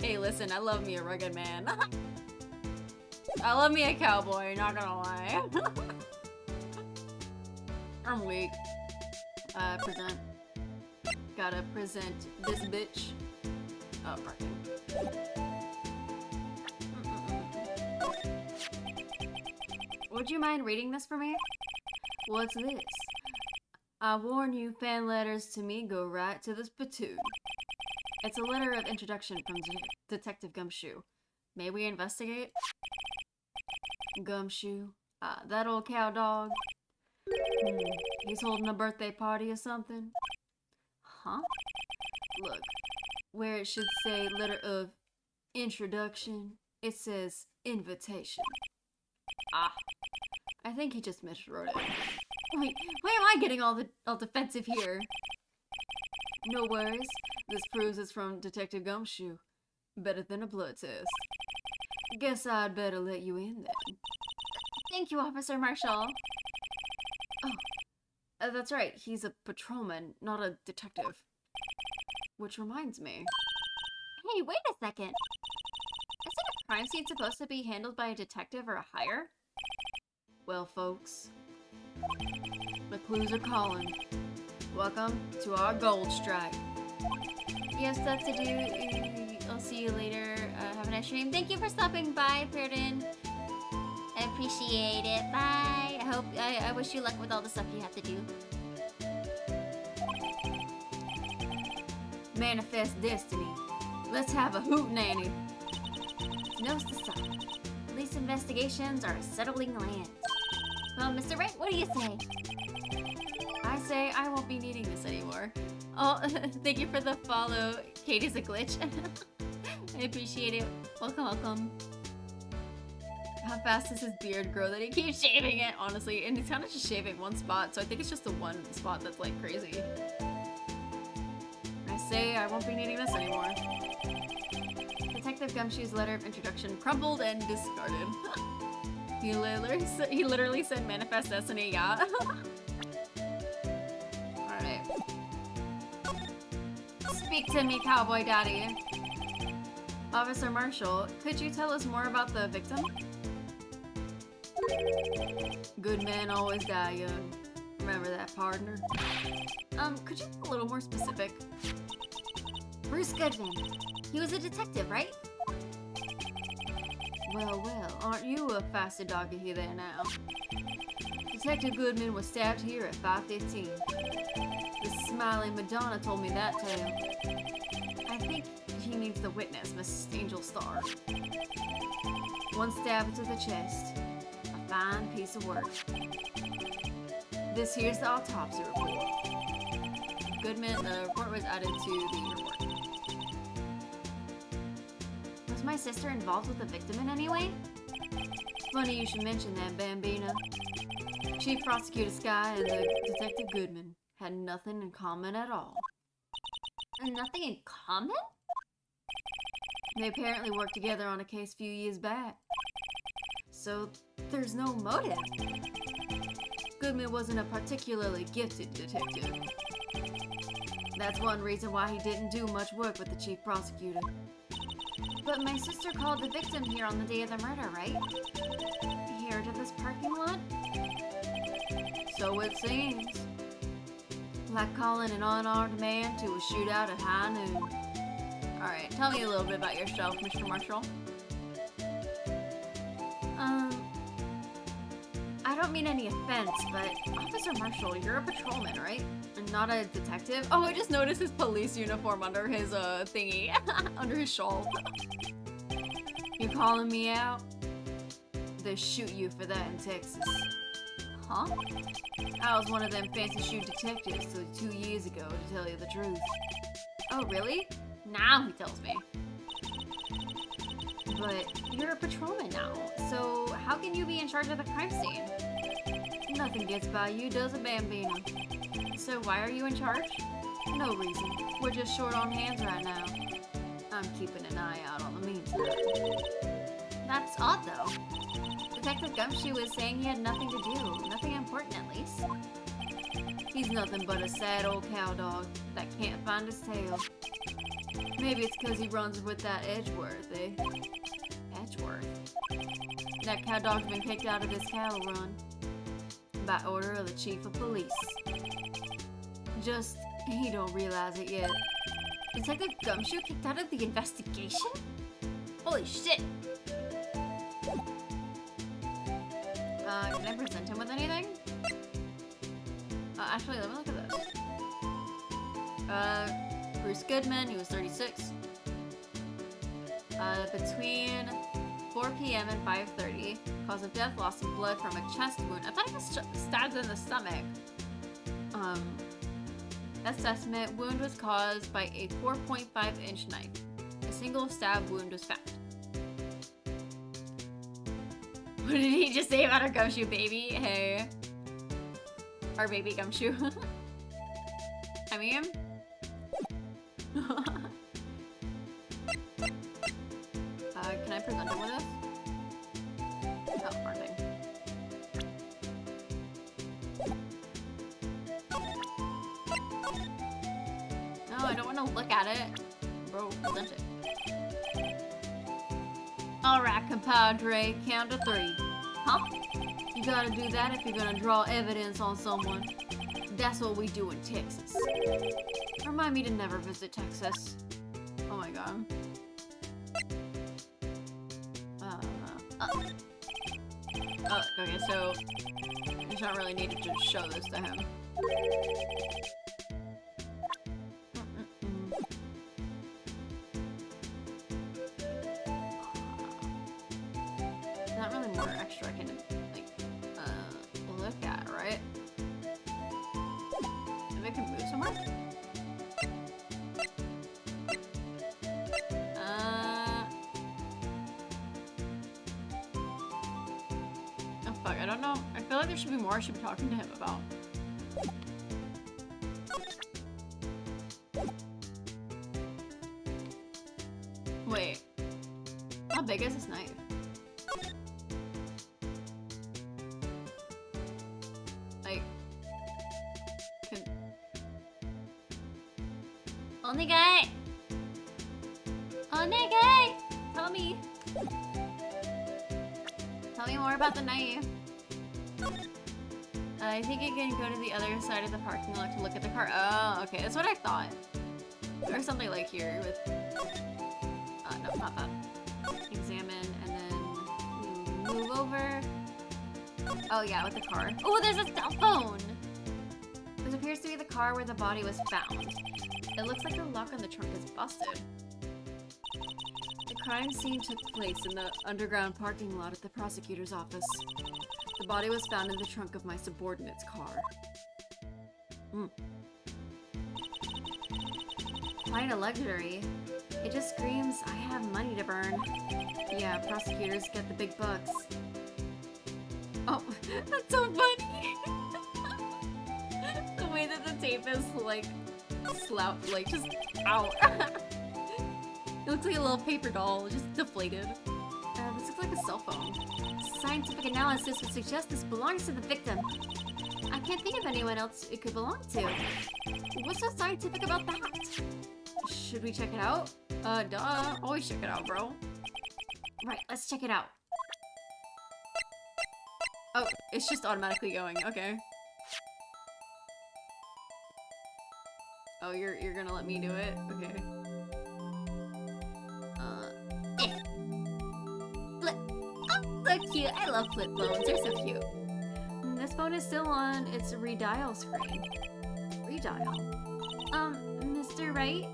Hey, listen, I love me a rugged man. I love me a cowboy, not gonna lie. I'm weak. Present. Gotta present this bitch. Oh, fucking. Would you mind reading this for me? What's this? I warn you, fan letters to me go right to the spittoon. It's a letter of introduction from Detective Gumshoe. May we investigate? Gumshoe? That old cow dog? He's holding a birthday party or something? Huh? Look, where it should say letter of introduction, it says invitation. Ah, I think he just miswrote it. Wait, why am I getting all defensive here? No worries. This proves it's from Detective Gumshoe. Better than a blood test. Guess I'd better let you in then. Thank you, Officer Marshall. Oh, that's right. He's a patrolman, not a detective. Which reminds me. Hey, wait a second. Isn't a crime scene supposed to be handled by a detective or a hire? Well, folks, the clues are calling. Welcome to our gold strike. You have stuff to do. I'll see you later. Have a nice stream. Thank you for stopping by, Purden. I appreciate it. Bye. I wish you luck with all the stuff you have to do. Manifest destiny. Let's have a hoot nanny. Nose to suck. Police investigations are settling land. Well, Mr. Wright, what do you say? I say I won't be needing this anymore. Oh, thank you for the follow. Katie's a glitch. I appreciate it. Welcome, welcome. How fast does his beard grow that he keeps shaving it, honestly? And he's kind of just shaving one spot, so I think it's just the one spot that's like crazy. I say I won't be needing this anymore. Detective Gumshoe's letter of introduction crumpled and discarded. He literally said manifest destiny, yeah. Alright. Speak to me, cowboy daddy. Officer Marshall, could you tell us more about the victim? Good men always die young. Remember that, partner? Could you be a little more specific? Bruce Goodman. He was a detective, right? Well, well, aren't you a feisty doggy there now? Detective Goodman was stabbed here at 5:15. The smiling Madonna told me that tale. I think he needs the witness, Miss Angel Star. One stab to the chest. A fine piece of work. This here's the autopsy report. Goodman, the report was added to the report. Was my sister involved with the victim in any way? Funny you should mention that, Bambina. Chief Prosecutor Sky and the Detective Goodman had nothing in common at all. Nothing in common? They apparently worked together on a case a few years back. So, there's no motive. Goodman wasn't a particularly gifted detective. That's one reason why he didn't do much work with the chief prosecutor. But my sister called the victim here on the day of the murder, right? Here to this parking lot? So it seems. Like calling an unarmed man to a shootout at high noon. Alright, tell me a little bit about yourself, Mr. Marshall. I don't mean any offense, but Officer Marshall, you're a patrolman, right? And not a detective? Oh, I just noticed his police uniform under his, thingy. Under his shawl. You're calling me out? They shoot you for that in Texas. huh? I was one of them fancy shoe detectives till 2 years ago, to tell you the truth. Oh, really? Now he tells me. But You're a patrolman now, so how can you be in charge of the crime scene? nothing gets by you, does it, Bambino? So why are you in charge? No reason. We're just short on hands right now. I'm keeping an eye out on the meantime. That's odd, though. Detective Gumshoe was saying he had nothing to do. Nothing important, at least. He's nothing but a sad old cowdog that can't find his tail. Maybe it's because he runs with that Edgeworth, eh? Edgeworth. That cowdog's been kicked out of this cattle run. By order of the chief of police. Just, he don't realize it yet. Detective Gumshoe kicked out of the investigation? Holy shit! Can I present him with anything? Actually, let me look at this. Bruce Goodman, he was 36. Between 4 p.m. and 5:30, cause of death, loss of blood from a chest wound. I thought he was stabbed in the stomach. Assessment, wound was caused by a 4.5-inch knife. A single stab wound was found. What did he just say about our Gumshoe baby? Hey. Our baby Gumshoe. I mean... can I present him with this? Oh, darn thing. No, I don't want to look at it. Bro, present it. Alright, compadre, count to 3. Huh? You gotta do that if you're gonna draw evidence on someone. That's what we do in Texas. Remind me to never visit Texas. Oh my god. Okay, so you don't really need to just show this to him. There's not really more extra I can like look at, right? Maybe I can move somewhere? Oh fuck, I don't know. I feel like there should be more I should be talking to him about. Wait. How big is this knife? Like... Onegai! Onegai! Tell me. Tell me more about the knife. I think you can go to the other side of the parking lot to look at the car. Oh, okay. That's what I thought. Or something like here with... no, not that. Examine, and then... move over. Oh yeah, with the car. Oh, there's a cell phone! This appears to be the car where the body was found. It looks like the lock on the trunk is busted. The crime scene took place in the underground parking lot at the prosecutor's office. The body was found in the trunk of my subordinate's car. Quite a luxury. It just screams, I have money to burn. Yeah, prosecutors get the big bucks. Oh, that's so funny! The way that the tape is like just out. It looks like a little paper doll, just deflated. This looks like a cell phone. Scientific analysis would suggest this belongs to the victim. I can't think of anyone else it could belong to. What's so scientific about that? Should we check it out? Duh. Always check it out, bro. Right, let's check it out. Oh, it's just automatically going. Okay. Oh, you're gonna let me do it? Okay. Flip. Oh, so cute. I love flip phones. They're so cute. This phone is still on its redial screen. Redial? Mr. Wright?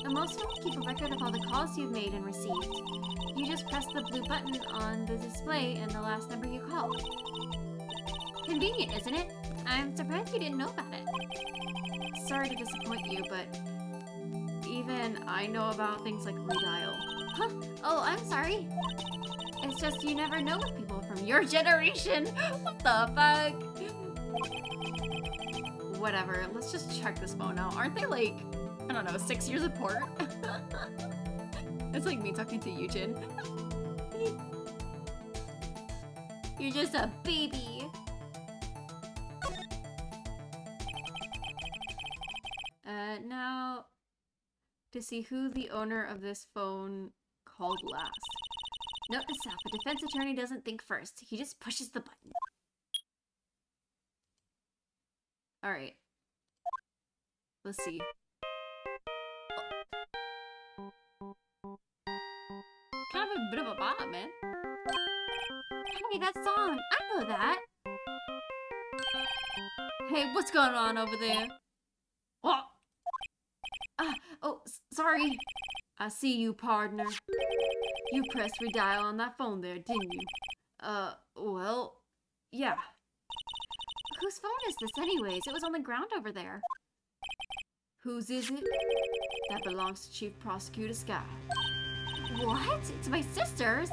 Most phones keep a record of all the calls you've made and received. You just press the blue button on the display and the last number you called. Convenient, isn't it? I'm surprised you didn't know about it. Sorry to disappoint you, but even I know about things like redial. Huh? Oh, I'm sorry. It's just you never know with people from your generation. What the fuck? Whatever, let's just check this phone out. Aren't they like, I don't know, 6 years apart? It's like me talking to Yujin. You're just a baby. Now, to see who the owner of this phone called last. Note to self, a defense attorney doesn't think first. He just pushes the button. Alright. Let's see. Kind of a bit of a bop, man. Hey, that song! I know that! Hey, what's going on over there? Oh! Sorry. I see you, partner. You pressed redial on that phone there, didn't you? Well, yeah. Whose phone is this anyways? It was on the ground over there. Whose is it? That belongs to Chief Prosecutor Sky. What? It's my sister's?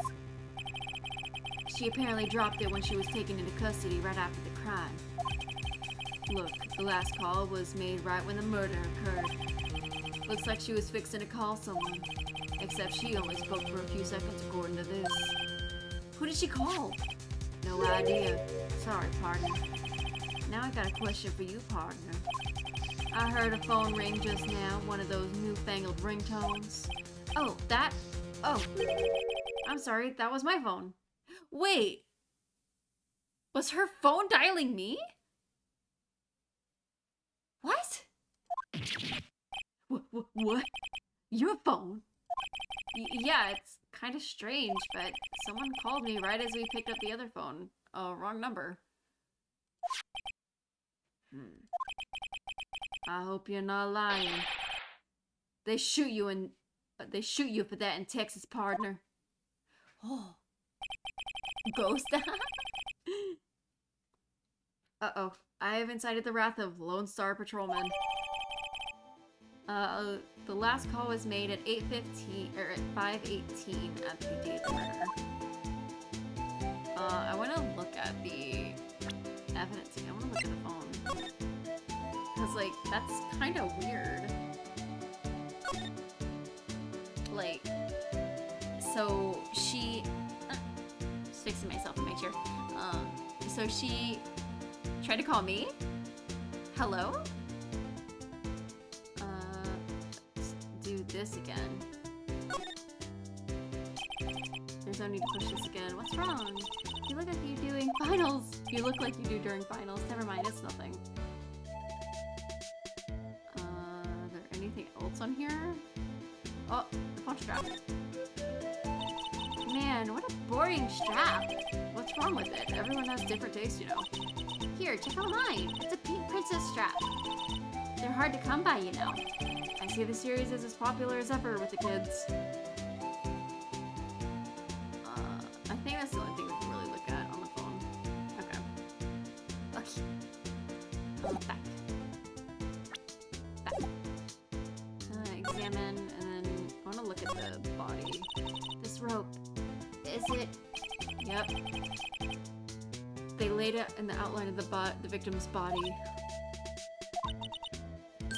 She apparently dropped it when she was taken into custody right after the crime. Look, the last call was made right when the murder occurred. Looks like she was fixing to call someone. Except she only spoke for a few seconds according to this. Who did she call? No idea. Sorry, partner. Now I got a question for you, partner. I heard a phone ring just now, one of those newfangled ringtones. Oh, that? Oh. I'm sorry, that was my phone. Wait! Was her phone dialing me? What? What? Your phone? Yeah, it's kind of strange, but someone called me right as we picked up the other phone. Wrong number. I hope you're not lying. They shoot you for that in Texas, partner. Oh. Ghost? Uh-oh. I have incited the wrath of Lone Star Patrolman. The last call was made at 8:15 or at 5:18 at the date of the murder. I want to look at the evidence. I want to look at the phone. Cause like that's kind of weird. Like, so she Just fixing myself to make sure. So she tried to call me. Hello? Let's do this again. There's no need to push this again. What's wrong? You look like you're doing finals. You look like you do during finals. Never mind, it's nothing. Is there anything else on here? Oh, the phone's dropped. man, what a boring strap. What's wrong with it? Everyone has different tastes, you know. Here, check out mine. It's a pink princess strap. They're hard to come by, you know. I see the series is as popular as ever with the kids. I think that's the only thing we can really look at on the phone. Okay. Okay. Back. Examine, and then I want to look at the body. This rope. Is it? Yep. They laid it in the outline of the victim's body.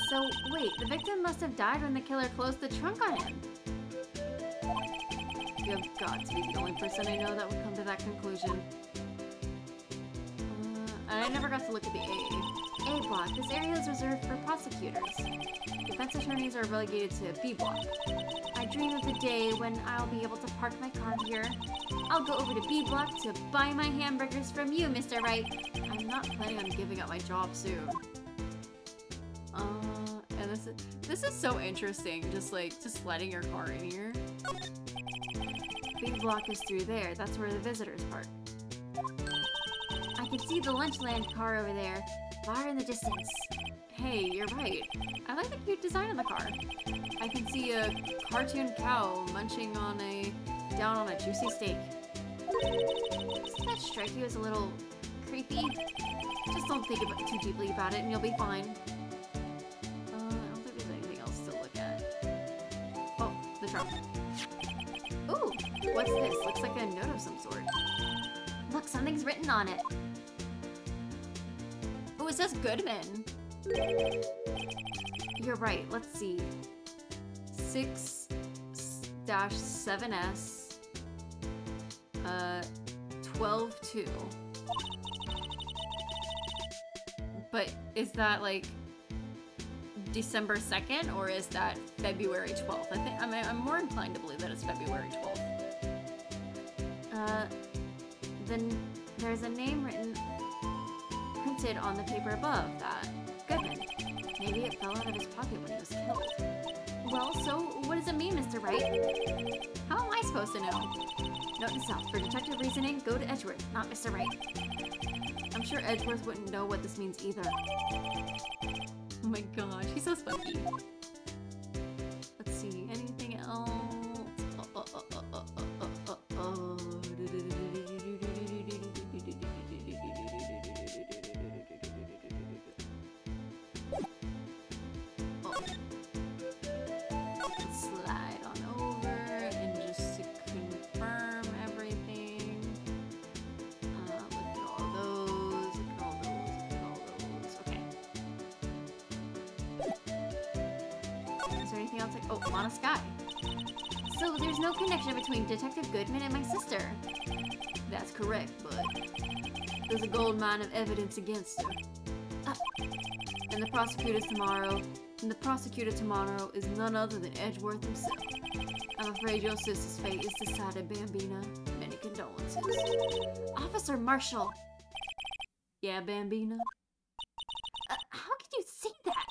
So, wait, the victim must have died when the killer closed the trunk on him. You have got to be the only person I know that would come to that conclusion. I never got to look at the A. A block. This area is reserved for prosecutors. Defense attorneys are relegated to B block. I dream of the day when I'll be able to park my car here. I'll go over to B block to buy my hamburgers from you, Mr. Wright. I'm not planning on giving up my job soon. And this is so interesting. Just letting your car in here. B block is through there. That's where the visitors park. I can see the Lunchland car over there, far in the distance. Hey, you're right. I like the cute design of the car. I can see a cartoon cow munching down on a juicy steak. Doesn't that strike you as a little creepy? Just don't think too deeply about it and you'll be fine. I don't think there's anything else to look at. Oh, the trunk. Ooh, what's this? Looks like a note of some sort. Look, something's written on it. Oh, it says Goodman. You're right, let's see. 6-7S 12-2. But is that like December 2nd or is that February 12th? I'm more inclined to believe that it's February 12th. Then there's a name printed on the paper above that. Goodman. Maybe it fell out of his pocket when he was killed. Well, so what does it mean, Mr. Wright? How am I supposed to know? Note to self, for detective reasoning, go to Edgeworth, not Mr. Wright. I'm sure Edgeworth wouldn't know what this means either. Oh my gosh, he's so spunky. Let's see, anything else? Slide on over and just to confirm everything. Look at all those, look at all those, look at all those. Okay. Is there anything else? Oh, Lana Sky. So there's no connection between Detective Goodman and my sister. That's correct, but there's a gold mine of evidence against her. And the prosecutor tomorrow is none other than Edgeworth himself. I'm afraid your sister's fate is decided, Bambina. Many condolences. Officer Marshall. Yeah, Bambina? How could you say that?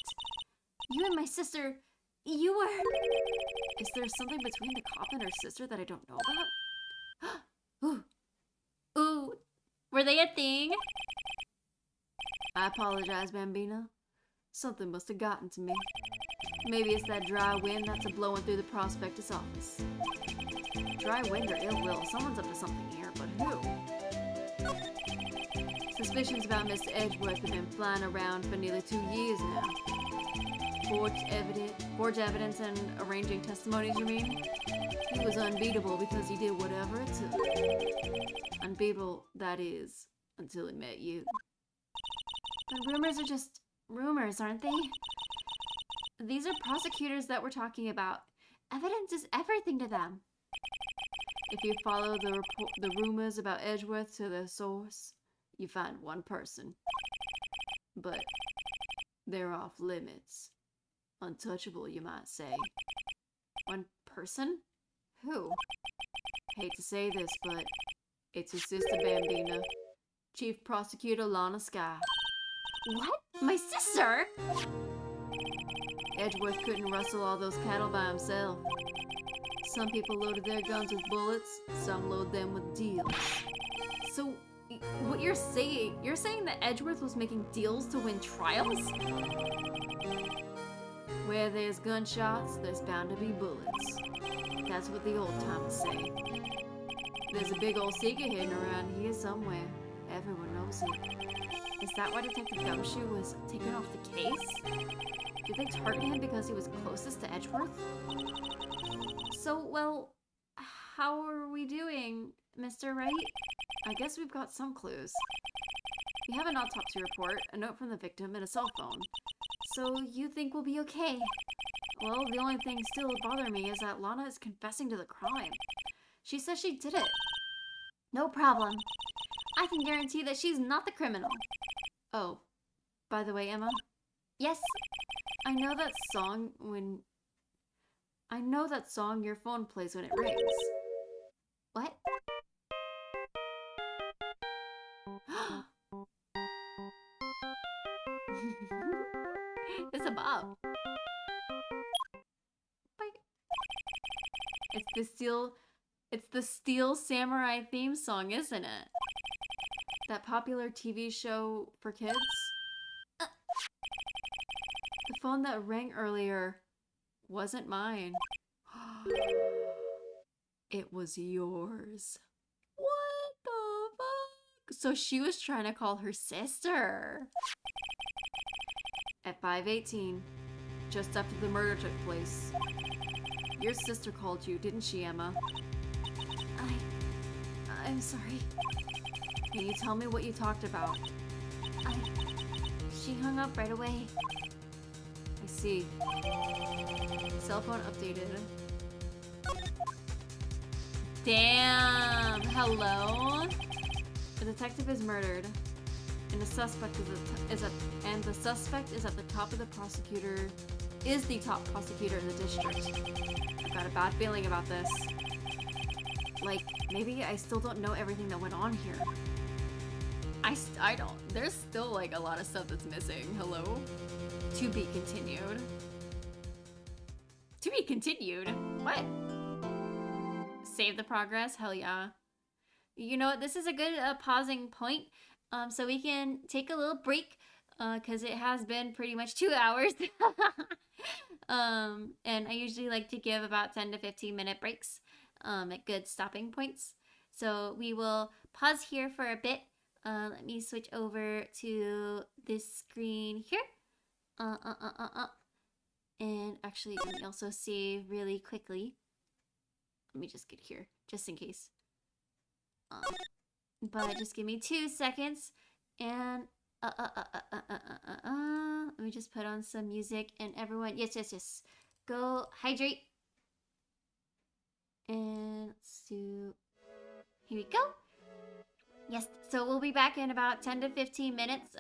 You and my sister, you were... Is there something between the cop and her sister that I don't know about? Ooh, were they a thing? I apologize, Bambina. Something must have gotten to me. Maybe it's that dry wind that's a-blowing through the prospectus office. Dry wind or ill will, someone's up to something here, but who? Suspicions about Mr. Edgeworth have been flying around for nearly 2 years now. Forged evidence and arranging testimonies, you mean? He was unbeatable because he did whatever it took. Unbeatable, that is, until he met you. But rumors are just rumors, aren't they? These are prosecutors that we're talking about. Evidence is everything to them. If you follow the rumors about Edgeworth to their source, you find one person. But they're off limits. Untouchable, you might say. One person? Who? Hate to say this, but it's your sister Bambina, Chief Prosecutor Lana Sky. What? My sister? Edgeworth couldn't rustle all those cattle by himself. Some people loaded their guns with bullets, some load them with deals. So, what you're saying that Edgeworth was making deals to win trials? Where there's gunshots, there's bound to be bullets. That's what the old timers say. There's a big old secret hidden around here somewhere. Everyone knows it. Is that why Detective Gumshoe was taken off the case? Did they target him because he was closest to Edgeworth? So, well, how are we doing, Mr. Wright? I guess we've got some clues. We have an autopsy report, a note from the victim, and a cell phone. So you think we'll be okay? Well, the only thing still bothering me is that Lana is confessing to the crime. She says she did it. No problem. I can guarantee that she's not the criminal. Oh, by the way, Emma, Yes? I know that song your phone plays when it rings. What? It's a bop. It's the Steel Samurai theme song, isn't it? That popular TV show for kids? The phone that rang earlier wasn't mine. It was yours. What the fuck? So she was trying to call her sister. At 5:18, just after the murder took place, your sister called you, didn't she, Emma? I'm sorry. Can you tell me what you talked about? She hung up right away. I see. Cell phone updated. Damn! Hello? A detective is murdered, and the suspect is at the top of the prosecutor. Is the top prosecutor in the district. I've got a bad feeling about this. Like, maybe I still don't know everything that went on here. I don't. There's still, like, a lot of stuff that's missing. Hello? To be continued. To be continued? What? Save the progress? Hell yeah. You know what? This is a good pausing point. So we can take a little break. Because it has been pretty much 2 hours. And I usually like to give about 10 to 15 minute breaks at good stopping points. So we will pause here for a bit. Let me switch over to this screen here. And actually, let me also save really quickly. Let me just get here, just in case. But just give me 2 seconds. And let me just put on some music and everyone, yes. Go hydrate. And let's do, here we go. Yes, so we'll be back in about 10 to 15 minutes.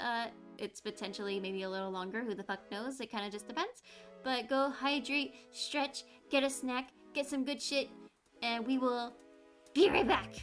It's potentially maybe a little longer, who the fuck knows, it kind of just depends. But go hydrate, stretch, get a snack, get some good shit, and we will be right back.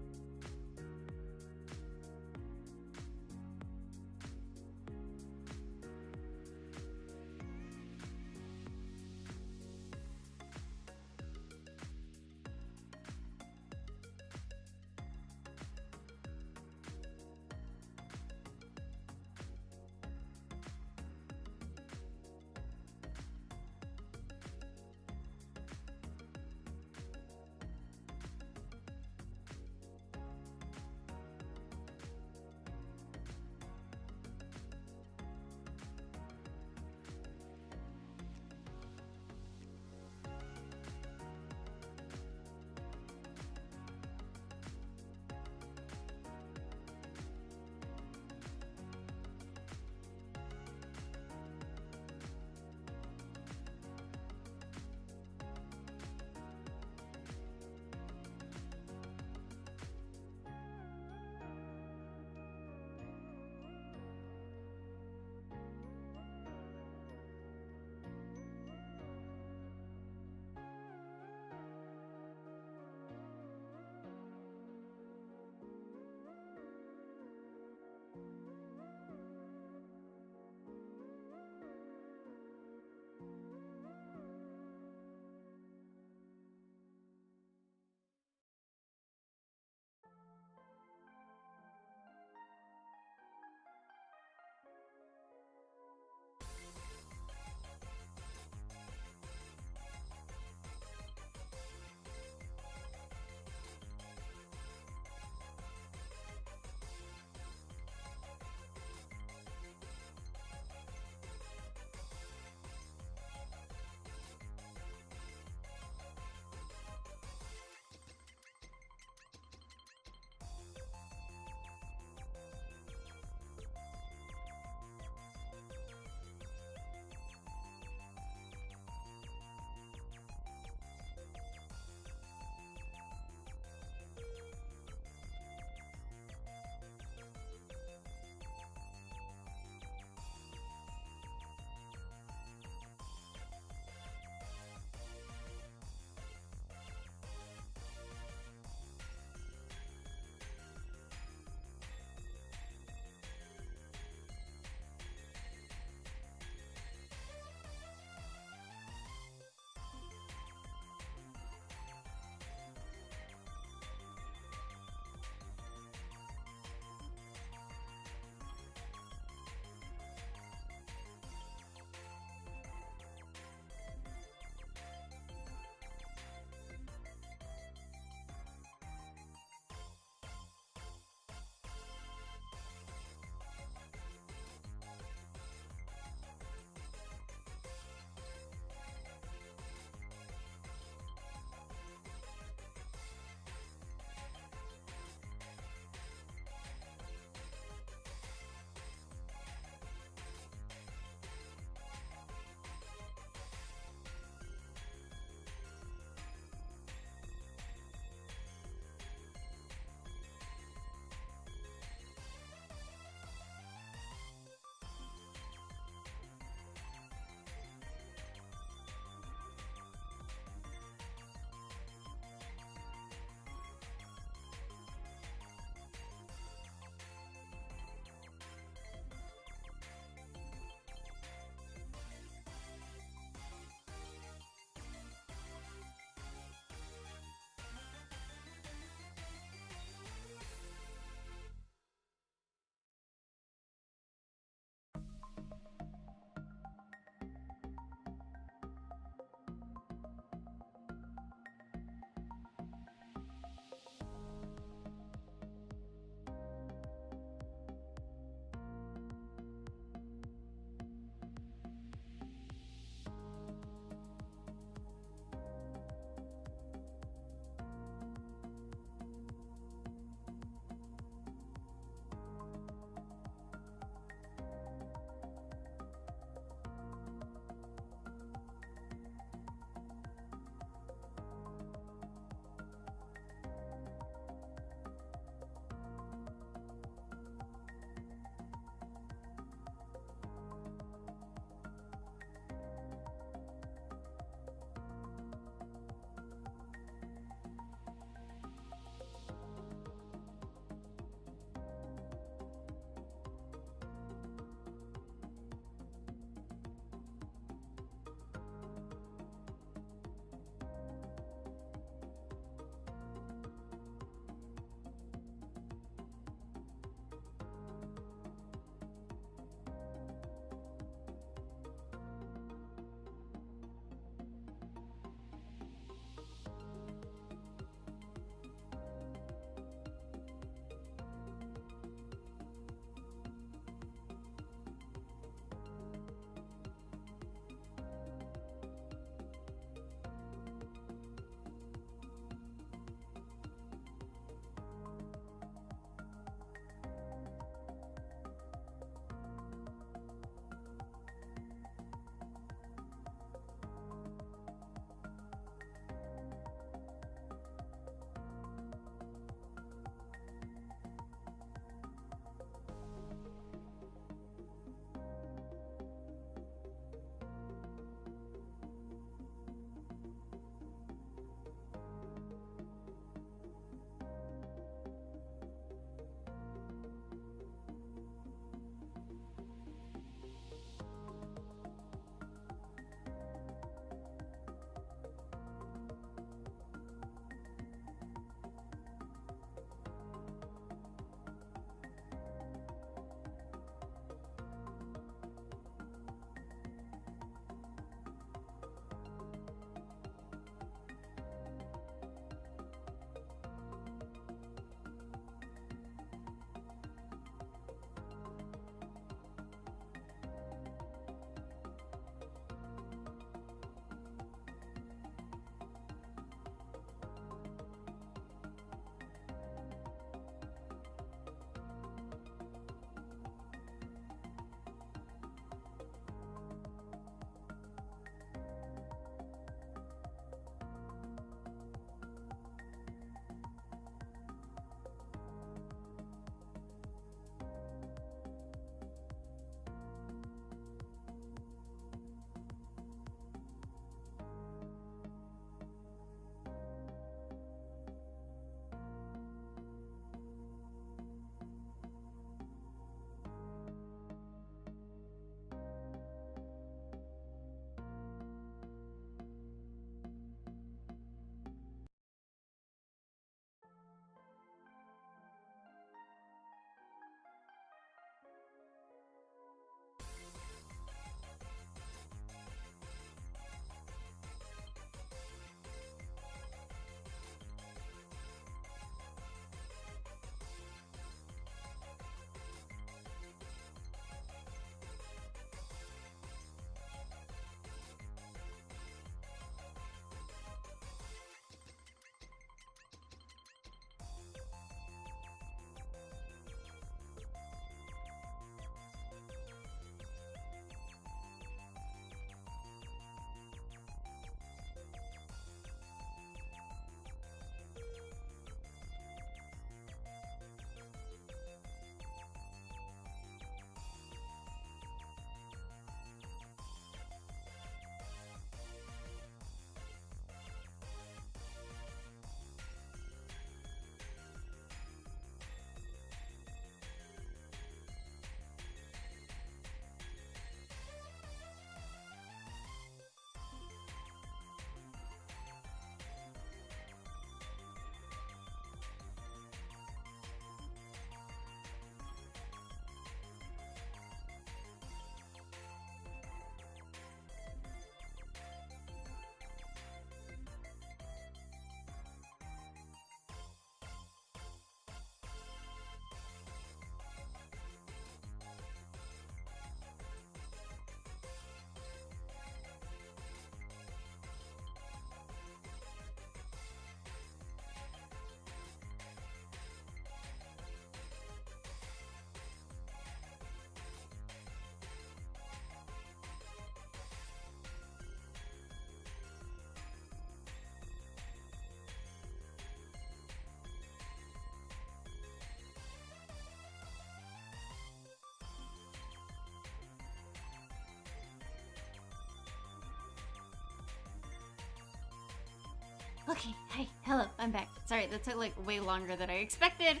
Okay, hi, hello, I'm back. Sorry, that took like way longer than I expected.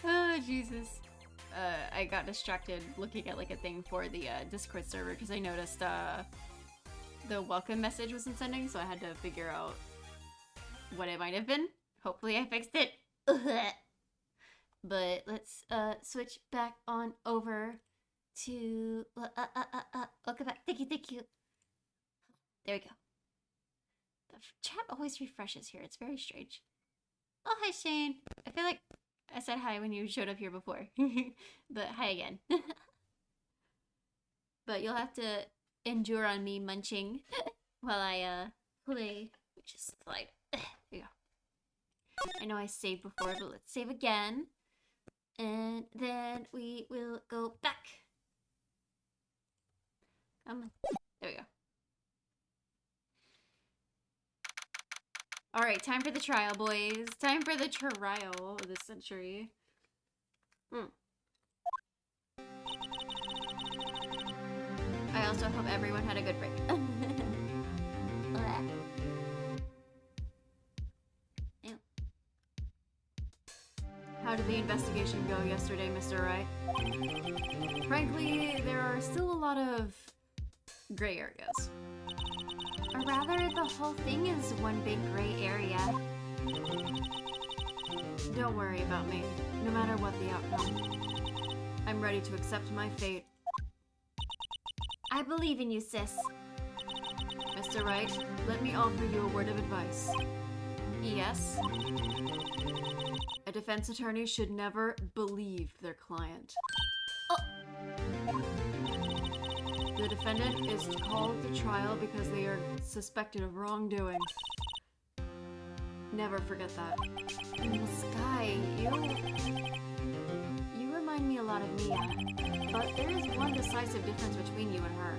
Oh, Jesus. I got distracted looking at like a thing for the Discord server because I noticed the welcome message wasn't sending, so I had to figure out what it might have been. Hopefully I fixed it. But let's switch back on over to welcome back. Thank you. There we go. The chat always refreshes here. It's very strange. Oh, hi Shane. I feel like I said hi when you showed up here before. But hi again. But you'll have to endure on me munching while I play, which is slide. There we go. I know I saved before, but let's save again. And then we will go back. Come on. There we go. Alright, time for the trial, boys. Time for the trial of the century. I also hope everyone had a good break. How did the investigation go yesterday, Mr. Wright? Frankly, there are still a lot of gray areas. Or rather, the whole thing is one big gray area. Don't worry about me, no matter what the outcome. I'm ready to accept my fate. I believe in you, sis. Mr. Wright, let me offer you a word of advice. Yes? A defense attorney should never believe their client. The defendant is called to trial because they are suspected of wrongdoing. Never forget that. Sky, You remind me a lot of Mia, but there is one decisive difference between you and her.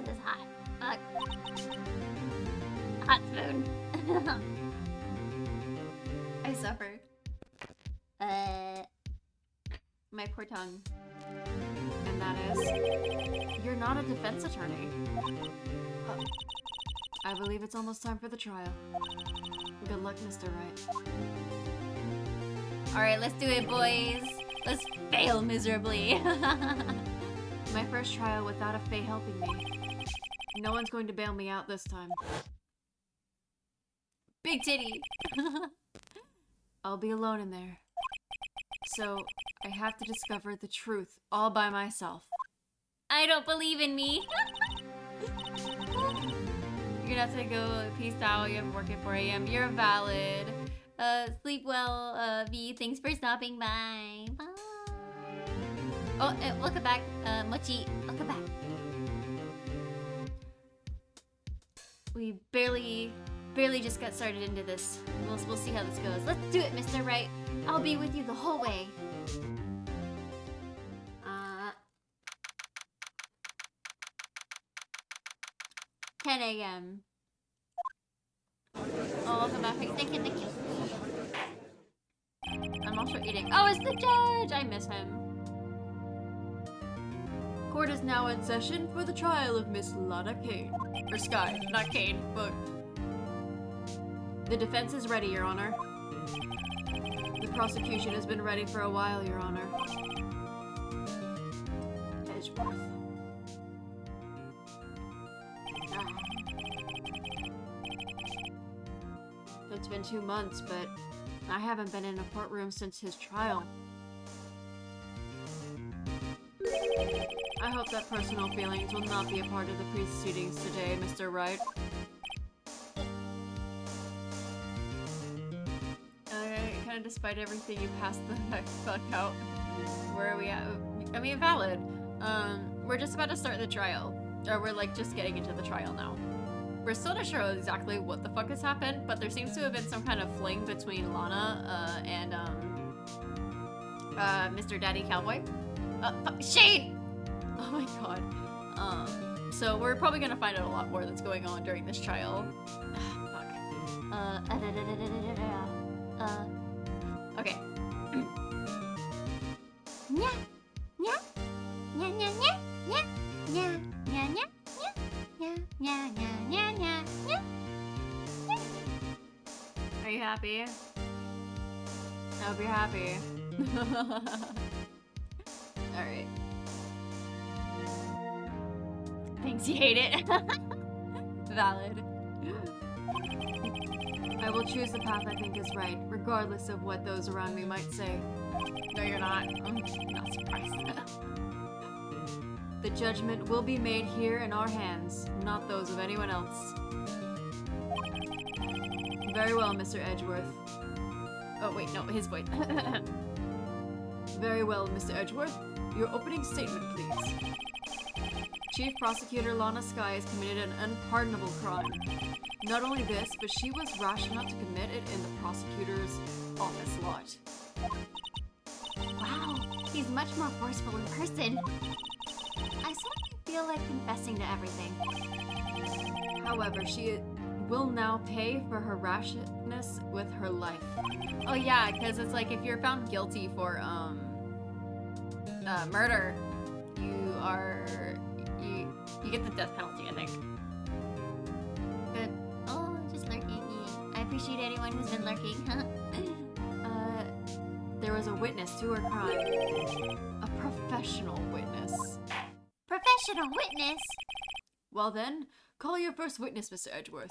This is hot. Hot spoon. I suffer. My poor tongue. And that is, you're not a defense attorney. I believe it's almost time for the trial. Good luck, Mr. Wright. Alright, let's do it, boys. Let's fail miserably. My first trial without a Fae helping me. No one's going to bail me out this time. Big titty. I'll be alone in there. So, I have to discover the truth all by myself. I don't believe in me. You're gonna have to go peace out. You have work at 4 a.m. You're valid. Sleep well, V. Thanks for stopping by. Bye. Oh, welcome back, Mochi. Welcome back. We barely just got started into this. We'll see how this goes. Let's do it, Mr. Wright. I'll be with you the whole way. 10 a.m. Oh, welcome back. Thank you. I'm also eating. Oh, it's the judge! I miss him. Court is now in session for the trial of Miss Lana Kane. Or Sky, not Kane, but... The defense is ready, Your Honor. The prosecution has been ready for a while, Your Honor. Edgeworth. It's been 2 months, but I haven't been in a courtroom since his trial. I hope that personal feelings will not be a part of the proceedings today, Mr. Wright. Kind of despite everything, you passed the fuck out. Where are we at? I mean, valid. We're just about to start the trial. Or we're like just getting into the trial now. We're still not sure exactly what the fuck has happened, but there seems to have been some kind of fling between Lana and Mr. Daddy Cowboy. Shade! Oh my god. So we're probably gonna find out a lot more that's going on during this trial. Fuck. Okay. Nya, nya, nya, nya, nya, nya, nya, nya, nya, nya, nya. yeah, yeah, yeah, yeah, yeah. Are you happy? I hope you're happy. Alright. Thanks, you hate it. Valid. I will choose the path I think is right, regardless of what those around me might say. No, you're not. I'm not surprised. The judgment will be made here in our hands, not those of anyone else. Very well, Mr. Edgeworth. Oh, wait, no, his voice. Very well, Mr. Edgeworth. Your opening statement, please. Chief Prosecutor Lana Skye has committed an unpardonable crime. Not only this, but she was rash enough to commit it in the prosecutor's office lot. Wow, he's much more forceful in person. I suddenly feel like confessing to everything. However, she will now pay for her rashness with her life. Oh yeah, because it's like if you're found guilty for murder, you get the death penalty, I think. Good. Oh, just lurking. I appreciate anyone who's been lurking. There was a witness to her crime. A professional witness. Professional witness? Well then, call your first witness, Mr. Edgeworth.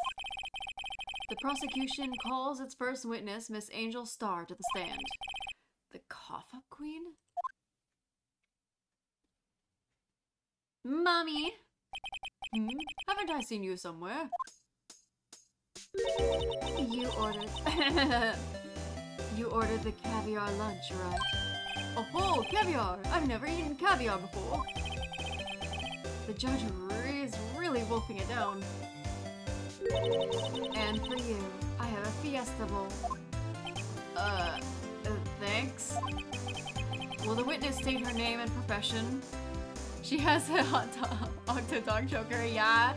The prosecution calls its first witness, Miss Angel Starr, to the stand. The cough-up queen? Mommy! Haven't I seen you somewhere? You ordered... You ordered the caviar lunch, right? Oh, caviar! I've never eaten caviar before. The judge is really wolfing it down. And for you, I have a fiesta bowl. Thanks. Will the witness state her name and profession? She has a hot dog, octo dog choker, yeah.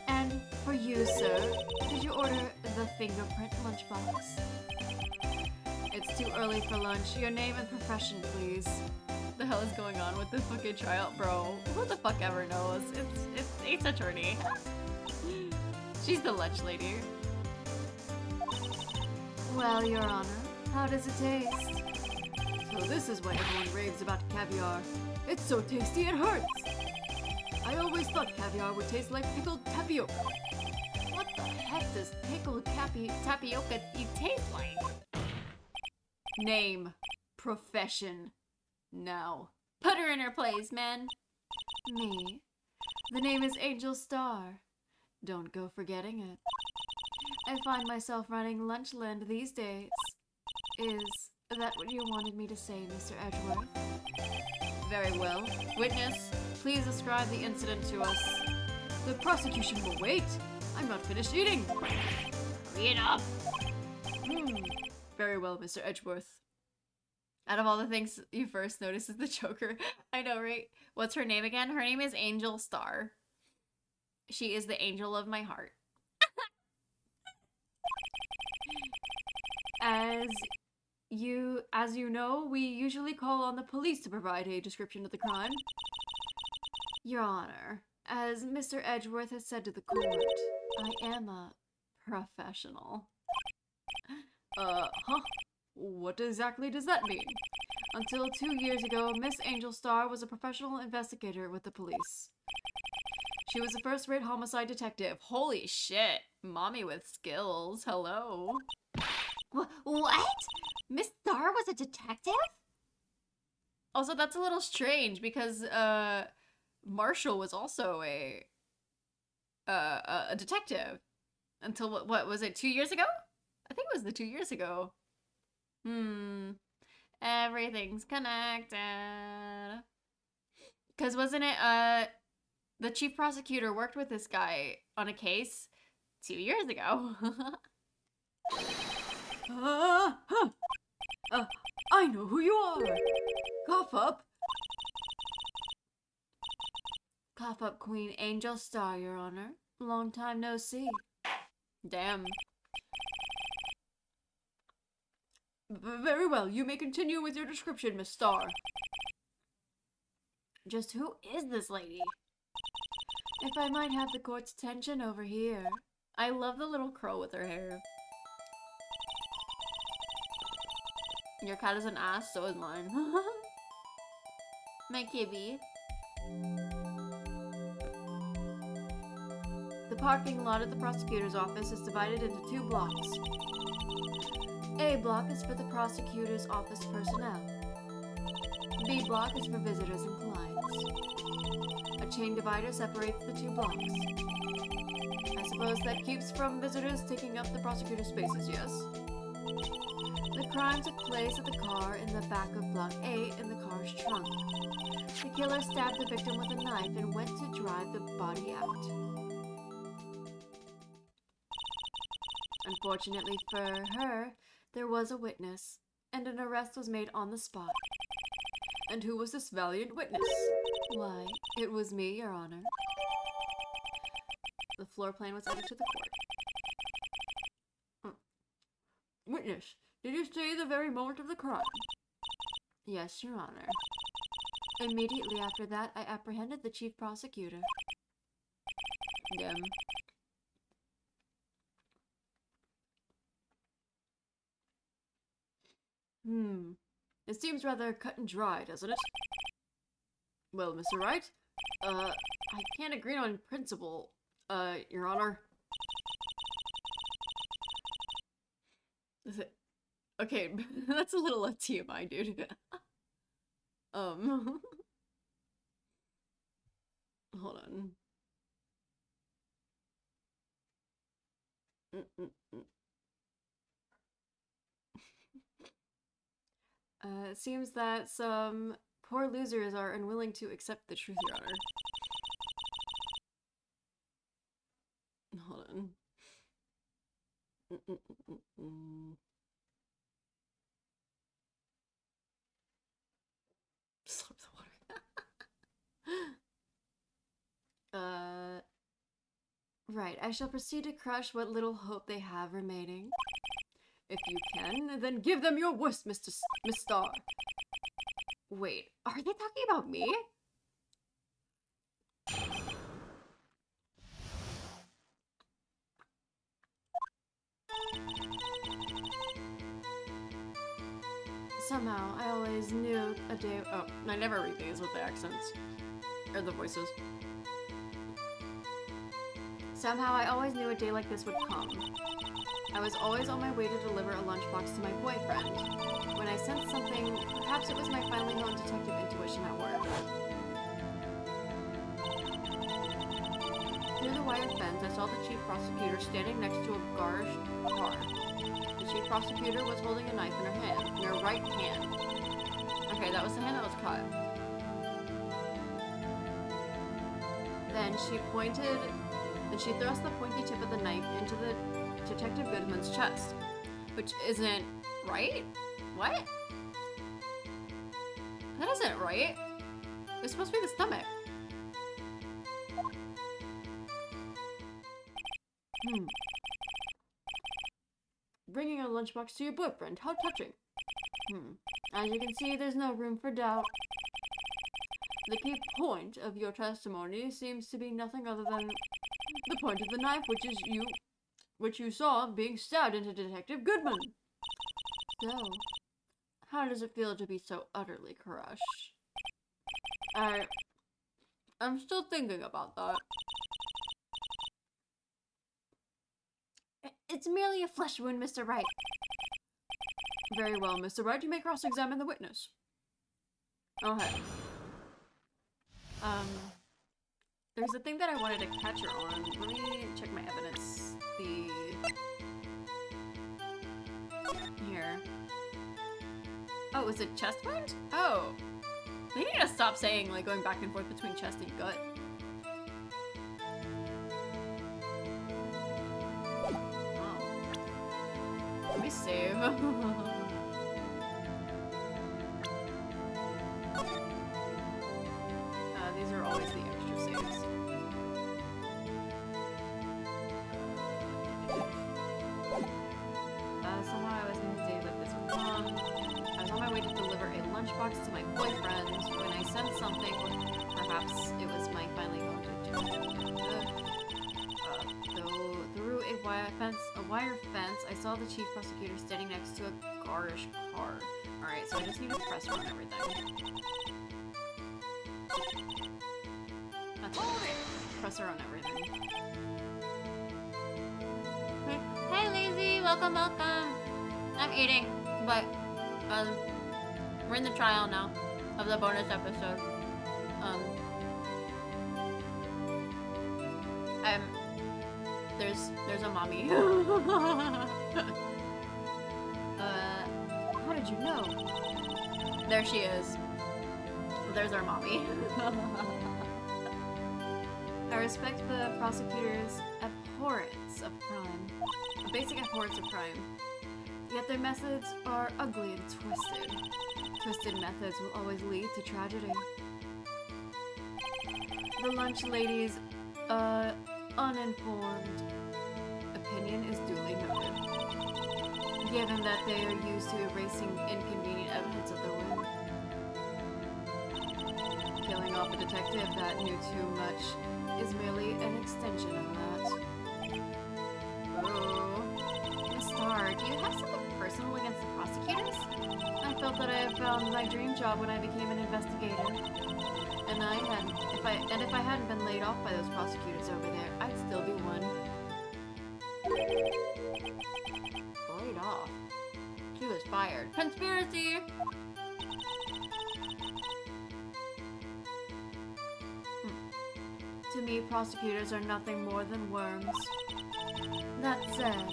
And for you, sir, did you order the fingerprint lunchbox? It's too early for lunch. Your name and profession, please. What the hell is going on with the fucking tryout, bro? Who the fuck ever knows? It's a Rini. She's the lunch lady. Well, Your Honor, how does it taste? So this is why everyone raves about caviar. It's so tasty it hurts! I always thought caviar would taste like pickled tapioca. What the heck does pickled tapioca taste like? Name. Profession. Now. Put her in her place, man. Me. The name is Angel Starr. Don't go forgetting it. I find myself running Lunchland these days. Is that what you wanted me to say, Mr. Edgeworth? Very well. Witness, please ascribe the incident to us. The prosecution will wait. I'm not finished eating. Hurry it up. Very well, Mr. Edgeworth. Out of all the things you first notice is the choker. I know, right? What's her name again? Her name is Angel Starr. She is the angel of my heart. As you know, we usually call on the police to provide a description of the crime. Your Honor, as Mr. Edgeworth has said to the court, I am a professional. What exactly does that mean? Until 2 years ago, Miss Angel Starr was a professional investigator with the police. She was a first-rate homicide detective. Holy shit. Mommy with skills. Hello. What? Miss Starr was a detective? Also, that's a little strange because Marshall was also a detective until what was it, 2 years ago? I think it was the 2 years ago. Everything's connected. Cause wasn't it the chief prosecutor worked with this guy on a case 2 years ago. I know who you are. Cough up. Cough up, Queen Angel Starr, Your Honor. Long time no see. Damn. Very well, you may continue with your description, Miss Starr. Just who is this lady? If I might have the court's attention over here. I love the little crow with her hair. Your cat is an ass, so is mine. My kibby. The parking lot at the prosecutor's office is divided into 2 blocks. A block is for the prosecutor's office personnel. B block is for visitors and clients. A chain divider separates the 2 blocks. I suppose that keeps from visitors taking up the prosecutor's spaces, yes? The crime took place at the car in the back of Block 8 in the car's trunk. The killer stabbed the victim with a knife and went to drive the body out. Unfortunately for her, there was a witness, and an arrest was made on the spot. And who was this valiant witness? Why, it was me, Your Honor. The floor plan was added to the court. Witness, did you see the very moment of the crime? Yes, Your Honor. Immediately after that, I apprehended the chief prosecutor. It seems rather cut and dry, doesn't it? Well, Mr. Wright, I can't agree on principle, Your Honor. Is it? Okay, that's a little TMI, dude. Hold on. It seems that some poor losers are unwilling to accept the truth, Your Honor. Hold on. Slurp the water. Right. I shall proceed to crush what little hope they have remaining. If you can, then give them your worst, Miss Star. Wait, are they talking about me? Somehow, I always knew a day— oh, I never read these with the accents. Or the voices. Somehow, I always knew a day like this would come. I was always on my way to deliver a lunchbox to my boyfriend. When I sensed something, perhaps it was my finely honed detective intuition at work. Through the wire fence, I saw the chief prosecutor standing next to a garaged car. The chief prosecutor was holding a knife in her hand, in her right hand. Okay, that was the hand that was cut. Then she thrust the pointy tip of the knife into the Detective Goodman's chest, which isn't right? What? That isn't right. It's supposed to be the stomach. Bringing a lunchbox to your boyfriend, how touching. As you can see, there's no room for doubt. The key point of your testimony seems to be nothing other than the point of the knife, which you saw being stabbed into Detective Goodman. So, how does it feel to be so utterly crushed? I'm still thinking about that. It's merely a flesh wound, Mr. Wright. Very well, Mr. Wright, you may cross-examine the witness. Okay. There's a thing that I wanted to catch her on. Let me check my evidence. Here. Oh, is it chest wound? Oh. They need to stop saying, like, going back and forth between chest and gut. Oh. Let me save. These are always the extra saves. Somehow I was in a day like this with Mom. I was on my way to deliver a lunchbox to my boyfriend when I sensed something. Perhaps it was my finely honed intuition. saw the chief prosecutor standing next to a garish car. Alright, so I just need to press her on everything. That's it. Press her on everything. Hi, Lazy. Welcome, welcome. I'm eating, but we're in the trial now of the bonus episode. There's a mommy. How did you know? There she is. There's our mommy. I respect the prosecutor's abhorrence of crime. A basic abhorrence of crime. Yet their methods are ugly and twisted. Twisted methods will always lead to tragedy. The lunch lady's, uninformed opinion is duly noted, given that they are used to erasing inconvenient evidence of their whim. Killing off a detective that knew too much is merely an extension of that. Oh. Miss Starr, do you have something personal against the prosecutors? I felt that I had found my dream job when I became an investigator. And if I hadn't been laid off by those prosecutors over there, I'd still be one. Laid off? She was fired. Conspiracy! To me, prosecutors are nothing more than worms. That said,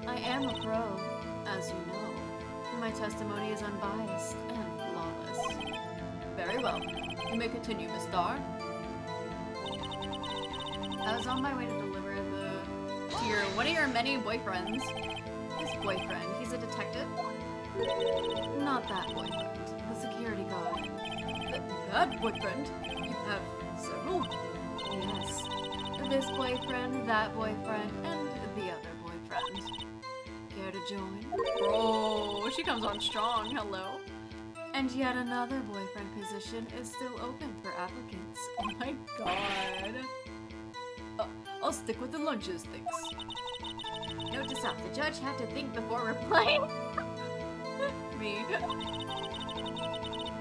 I am a pro, as you know. My testimony is unbiased and flawless. Very well. You may continue, Miss Starr. I was on my way to deliver to one of your many boyfriends. this boyfriend. He's a detective. Not that boyfriend. The security guard. That boyfriend? You have several? Yes. This boyfriend, that boyfriend, and the other boyfriend. Care to join? Bro, she comes on strong. Hello. And yet another boyfriend position is still open for applicants. Oh my god. I'll stick with the lunches, thanks. Note to self, the judge had to think before replying. Me.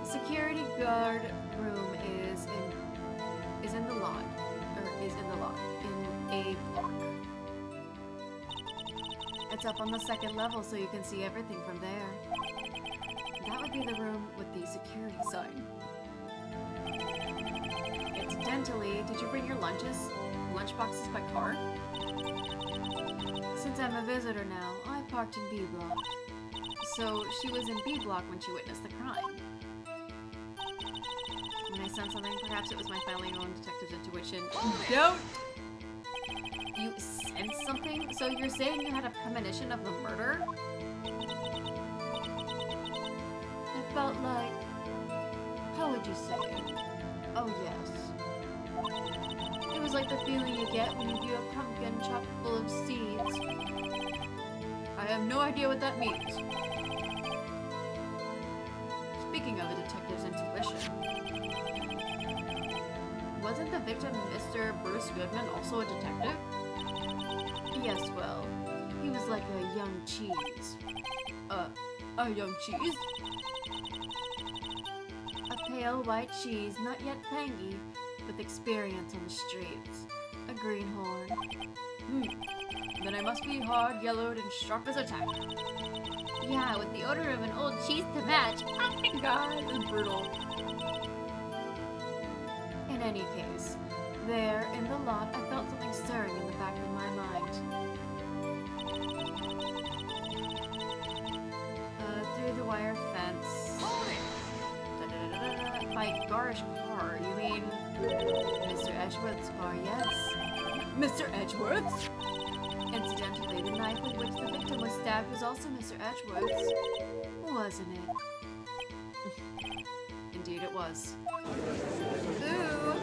Security guard room is in the lot. In a block. It's up on the second level so you can see everything from there. That would be the room with the security sign. Incidentally, did you bring your lunchboxes by car? Since I'm a visitor now, I parked in B block. So she was in B block when she witnessed the crime. When I sensed something, perhaps it was my finely owned detective's intuition. Don't! You sensed something? So you're saying you had a premonition of the murder? It felt like... How would you say it? Oh, yes. It was like the feeling you get when you view a pumpkin chock full of seeds. I have no idea what that means. Speaking of a detective's intuition, wasn't the victim Mr. Bruce Goodman also a detective? Yes, well, he was like a young cheese. A young cheese? A pale white cheese, not yet tangy, with experience on the streets. A greenhorn. Then I must be hard, yellowed, and sharp as a tack. Yeah, with the odor of an old cheese to match. Oh my god, this is brutal. In any case, there, in the lot, I felt something stirring in the back of my mind. Through the wire fence. By garish car, you mean Mr. Edgeworth's car, yes. Mr. Edgeworth's? Incidentally, the knife with which the victim was stabbed was also Mr. Edgeworth's. Wasn't it? Indeed it was. Ooh.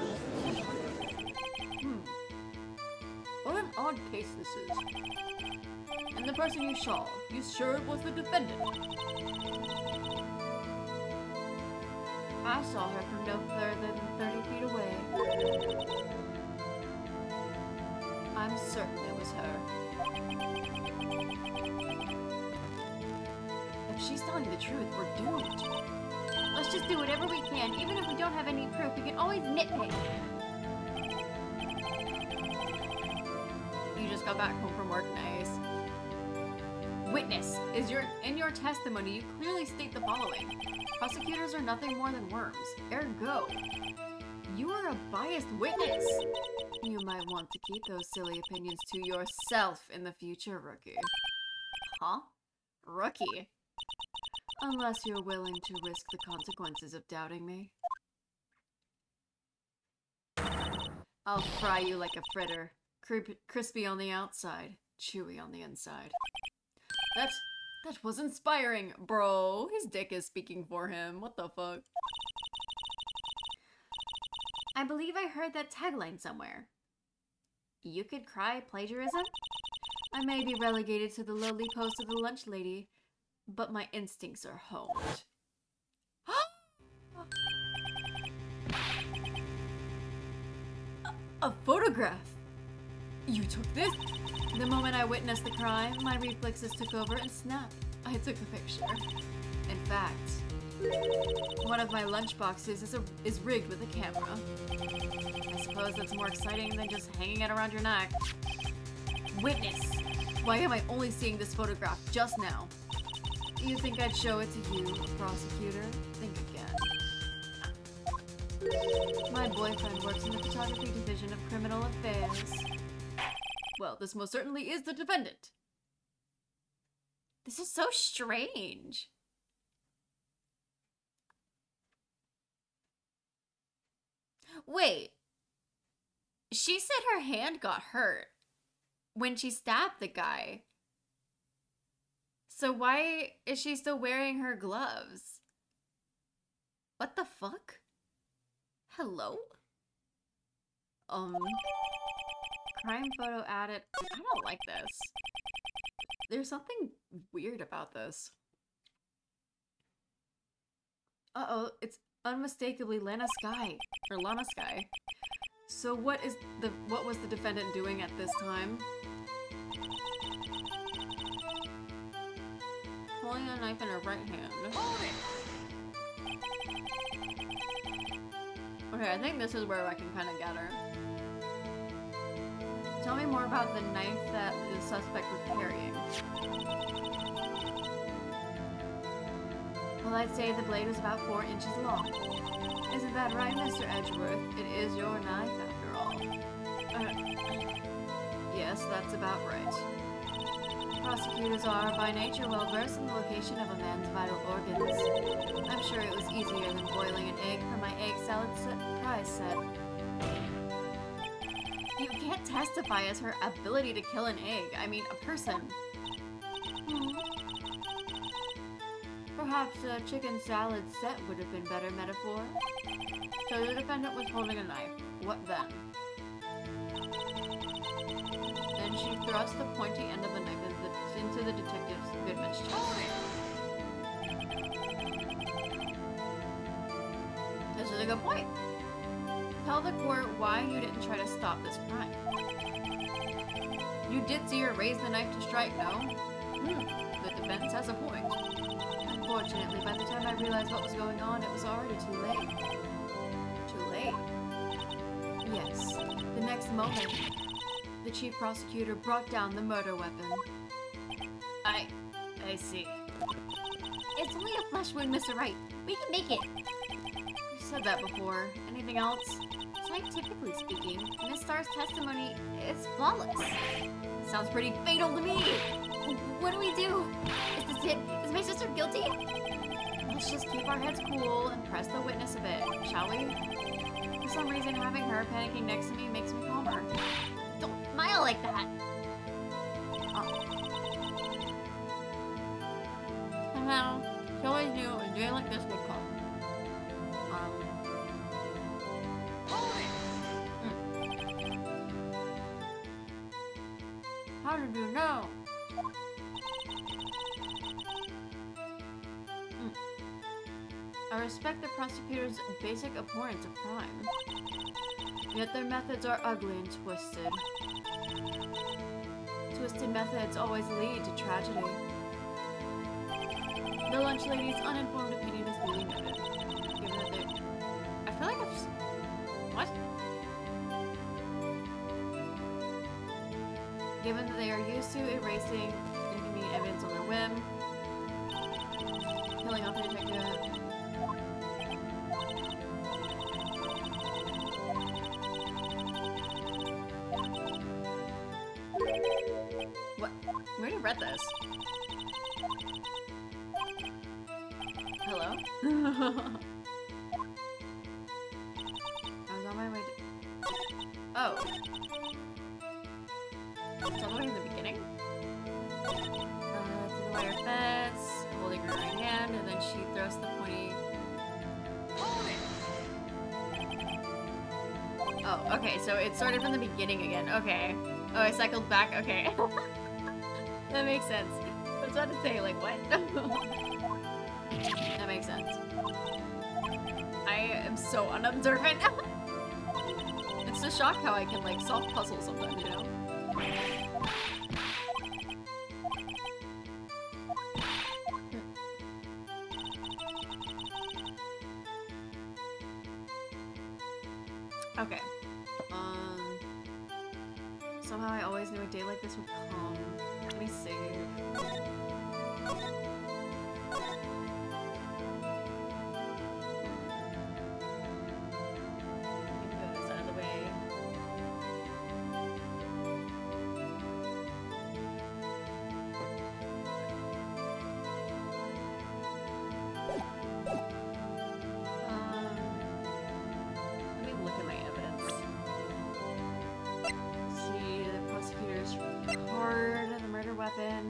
What an odd case this is. And the person you saw, you sure it was the defendant? I saw her from no further than 30 feet away. I'm certain it was her. If she's telling the truth, we're doomed. Let's just do whatever we can. Even if we don't have any proof, we can always nitpick. You just got back home from work, nice. Witness, in your testimony, you clearly state the following. Prosecutors are nothing more than worms. Ergo, you are a biased witness. You might want to keep those silly opinions to yourself in the future, rookie. Huh? Rookie? Unless you're willing to risk the consequences of doubting me. I'll fry you like a fritter. Crispy on the outside, chewy on the inside. That was inspiring, bro. His dick is speaking for him. What the fuck? I believe I heard that tagline somewhere. You could cry plagiarism? I may be relegated to the lowly post of the lunch lady, but my instincts are honed. A photograph! You took this? The moment I witnessed the crime, my reflexes took over and snapped. I took a picture. In fact, one of my lunch boxes is rigged with a camera. I suppose that's more exciting than just hanging it around your neck. Witness! Why am I only seeing this photograph just now? You think I'd show it to you, prosecutor? Think again. My boyfriend works in the photography division of criminal affairs. Well, this most certainly is the defendant. This is so strange. Wait. She said her hand got hurt when she stabbed the guy. So why is she still wearing her gloves? What the fuck? Hello? Crime photo added. I don't like this. There's something weird about this. Uh-oh, it's unmistakably Lana Sky. Or Lana Sky. So what was the defendant doing at this time? Holding a knife in her right hand. Okay, I think this is where I can kind of get her. Tell me more about the knife that the suspect was carrying. Well, I'd say the blade was about 4 inches long. Isn't that right, Mr. Edgeworth? It is your knife, after all. Yes, that's about right. Prosecutors are, by nature, well versed in the location of a man's vital organs. I'm sure it was easier than boiling an egg for my egg salad prize set. You can't testify as her ability to kill an egg. I mean, a person. Perhaps a chicken salad set would have been better metaphor. So the defendant was holding a knife. What then? Then she thrust the pointy end of the knife into the detective Goodman's chest. This is a good point. Tell the court why you didn't try to stop this crime. You did see her raise the knife to strike, no? The defense has a point. Unfortunately, by the time I realized what was going on, it was already too late. Too late? Yes. The next moment, the chief prosecutor brought down the murder weapon. I see. It's only a flesh wound, Mr. Wright. We can make it. You said that before. Anything else? Scientifically speaking, Miss Starr's testimony is flawless. Sounds pretty fatal to me. What do we do? Is this it? Is my sister guilty? Let's just keep our heads cool and press the witness a bit, shall we? For some reason, having her panicking next to me makes me calmer. Don't smile like that. Somehow, she always knew a day like this would come. How did you know? I respect the prosecutor's basic abhorrence of crime. Yet their methods are ugly and twisted. Twisted methods always lead to tragedy. The lunch lady's uninformed opinion is duly noted. Given that they... I feel like I've... What? Given that they are used to erasing inconvenient evidence on their whim, killing off the detective... What? We already read this. Hello? I was on my way to... Oh. It's all the way in the beginning? Through the wire fence, holding her right hand, and then she throws the pointy... Oh, okay, so it started from the beginning again. Okay. Oh, I cycled back? Okay. That makes sense. I was about to say, like, what? That makes sense. I am so unobservant. It's a shock how I can, like, solve puzzles sometimes, you know? Okay. Somehow I always knew a day like this would come. Let me save. Move this out of the way. Let me look at my evidence. See the prosecutor's card, the murder weapon.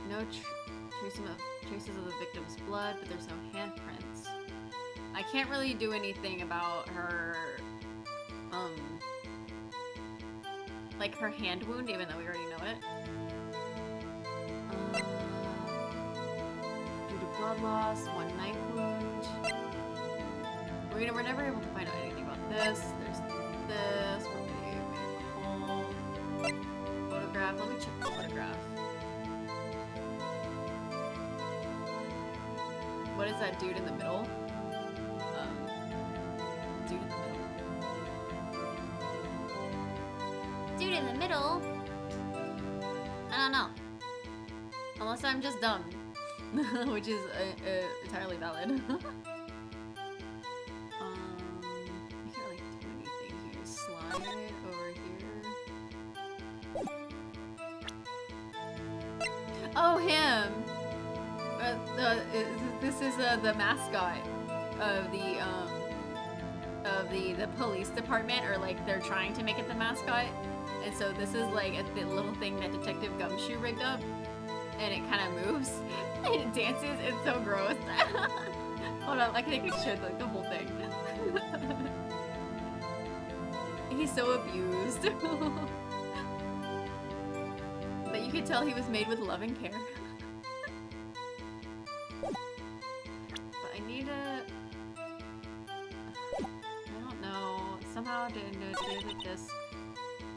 No traces of the victim's blood, but there's no handprints. I can't really do anything about her, like her hand wound, even though we already know it. Due to blood loss, one knife wound. We're never able to find out anything about this. There's this. Photograph. Let me check the photograph. What is that dude in the middle? Dude in the middle. Dude in the middle? I don't know. Unless I'm just dumb. Which is entirely valid. You can't really do anything here. Slide it over here. Oh, him! This is the mascot of the police department, or like they're trying to make it the mascot. And so this is like the little thing that Detective Gumshoe rigged up, and it kind of moves and it dances. It's so gross. Hold on, I think we should like the whole thing. He's so abused. But you could tell he was made with loving care. But I need a... I don't know. Somehow to like this.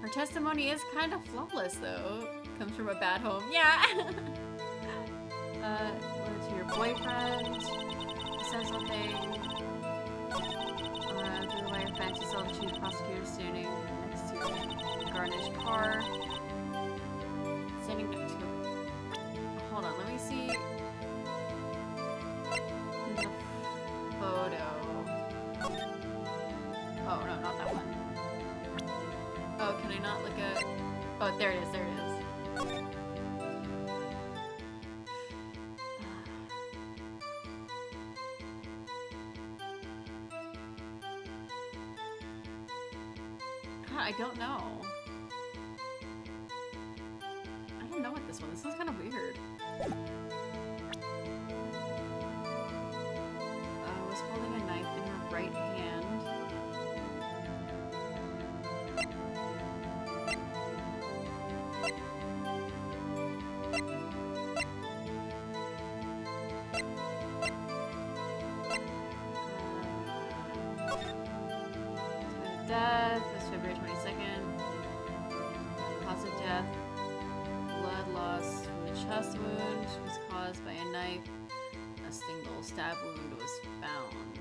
Her testimony is kind of flawless though. Comes from a bad home. Yeah! To your boyfriend. Says something. Through the wire fence, you saw the chief prosecutor standing next to a garnished car. Standing next to... Hold on, let me see... the photo. Oh, no, not that one. Oh, can I not look at... Oh, there it is, there it is. God, I don't know. I don't know what this one. This is kind of weird. Was holding a knife in her right hand. Death was February 22nd. Cause of death. chest wound was caused by a knife. A single stab wound was found.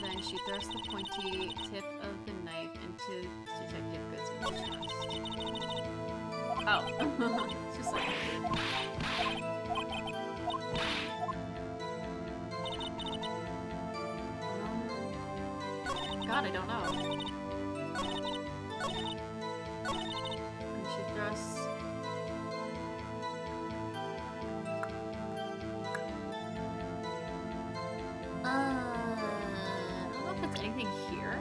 Then she thrust the pointy tip of the knife into Detective Goodsman's chest. Oh. It's just like... God, I don't know. And she thrusts... I don't know if it's anything here.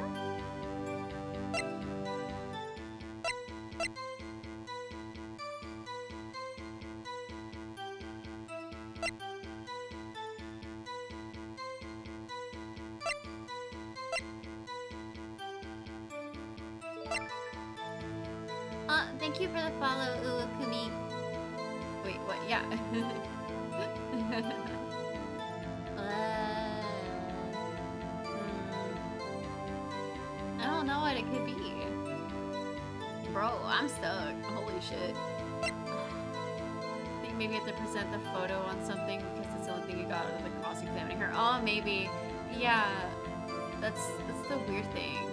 Thank you for the follow, Uukumi. Wait, what? Yeah. I don't know what it could be. Bro, I'm stuck. Holy shit. I think maybe you have to present the photo on something because it's the only thing you got out of the cross-examining her. Oh, maybe. Yeah. That's the weird thing.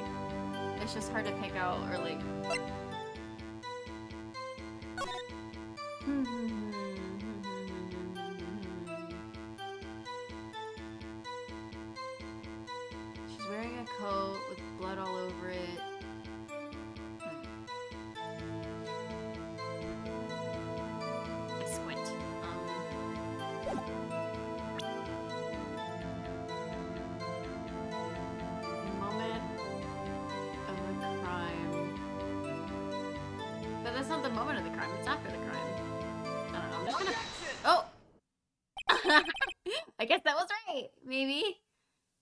It's just hard to pick out or like... She's wearing a coat with blood all over it. I squint. Moment of the crime. But that's not the moment of the crime, it's after the crime. I don't know, I'm just gonna... Oh! I guess that was right. Maybe.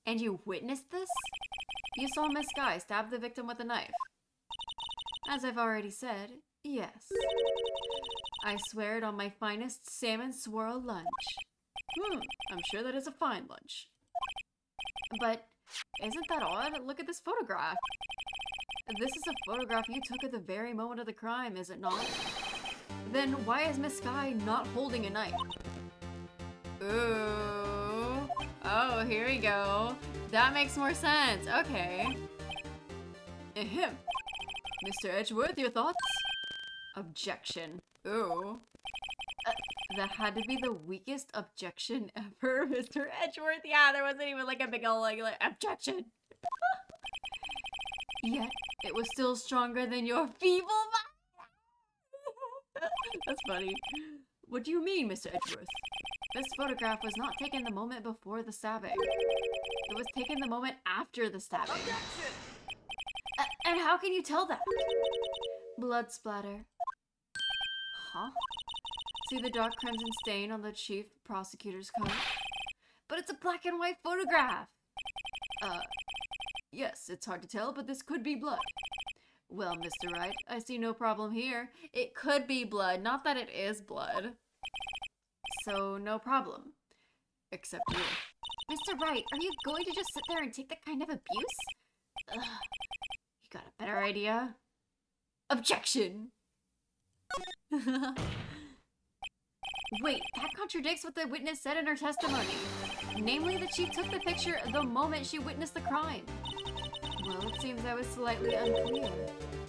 And you witnessed this? You saw Miss Guy stab the victim with a knife. As I've already said, yes. I swear it on my finest salmon swirl lunch. I'm sure that is a fine lunch. But isn't that odd? Look at this photograph. This is a photograph you took at the very moment of the crime, is it not? Then why is Miss Guy not holding a knife? Ooh. Oh, here we go. That makes more sense. Okay. Ahem. Mr. Edgeworth, your thoughts? Objection. Ooh. That had to be the weakest objection ever, Mr. Edgeworth. Yeah, there wasn't even like a big old like objection. Yet, it was still stronger than your feeble mind. That's funny. What do you mean, Mr. Edgeworth? This photograph was not taken the moment before the stabbing. It was taken the moment after the stabbing. And how can you tell that? Blood splatter. Huh? See the dark crimson stain on the chief prosecutor's coat? But it's a black and white photograph! Yes, it's hard to tell, but this could be blood. Well, Mr. Wright, I see no problem here. It could be blood, not that it is blood. So, no problem. Except you. Mr. Wright, are you going to just sit there and take that kind of abuse? Ugh. You got a better idea? Objection! Wait, that contradicts what the witness said in her testimony. Namely that she took the picture the moment she witnessed the crime. Well, it seems I was slightly unclear.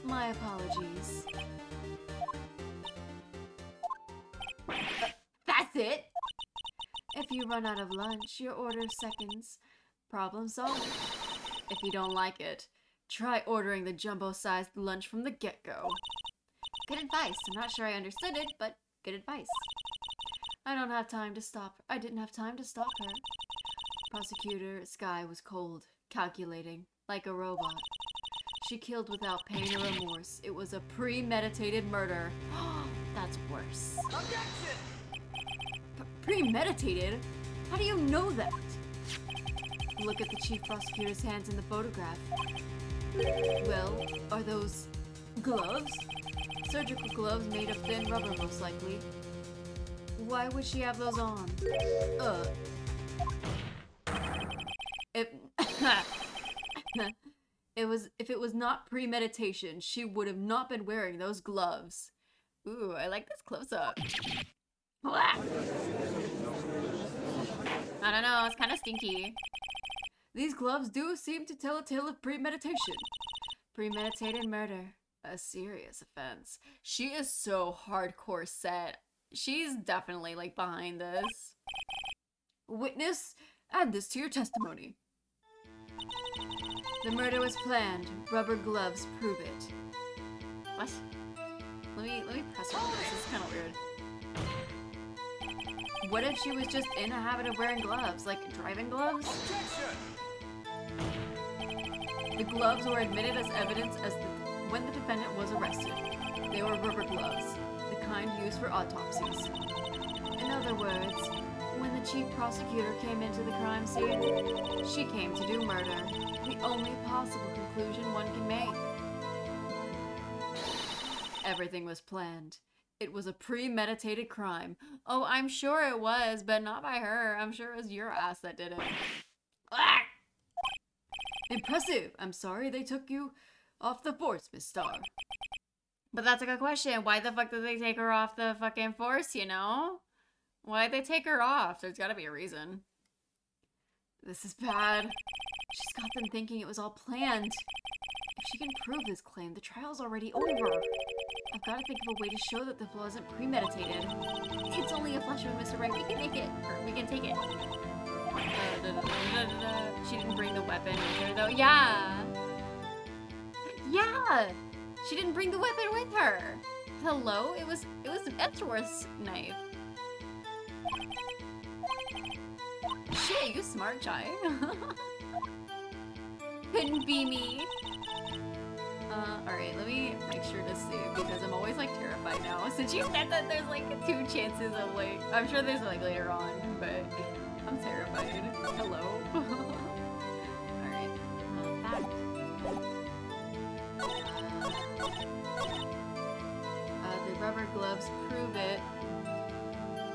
My apologies. That's it! If you run out of lunch, your order seconds. Problem solved. If you don't like it, try ordering the jumbo-sized lunch from the get-go. Good advice. I'm not sure I understood it, but good advice. I didn't have time to stop her. Prosecutor Sky was cold, calculating, like a robot. She killed without pain or remorse. It was a premeditated murder. That's worse. Objection! Premeditated? How do you know that? Look at the chief prosecutor's hands in the photograph. Well, are those gloves? Surgical gloves made of thin rubber, most likely. Why would she have those on? It if it was not premeditation, she would have not been wearing those gloves. Ooh, I like this close up. I don't know, it's kind of stinky. These gloves do seem to tell a tale of premeditation. Premeditated murder, a serious offense. She is so hardcore set. She's definitely like behind this. Witness, add this to your testimony. The murder was planned. Rubber gloves prove it. What? Let me press her on this. This is kind of weird. What if she was just in a habit of wearing gloves, like driving gloves? The gloves were admitted as evidence when the defendant was arrested. They were rubber gloves, the kind used for autopsies. In other words, when the chief prosecutor came into the crime scene, she came to do murder. The only possible conclusion one can make. Everything was planned. It was a premeditated crime. Oh, I'm sure it was, but not by her. I'm sure it was your ass that did it. Ah! Impressive. I'm sorry they took you off the force, Miss Starr. But that's a good question. Why the fuck did they take her off the fucking force, you know? Why'd they take her off? There's gotta be a reason. This is bad. She's got them thinking it was all planned. If she can prove this claim, the trial's already over. I've got to think of a way to show that the wasn't premeditated. It's only a flash of Mr. Right. We can make it. Or we can take it. She didn't bring the weapon with her, though. Yeah. Yeah. She didn't bring the weapon with her. Hello? It was Edgeworth's knife. Shit, you smart, Chai. Couldn't be me. Alright, let me make sure to save because I'm always like terrified now. Since you said that there's like 2 chances of like, I'm sure there's like later on, but I'm terrified. Hello. Alright. The rubber gloves prove it.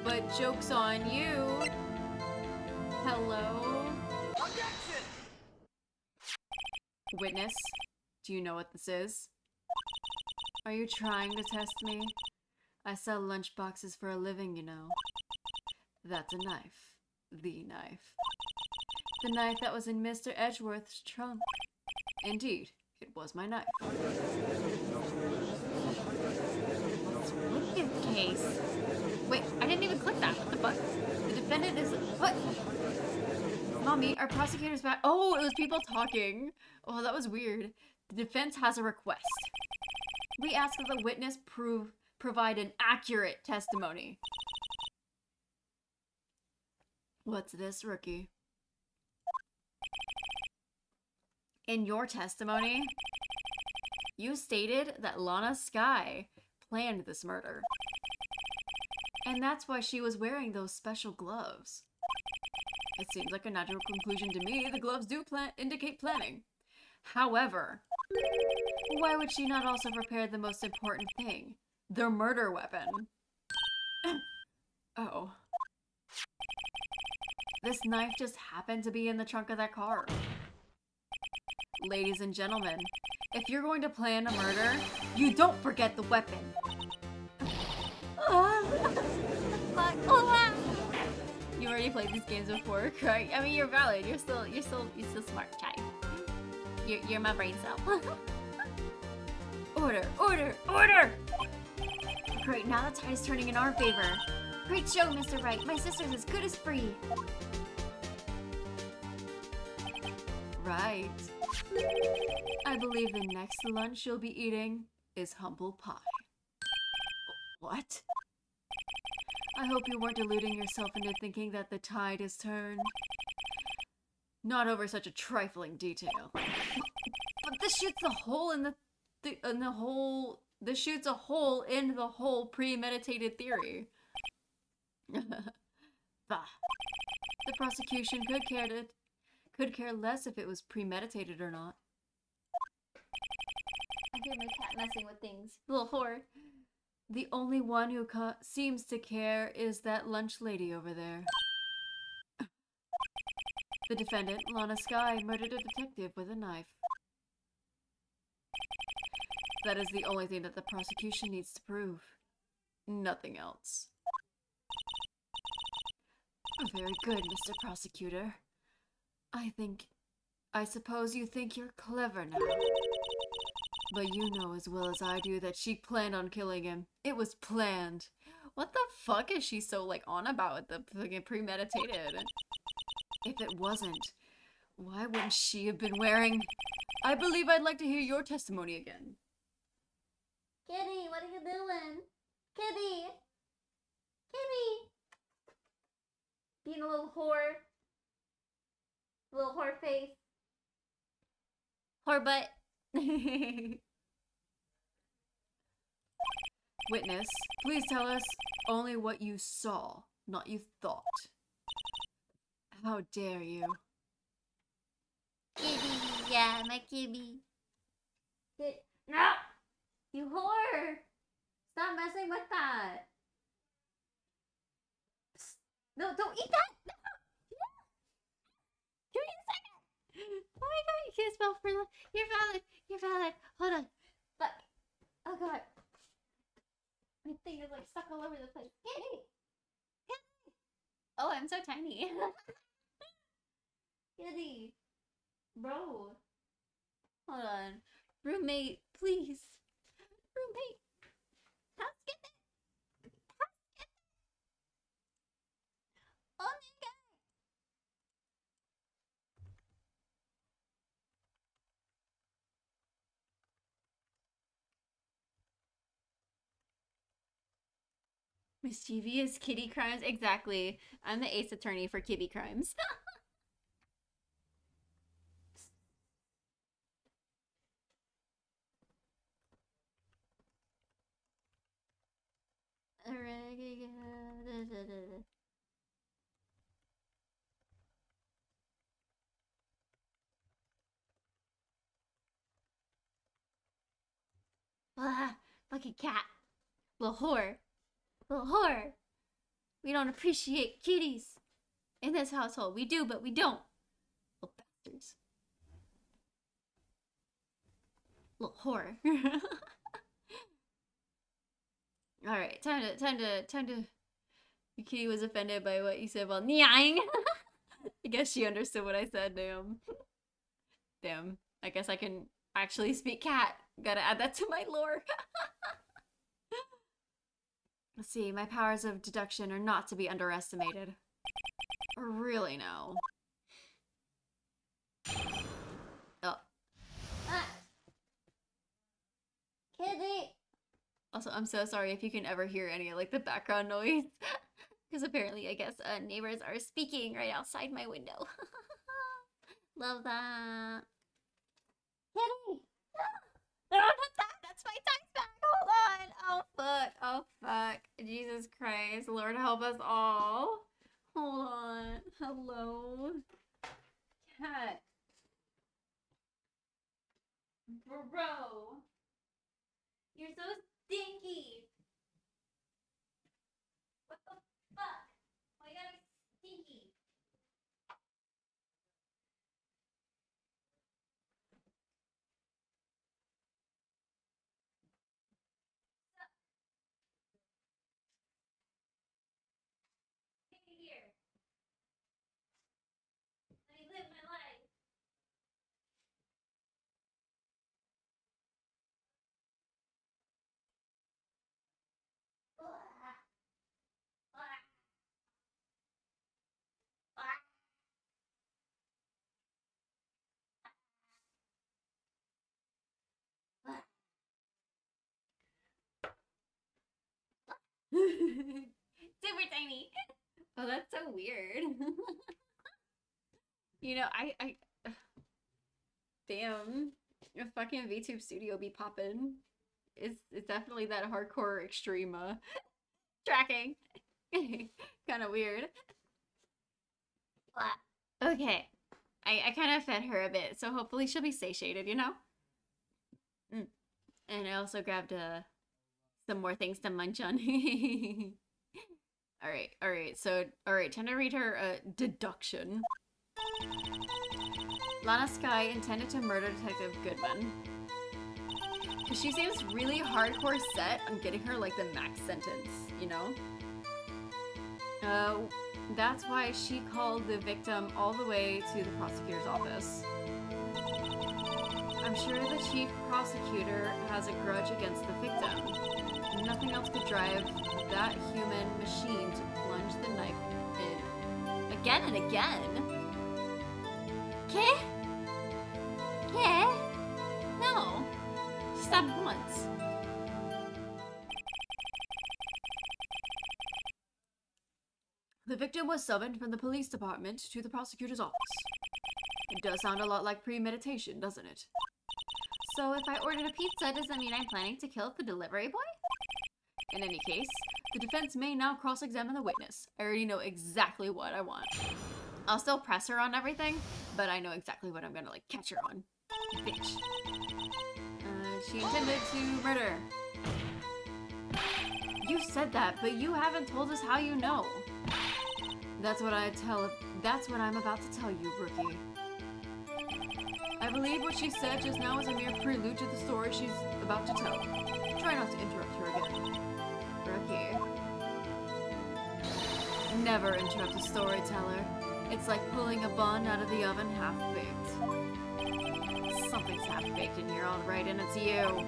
But joke's on you. Hello? Objection! Witness, do you know what this is? Are you trying to test me? I sell lunch boxes for a living, you know. That's a knife. The knife. The knife that was in Mr. Edgeworth's trunk. Indeed, it was my knife. look at case. Wait, I didn't even click that. What the fuck? The defendant is... What? Mommy, our prosecutor's back. Oh, it was people talking. Oh, that was weird. The defense has a request. We ask that the witness provide an accurate testimony. What's this, rookie? In your testimony, you stated that Lana Skye planned this murder. And that's why she was wearing those special gloves. It seems like a natural conclusion to me. The gloves do indicate planning. However, why would she not also prepare the most important thing? The murder weapon. Oh. This knife just happened to be in the trunk of that car. Ladies and gentlemen, if you're going to plan a murder, you don't forget the weapon. You already played these games before, correct? I mean, you're valid. You're still smart, Chai. You're my brain cell. Order, order, order! Great, now the tide is turning in our favor. Great show, Mr. Wright. My sister's as good as free. Right. I believe the next lunch you'll be eating is humble pie. What? I hope you weren't deluding yourself into thinking that the tide has turned. Not over such a trifling detail. But this shoots a hole in this shoots a hole in the whole premeditated theory. Bah. The prosecution could care less if it was premeditated or not. I hear my cat messing with things. Little whore. The only one who seems to care is that lunch lady over there. The defendant, Lana Skye, murdered a detective with a knife. That is the only thing that the prosecution needs to prove. Nothing else. Very good, Mr. Prosecutor. I suppose you think you're clever now. But you know as well as I do that she planned on killing him. It was planned. What the fuck is she so, like, on about with the fucking premeditated? If it wasn't, why wouldn't she have been wearing... I believe I'd like to hear your testimony again. Kitty, what are you doing? Kitty! Kitty! Being a little whore. A little whore face. Whore butt. Witness, please tell us only what you saw, not you thought. How dare you? Kitty, yeah, my kitty. No! You whore! Stop messing with that. Psst. No, don't eat that! No! Give me a second! Oh my god, you can't spell for You're valid. You're valid. Hold on. But, oh god. My thing is like stuck all over the place. Kitty! Kitty! Oh, I'm so tiny. Kitty. Bro. Hold on. Roommate, please. Roommate. Housekeeping. Housekeeping. Oh my god. Mischievous kitty crimes? Exactly. I'm the ace attorney for kitty crimes. Ah, fucking cat. Little whore. Little whore. We don't appreciate kitties. In this household, we do, but we don't. Little bastards. Little whore. Alright, time to... The kitty was offended by what you said while nyang. I guess she understood what I said, damn. Damn. I guess I can actually speak cat. Gotta add that to my lore. Let's see, my powers of deduction are not to be underestimated. Really, no. Oh. Ah. Kitty! Also, I'm so sorry if you can ever hear any, like, the background noise. Because apparently, I guess, neighbors are speaking right outside my window. Love that. Kitty! No, not that! That's my dice bag! Hold on! Oh, fuck. Oh, fuck. Jesus Christ. Lord help us all. Hold on. Hello? Cat. Bro. You're so stinky. What the fuck? Why you gotta be stinky? Take me here. Let me live my life. Super tiny. Oh, that's so weird. You know, I damn, a fucking VTube studio be poppin'. It's definitely that hardcore extreme tracking. Kind of weird. Okay, I kind of fed her a bit, so hopefully she'll be satiated, you know. And I also grabbed some more things to munch on. Alright, so, time to read her deduction. Lana Skye intended to murder Detective Goodman. Cause she seems really hardcore set on getting her like the max sentence, you know? That's why she called the victim all the way to the prosecutor's office. I'm sure the chief prosecutor has a grudge against the victim. Nothing else could drive that human machine to plunge the knife in. Again and again? ¿Qué? ¿Qué? No. She stabbed once. The victim was summoned from the police department to the prosecutor's office. It does sound a lot like premeditation, doesn't it? So if I ordered a pizza, does that mean I'm planning to kill the delivery boy? In any case, the defense may now cross-examine the witness. I already know exactly what I want. I'll still press her on everything, but I know exactly what I'm gonna like catch her on. Bitch. She intended to murder. You said that, but you haven't told us how you know. That's what I'm about to tell you, rookie. I believe what she said just now is a mere prelude to the story she's about to tell. Try not to interrupt her again. Rookie. Never interrupt a storyteller. It's like pulling a bun out of the oven half-baked. Something's half-baked in here, alright, and it's you.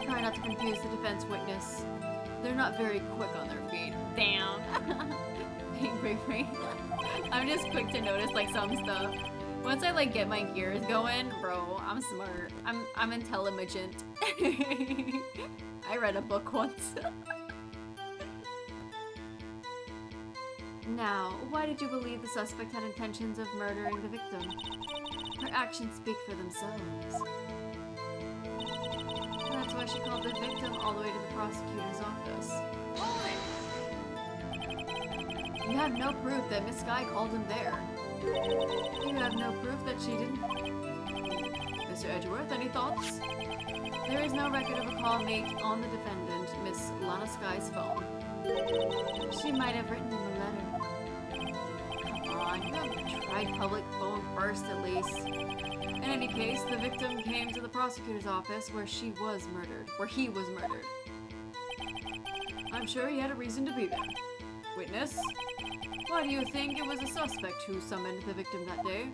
Try not to confuse the defense witness. They're not very quick on their feet. Damn. I'm just quick to notice like some stuff. Once I like get my gears going, bro, I'm smart. I'm intelligent. I read a book once. Now, why did you believe the suspect had intentions of murdering the victim? Her actions speak for themselves. That's why she called the victim all the way to the prosecutor's office. You have no proof that Miss Sky called him there. You have no proof that she didn't. Mr. Edgeworth, any thoughts? There is no record of a call made on the defendant, Miss Lana Sky's phone. She might have written him a letter. Come on, you have tried public phone first at least. In any case, the victim came to the prosecutor's office where he was murdered. I'm sure he had a reason to be there. Witness? Why do you think it was a suspect who summoned the victim that day?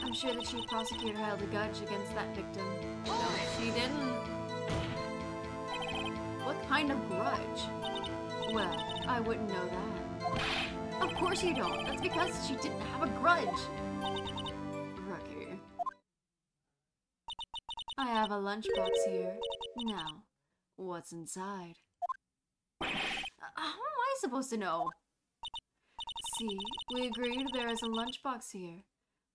I'm sure the chief prosecutor held a grudge against that victim. No, she didn't. What kind of grudge? Well, I wouldn't know that. Of course you don't. That's because she didn't have a grudge. Rookie. I have a lunchbox here. Now, what's inside? How am I supposed to know? See, we agreed there is a lunchbox here,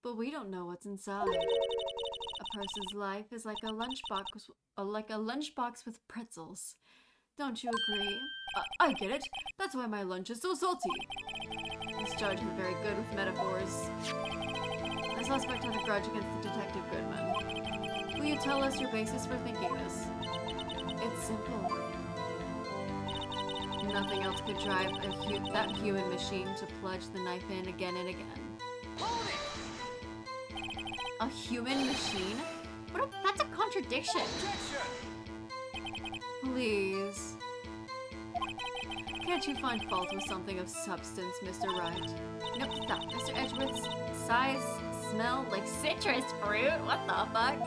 but we don't know what's inside. A person's life is like a lunchbox with pretzels. Don't you agree? I get it. That's why my lunch is so salty. This judge is very good with metaphors. The suspect had a grudge against the detective Goodman. Will you tell us your basis for thinking this? It's simple. Nothing else could drive that human machine to plunge the knife in again and again. A human machine? That's a contradiction. Please. Can't you find fault with something of substance, Mr. Wright? Nope, stop. Mr. Edgeworth's size smell like citrus fruit? What the fuck?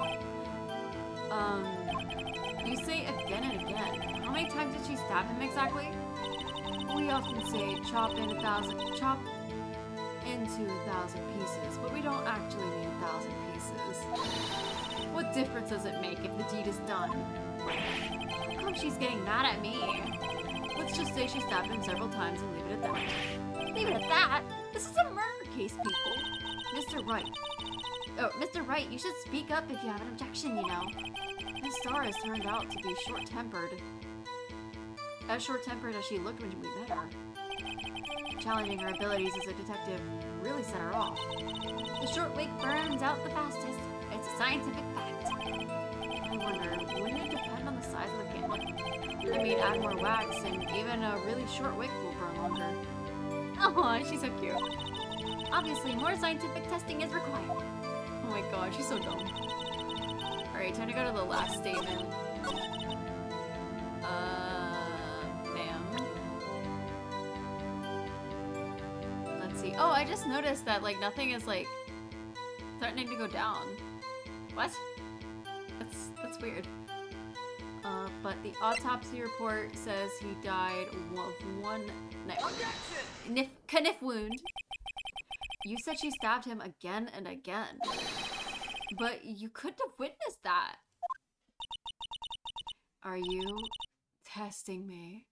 You say again and again. How many times did she stab him exactly? We often say chop into 1,000 pieces, but we don't actually mean 1,000 pieces. What difference does it make if the deed is done? How come she's getting mad at me? Let's just say she stabbed him several times and leave it at that. Leave it at that? This is a murder case, people. Mr. Wright. Oh, Mr. Wright, you should speak up if you have an objection, you know. Miss Starr has turned out to be short-tempered. As short-tempered as she looked when we met her. Challenging her abilities as a detective really set her off. The short wig burns out the fastest. It's a scientific fact. I wonder, wouldn't it depend on the size of the candle? I mean, add more wax and even a really short wick will burn longer. Oh, she's so cute. Obviously, more scientific testing is required. Oh my god, she's so dumb. Alright, time to go to the last statement. Bam. Let's see. Oh, I just noticed that, like, nothing is, like, threatening to go down. What? That's weird. But the autopsy report says he died of one knife wound. You said she stabbed him again and again. But you couldn't have witnessed that. Are you testing me?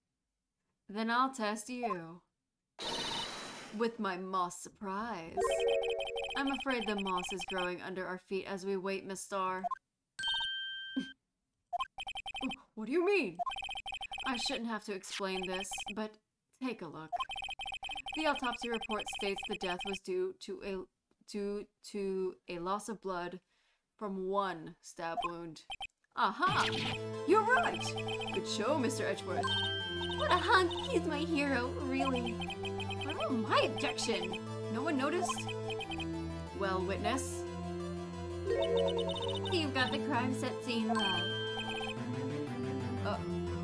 Then I'll test you. With my moss surprise. I'm afraid the moss is growing under our feet as we wait, Miss Star. What do you mean? I shouldn't have to explain this, but take a look. The autopsy report states the death was due to a loss of blood from one stab wound. Aha! You're right! Good show, Mr. Edgeworth. What a hunk! He's my hero, really. What about my objection? No one noticed? Well, witness. You've got the crime scene right.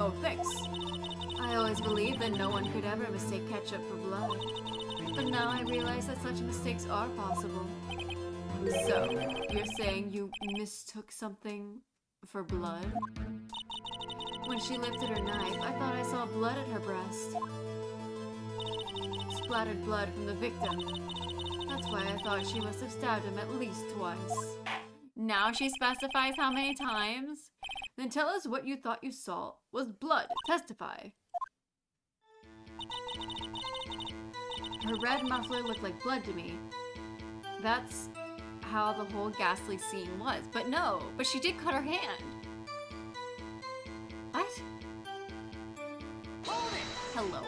Oh, thanks. I always believed that no one could ever mistake ketchup for blood. But now I realize that such mistakes are possible. So, you're saying you mistook something for blood? When she lifted her knife, I thought I saw blood at her breast. Splattered blood from the victim. That's why I thought she must have stabbed him at least twice. Now she specifies how many times? Then tell us what you thought you saw was blood. Testify. Her red muffler looked like blood to me. That's how the whole ghastly scene was. But she did cut her hand. What? Hello?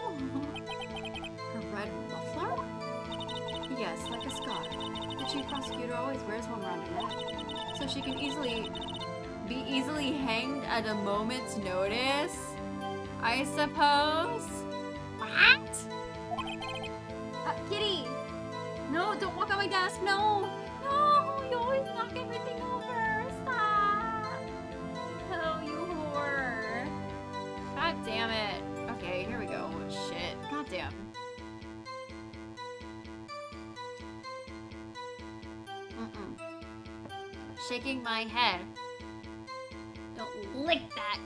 Her red muffler? Yes, like a scar. The chief prosecutor always wears one around her neck, so she can be easily hanged at a moment's notice, I suppose? What? Kitty! No, don't walk on my desk, no! No, you always knock everything over, stop! Oh, you whore. God damn it. Okay, here we go. Shit. God damn. Shaking my head. Don't lick that.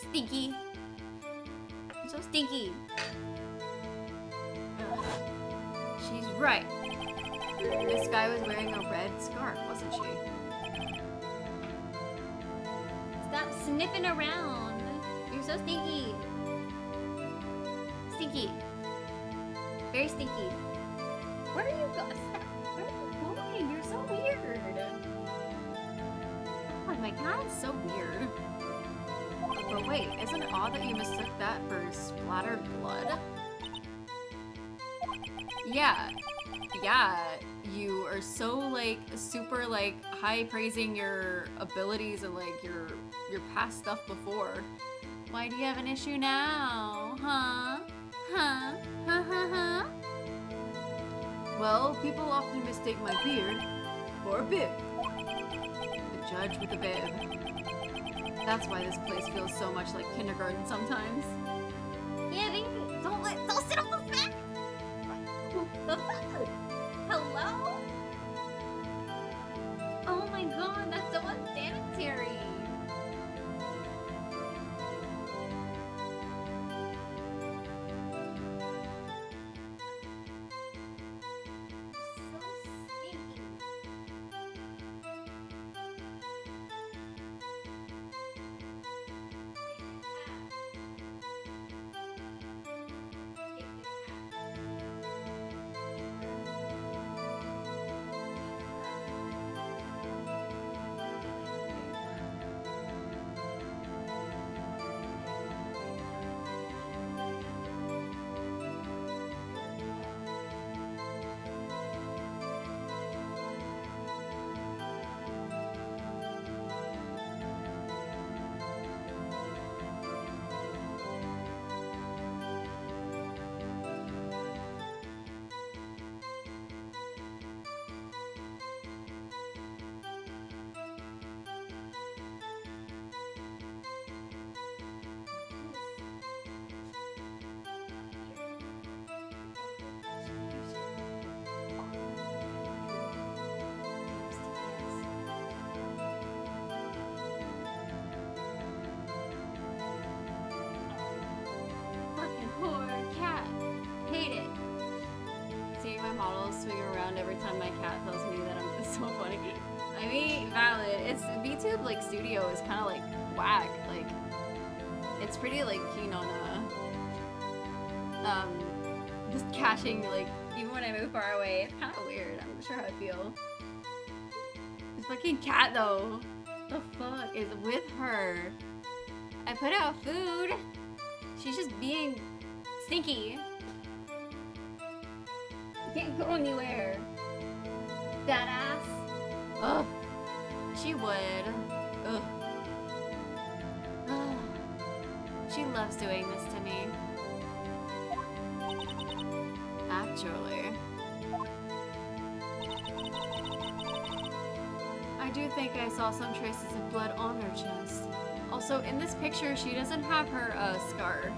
Stinky. You're so stinky. Ugh. She's right. This guy was wearing a red scarf, wasn't she? Stop sniffing around. You're so stinky. Stinky. Very stinky. Where are you going? Where are you going? You're so weird. Oh my god, it's so weird. But wait, isn't it odd that you mistook that for splattered blood? Yeah, you are so like super like high praising your abilities and like your past stuff before. Why do you have an issue now? Huh? Huh? Huh? Huh? Huh? Well, people often mistake my beard for a bib. The judge with a bib. That's why this place feels so much like kindergarten sometimes. Kitty, don't sit on the back. Hello? Oh my god, that's so unsanitary. So stinky. swing around every time my cat tells me that it's so funny. I mean, valid. It's VTube like studio is kind of like whack. Like it's pretty like keen on just catching like even when I move far away. It's kind of weird. I'm not sure how I feel. This fucking cat though. The fuck is with her? I put out food. She's just being stinky. Can't go anywhere. That ass. Ugh. She would. Ugh. Ugh. She loves doing this to me. Actually. I do think I saw some traces of blood on her chest. Also, in this picture, she doesn't have her scar.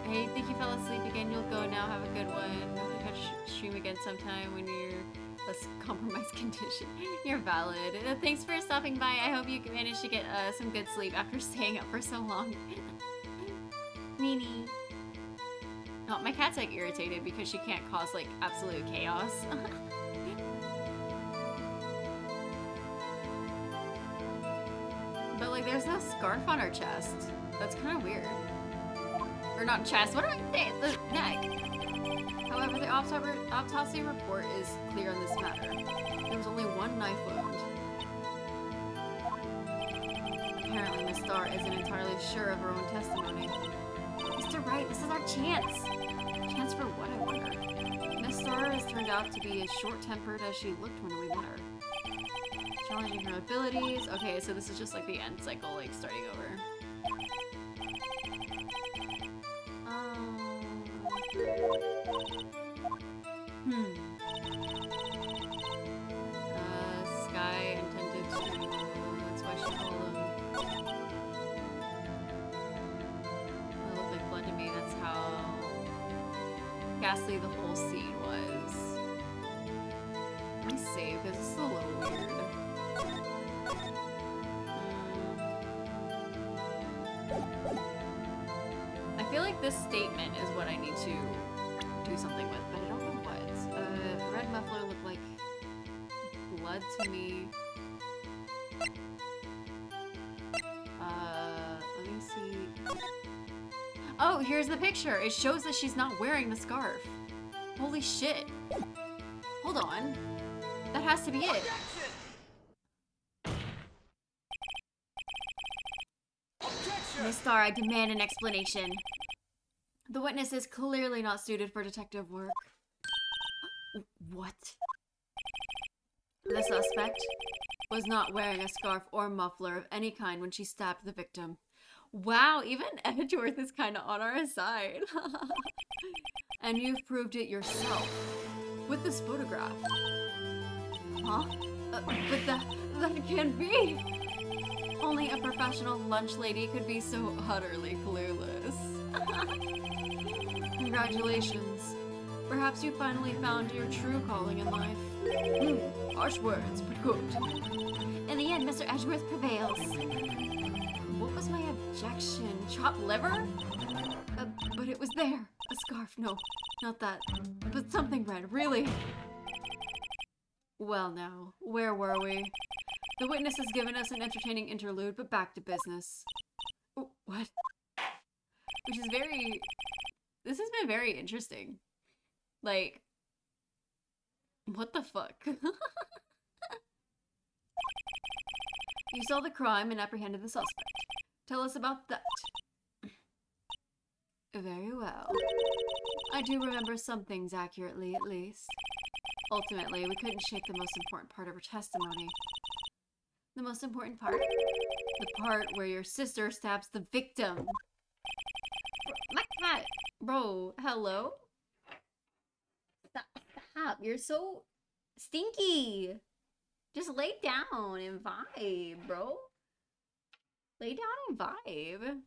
Hey, think you fell asleep again? You'll go now. Have a good one. I could stream again sometime when you're less compromised condition. You're valid. Thanks for stopping by. I hope you managed to get some good sleep after staying up for so long. Rini. Oh, my cat's like irritated because she can't cause like absolute chaos. But like there's no scarf on her chest. That's kind of weird. Or not chest, what do I say? The neck. However, the autopsy report is clear on this matter. There was only one knife wound. Apparently, Miss Starr isn't entirely sure of her own testimony. Mr. Wright, this is our chance! Chance for what, I wonder? Miss Starr has turned out to be as short-tempered as she looked when we met her. Challenging her abilities. Okay, so this is just like the end cycle, like starting over. Sky intended to. That's why she called him. It looked like blood to me. That's how ghastly the whole scene was. Let me save because this is a little weird. I feel like this statement is what I need to do something with, but I don't know what. Red muffler looked like blood to me. Let me see. Oh, here's the picture. It shows that she's not wearing the scarf. Holy shit. Hold on. That has to be it. Miss Starr, I demand an explanation. The witness is clearly not suited for detective work. What? The suspect was not wearing a scarf or muffler of any kind when she stabbed the victim. Wow, even Edgeworth is kind of on our side. And you've proved it yourself with this photograph. Huh? But that can't be. Only a professional lunch lady could be so utterly clueless. Congratulations. Perhaps you finally found your true calling in life. Harsh words, but good. In the end, Mr. Edgeworth prevails. What was my objection? Chopped liver? But it was there. A scarf. No, not that. But something red, really. Well now, where were we? The witness has given us an entertaining interlude, but back to business. Oh, what? Which is very... This has been very interesting. Like... What the fuck? You saw the crime and apprehended the suspect. Tell us about that. Very well. I do remember some things accurately, at least. Ultimately, we couldn't shake the most important part of her testimony. The most important part? The part where your sister stabs the victim. My cat! Bro, hello? Stop. You're so stinky. Just lay down and vibe, bro. Lay down and vibe.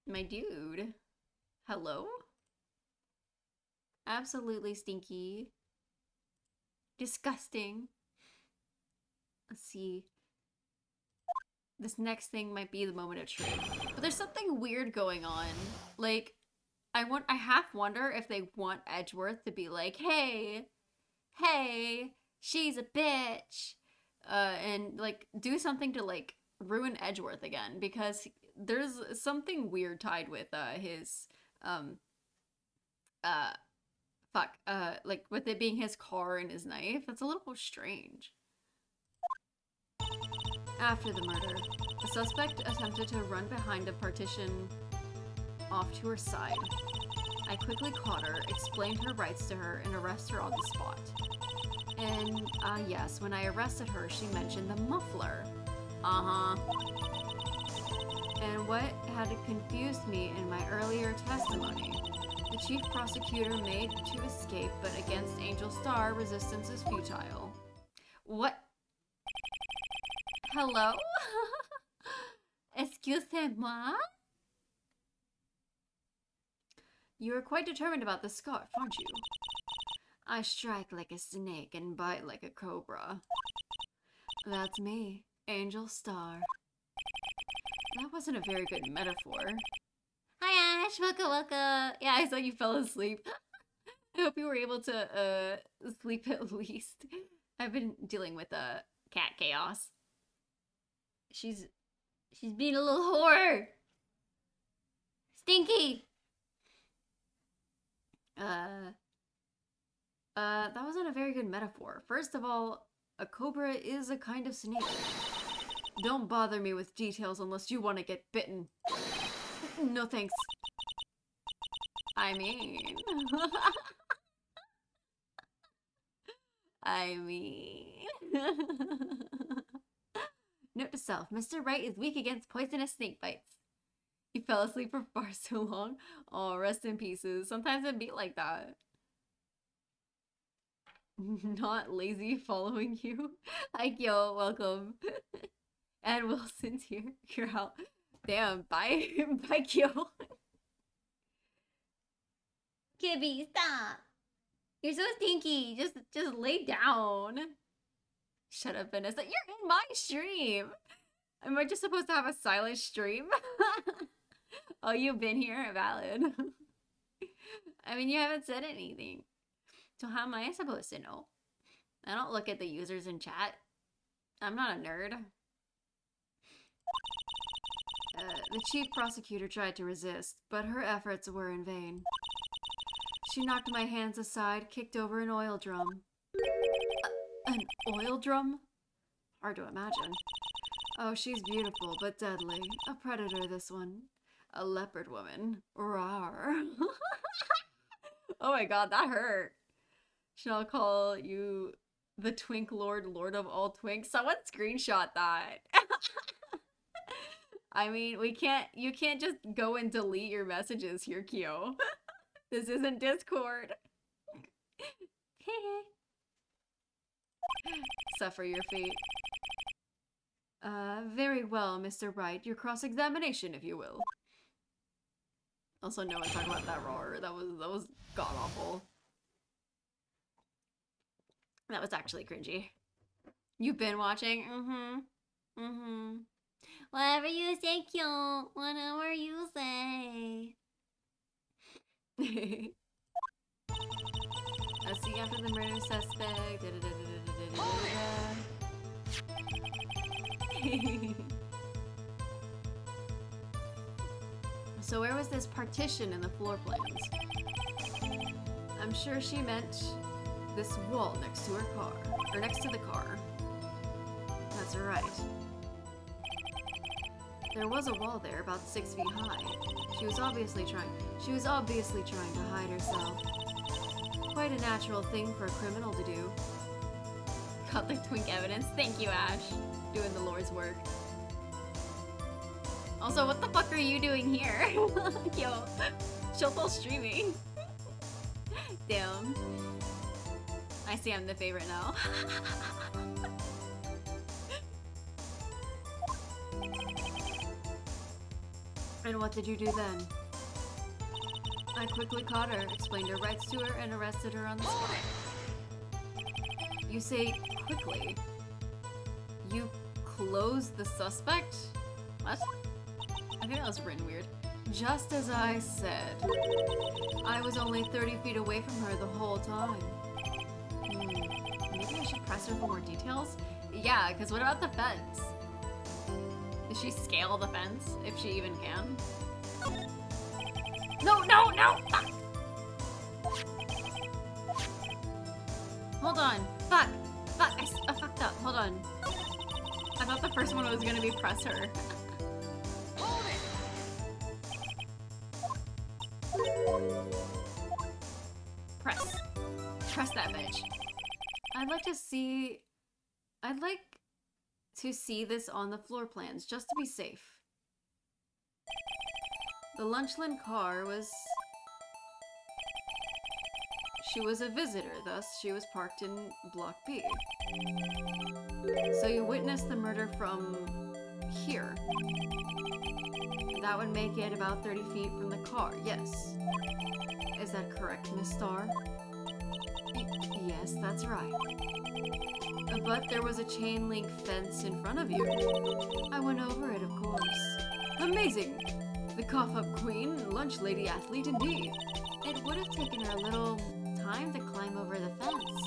My dude. Hello? Absolutely stinky. Disgusting. Let's see. This next thing might be the moment of truth. But there's something weird going on. Like, I half wonder if they want Edgeworth to be like, hey, she's a bitch, and like do something to like ruin Edgeworth again, because there's something weird tied with his like with it being his car and his knife. That's a little strange. After the murder, the suspect attempted to run behind a partition off to her side. I quickly caught her, explained her rights to her, and arrested her on the spot. And, yes, when I arrested her, she mentioned the muffler. And what had confused me in my earlier testimony, the chief prosecutor made to escape, but against Angel Star, resistance is futile. What? Hello? Excusez-moi? You are quite determined about the scarf, aren't you? I strike like a snake and bite like a cobra. That's me, Angel Star. That wasn't a very good metaphor. Hi Ash, welcome. Yeah, I saw you fell asleep. I hope you were able to sleep at least. I've been dealing with cat chaos. She's being a little whore. Stinky. That wasn't a very good metaphor. First of all, a cobra is a kind of snake. Don't bother me with details unless you want to get bitten. No thanks. I mean... Note to self, Mr. Wright is weak against poisonous snake bites. He fell asleep for far so long. Oh, rest in pieces. Sometimes it be like that. Not lazy following you. Hi, Kyo, welcome. And Wilson's here. You're out. Damn, bye. Bye, Kyo. Gibby, stop. You're so stinky. Just lay down. Shut up, Vanessa. You're in my stream. Am I just supposed to have a silent stream? Oh, you've been here? Valid. I mean, you haven't said anything. So how am I supposed to know? I don't look at the users in chat. I'm not a nerd. The chief prosecutor tried to resist, but her efforts were in vain. She knocked my hands aside, kicked over an oil drum. An oil drum? Hard to imagine. Oh, she's beautiful, but deadly. A predator, this one. A leopard woman. Rawr. Oh my god, that hurt. Should I call you the Twink Lord, Lord of all Twinks? Someone screenshot that. I mean, you can't just go and delete your messages here, Kyo. This isn't Discord. Suffer your fate. Very well, Mr. Wright. Your cross-examination, if you will. Also, no one talk about that roar. That was god-awful. That was actually cringy. You've been watching? Whatever you say, cute. Whatever you say. Let's see, after the murder suspect. So where was this partition in the floor plans? I'm sure she meant this wall next to her car, or next to the car. That's right. There was a wall there about 6 feet high. She was obviously trying to hide herself. Quite a natural thing for a criminal to do. Got the twink evidence. Thank you, Ash. Doing the Lord's work. Also, what the fuck are you doing here? Yo, Shoto's streaming. Damn. I see I'm the favorite now. And what did you do then? I quickly caught her, explained her rights to her, and arrested her on the spot. You say quickly. You closed the suspect? What? I think that was written weird. Just as I said. I was only 30 feet away from her the whole time. Maybe I should press her for more details? Yeah, because what about the fence? Does she scale the fence, if she even can? No, no, no! Fuck! Hold on. Fuck! Fuck! I fucked up. Hold on. I thought the first one was gonna be press her. Press. Press that bitch. I'd like to see this on the floor plans, just to be safe. The Lunchland car was... She was a visitor, thus she was parked in Block B. So you witnessed the murder from here. That would make it about 30 feet from the car, yes. Is that correct, Miss Starr? Yes, that's right. But there was a chain link fence in front of you. I went over it, of course. Amazing! The cough-up queen, lunch lady athlete indeed. It would have taken her a little time to climb over the fence,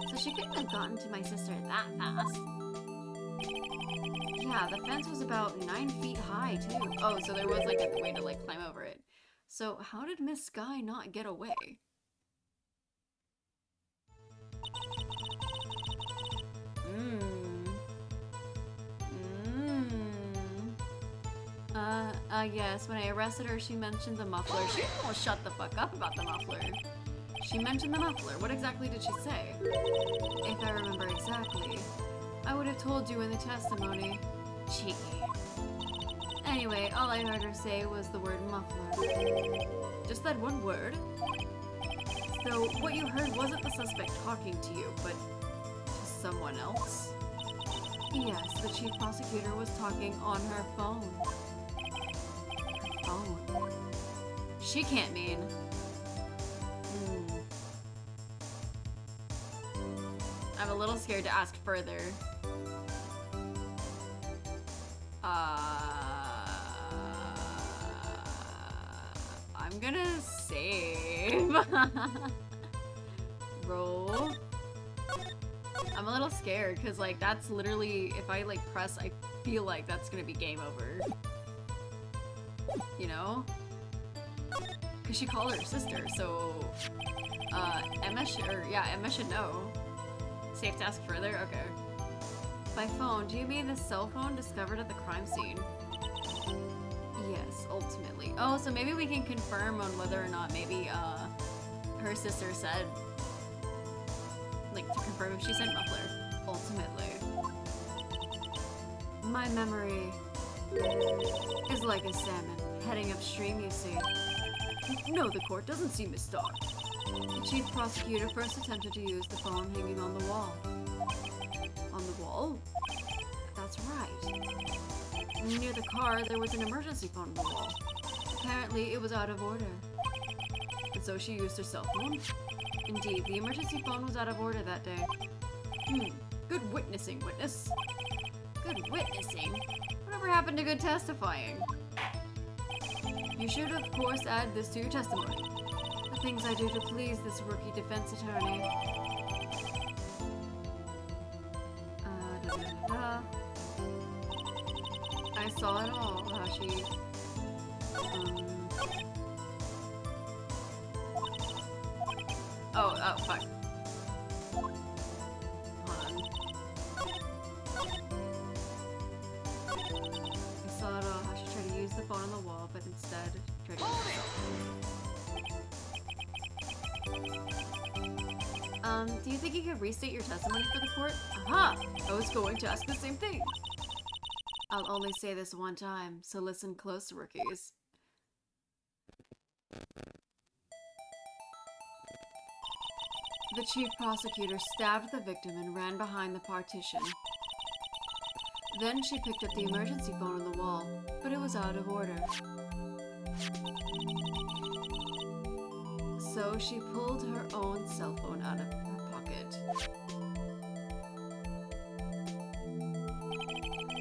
so she couldn't have gotten to my sister that fast. Yeah, the fence was about 9 feet high, too. Oh, so there was like a way to like climb over it. So how did Miss Sky not get away? Yes, when I arrested her, she mentioned the muffler. She didn't all shut the fuck up about the muffler. She mentioned the muffler. What exactly did she say? If I remember exactly, I would have told you in the testimony. Cheeky. Anyway, all I heard her say was the word muffler. Just that one word? So, what you heard wasn't the suspect talking to you, but to someone else? Yes, the chief prosecutor was talking on her phone. Phone? She can't mean. I'm a little scared to ask further. I'm gonna save. Roll. I'm a little scared because like that's literally, if I like press, I feel like that's gonna be game over. You know? Because she called her sister, so Emma should know. Safe to ask further? Okay. By phone, do you mean the cell phone discovered at the crime scene? Yes, ultimately. Oh, so maybe we can confirm on whether or not maybe her sister said, like, to confirm if she said muffler. Ultimately. My memory is like a salmon heading upstream, you see. No, the court doesn't see Miss Starr. The chief prosecutor first attempted to use the phone hanging on the wall. On the wall? That's right. Near the car, there was an emergency phone on the wall. Apparently, it was out of order. And so she used her cell phone? Indeed, the emergency phone was out of order that day. Good witnessing, witness. Good witnessing? Whatever happened to good testifying? You should, of course, add this to your testimony. The things I do to please this rookie defense attorney. I saw it all, how she... Oh, fuck. Hold on. I saw it all, how she tried to use the phone on the wall, but instead tried to use do you think you could restate your testimony for the court? Aha! I was going to ask the same thing. I'll only say this one time, so listen close, rookies. The chief prosecutor stabbed the victim and ran behind the partition. Then she picked up the emergency phone on the wall, but it was out of order. So she pulled her own cell phone out of her pocket.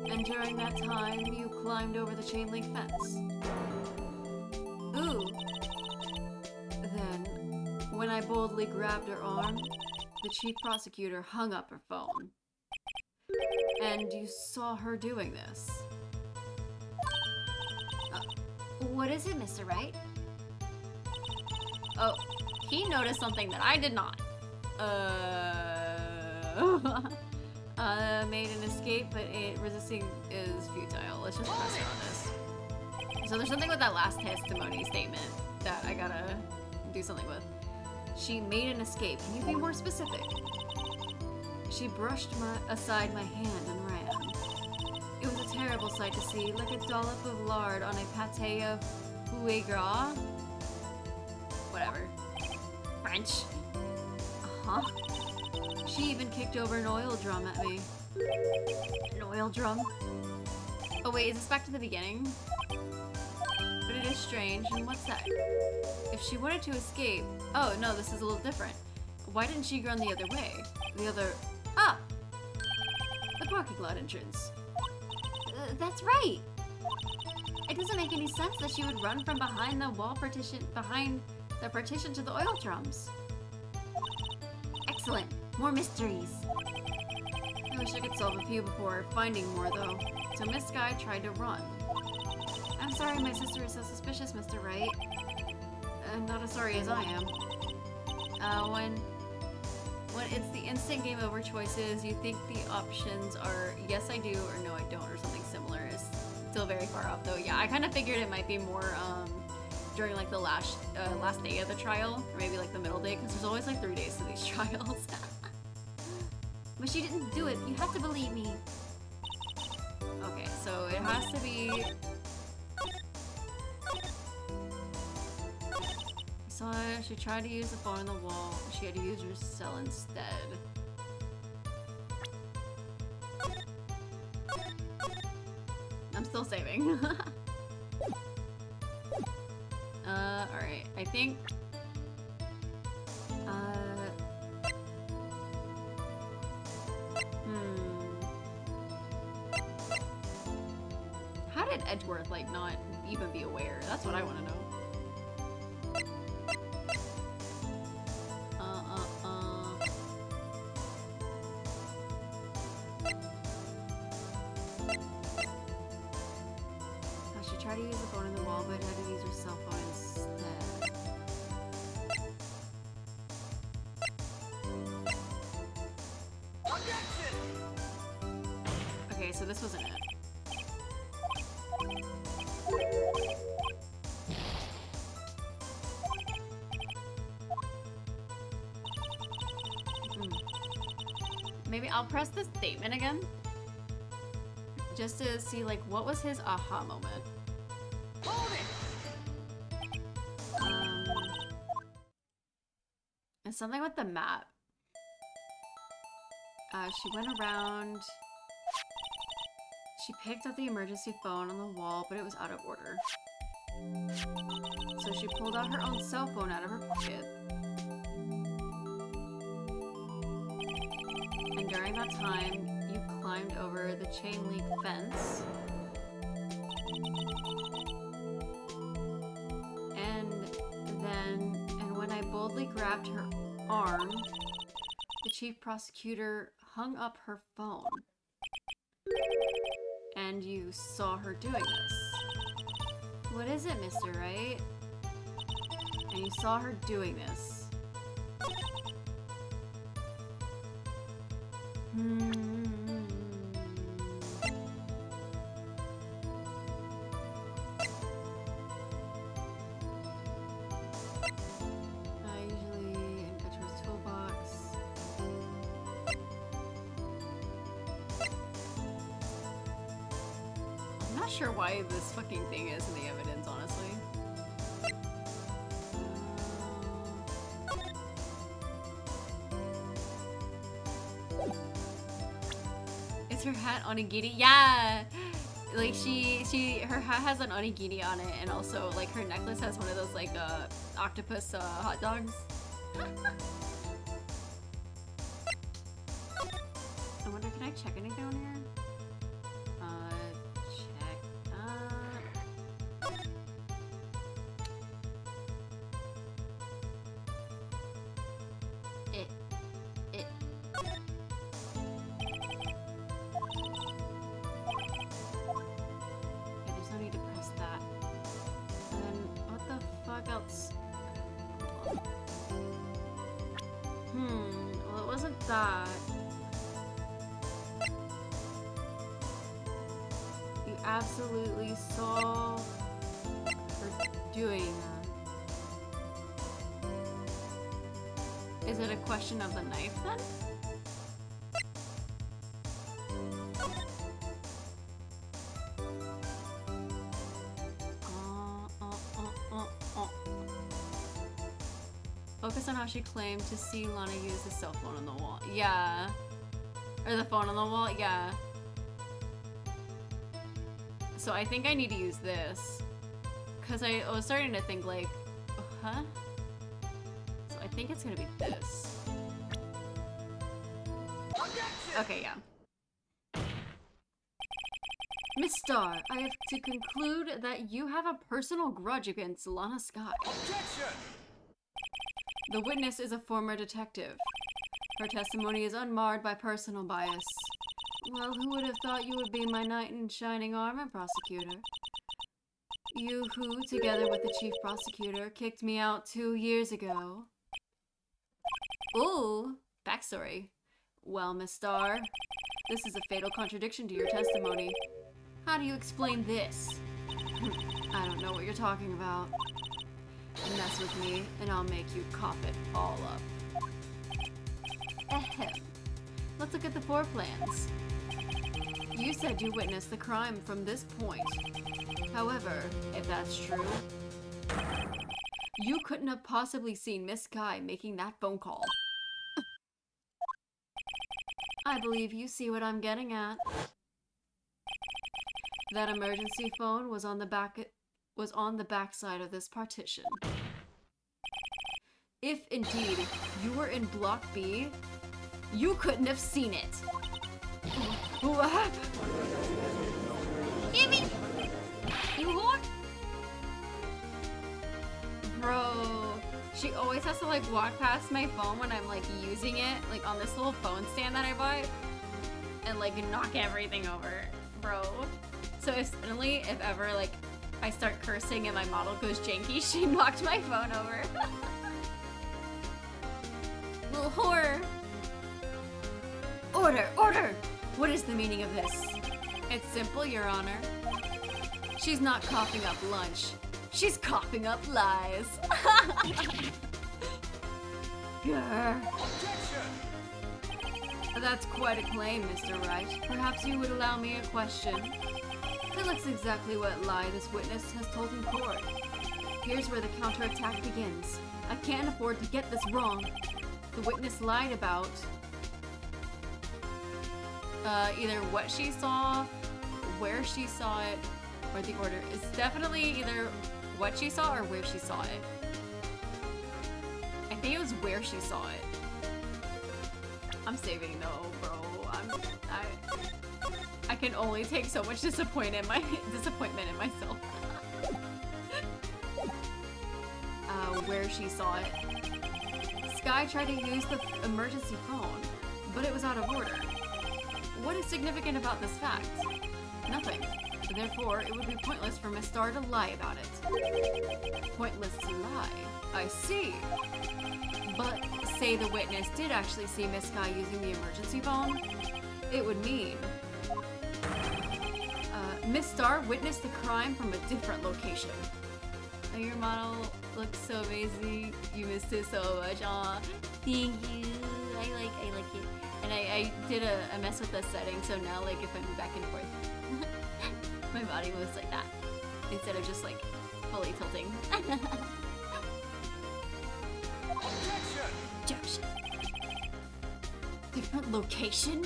And during that time, you climbed over the chain link fence. I boldly grabbed her arm, the chief prosecutor hung up her phone. And you saw her doing this. What is it, Mr. Wright? Oh, he noticed something that I did not. Made an escape, but resisting is futile. Let's just press her on this. So there's something with that last testimony statement that I gotta do something with. She made an escape. Can you be more specific? She brushed aside my hand and ran. It was a terrible sight to see, like a dollop of lard on a pâté of foie gras. Whatever. French. Uh-huh. She even kicked over an oil drum at me. An oil drum? Oh wait, is this back to the beginning? But it is strange, and what's that? If she wanted to escape... Oh, no, this is a little different. Why didn't she run the other way? The other... Ah! The parking lot entrance. That's right! It doesn't make any sense that she would run from behind the wall partition, behind the partition to the oil drums. Excellent. More mysteries. I wish I could solve a few before finding more, though. So Miss Sky tried to run. I'm sorry my sister is so suspicious, Mr. Wright. Not as sorry as I am. When it's the instant game over choices, you think the options are yes I do or no I don't or something similar. It's still very far off though. Yeah, I kind of figured it might be more during like the last day of the trial, or maybe like the middle day, because there's always like 3 days to these trials. But she didn't do it. You have to believe me. Okay, so it has to be... So she tried to use the phone on the wall. She had to use her cell instead. I'm still saving. Alright. I think... How did Edgeworth, like, not even be aware? That's what I want to know. She tried to use the phone on the wall, but had to use her cell phone instead. Okay, so this wasn't it. Maybe I'll press the statement again. Just to see, like, what was his aha moment? And something with the map. She went around. She picked up the emergency phone on the wall, but it was out of order. So she pulled out her own cell phone out of her pocket. And during that time, you climbed over the chain link fence. And when I boldly grabbed her arm, the chief prosecutor hung up her phone. And you saw her doing this. What is it, Mr. Wright? And you saw her doing this. Usually in Petra's toolbox. I'm not sure why this fucking thing is in the evidence, honestly. Is her hat onigiri? Yeah! Like her hat has an onigiri on it, and also like her necklace has one of those like octopus hot dogs. I wonder, can I check anything on here? Check. else. Well, it wasn't that. You absolutely saw her doing that. Is it a question of the knife then? Focus on how she claimed to see Lana use the cell phone on the wall. Yeah. Or the phone on the wall? Yeah. So I think I need to use this. Because I was starting to think like, huh? So I think it's gonna be this. Okay, yeah. Miss Starr, I have to conclude that you have a personal grudge against Lana Sky. Objection! The witness is a former detective. Her testimony is unmarred by personal bias. Well, who would have thought you would be my knight in shining armor, prosecutor? You who, together with the chief prosecutor, kicked me out 2 years ago. Ooh, backstory. Well, Miss Starr, this is a fatal contradiction to your testimony. How do you explain this? I don't know what you're talking about. Mess with me, and I'll make you cough it all up. Ahem. Let's look at the floor plans. You said you witnessed the crime from this point. However, if that's true, you couldn't have possibly seen Miss Sky making that phone call. I believe you see what I'm getting at. That emergency phone was on the back side of this partition. If indeed you were in Block B, you couldn't have seen it. What? Give me! You whore! Bro, she always has to like walk past my phone when I'm like using it, like on this little phone stand that I bought, and like knock everything over, bro. So if ever like I start cursing and my model goes janky, she knocked my phone over. Little whore. Order, order! What is the meaning of this? It's simple, Your Honor. She's not coughing up lunch. She's coughing up lies. Grr. That's quite a claim, Mr. Wright. Perhaps you would allow me a question. That looks exactly what lie this witness has told in court. Here's where the counterattack begins. I can't afford to get this wrong. The witness lied about either what she saw, where she saw it, or the order. It's definitely either what she saw or where she saw it. I think it was where she saw it. I'm saving though, bro. I can only take so much disappointment in myself. Where she saw it. Sky tried to use the emergency phone, but it was out of order. What is significant about this fact? Nothing. Therefore, it would be pointless for Miss Starr to lie about it. Pointless to lie. I see. But say the witness did actually see Miss Sky using the emergency phone, it would mean Miss Starr witnessed the crime from a different location. Oh, your model looks so amazing. You missed it so much. Aw, thank you. I like it. And I did a mess with the setting, so now like if I move back and forth, my body moves like that instead of just like fully tilting. Objection. Different location?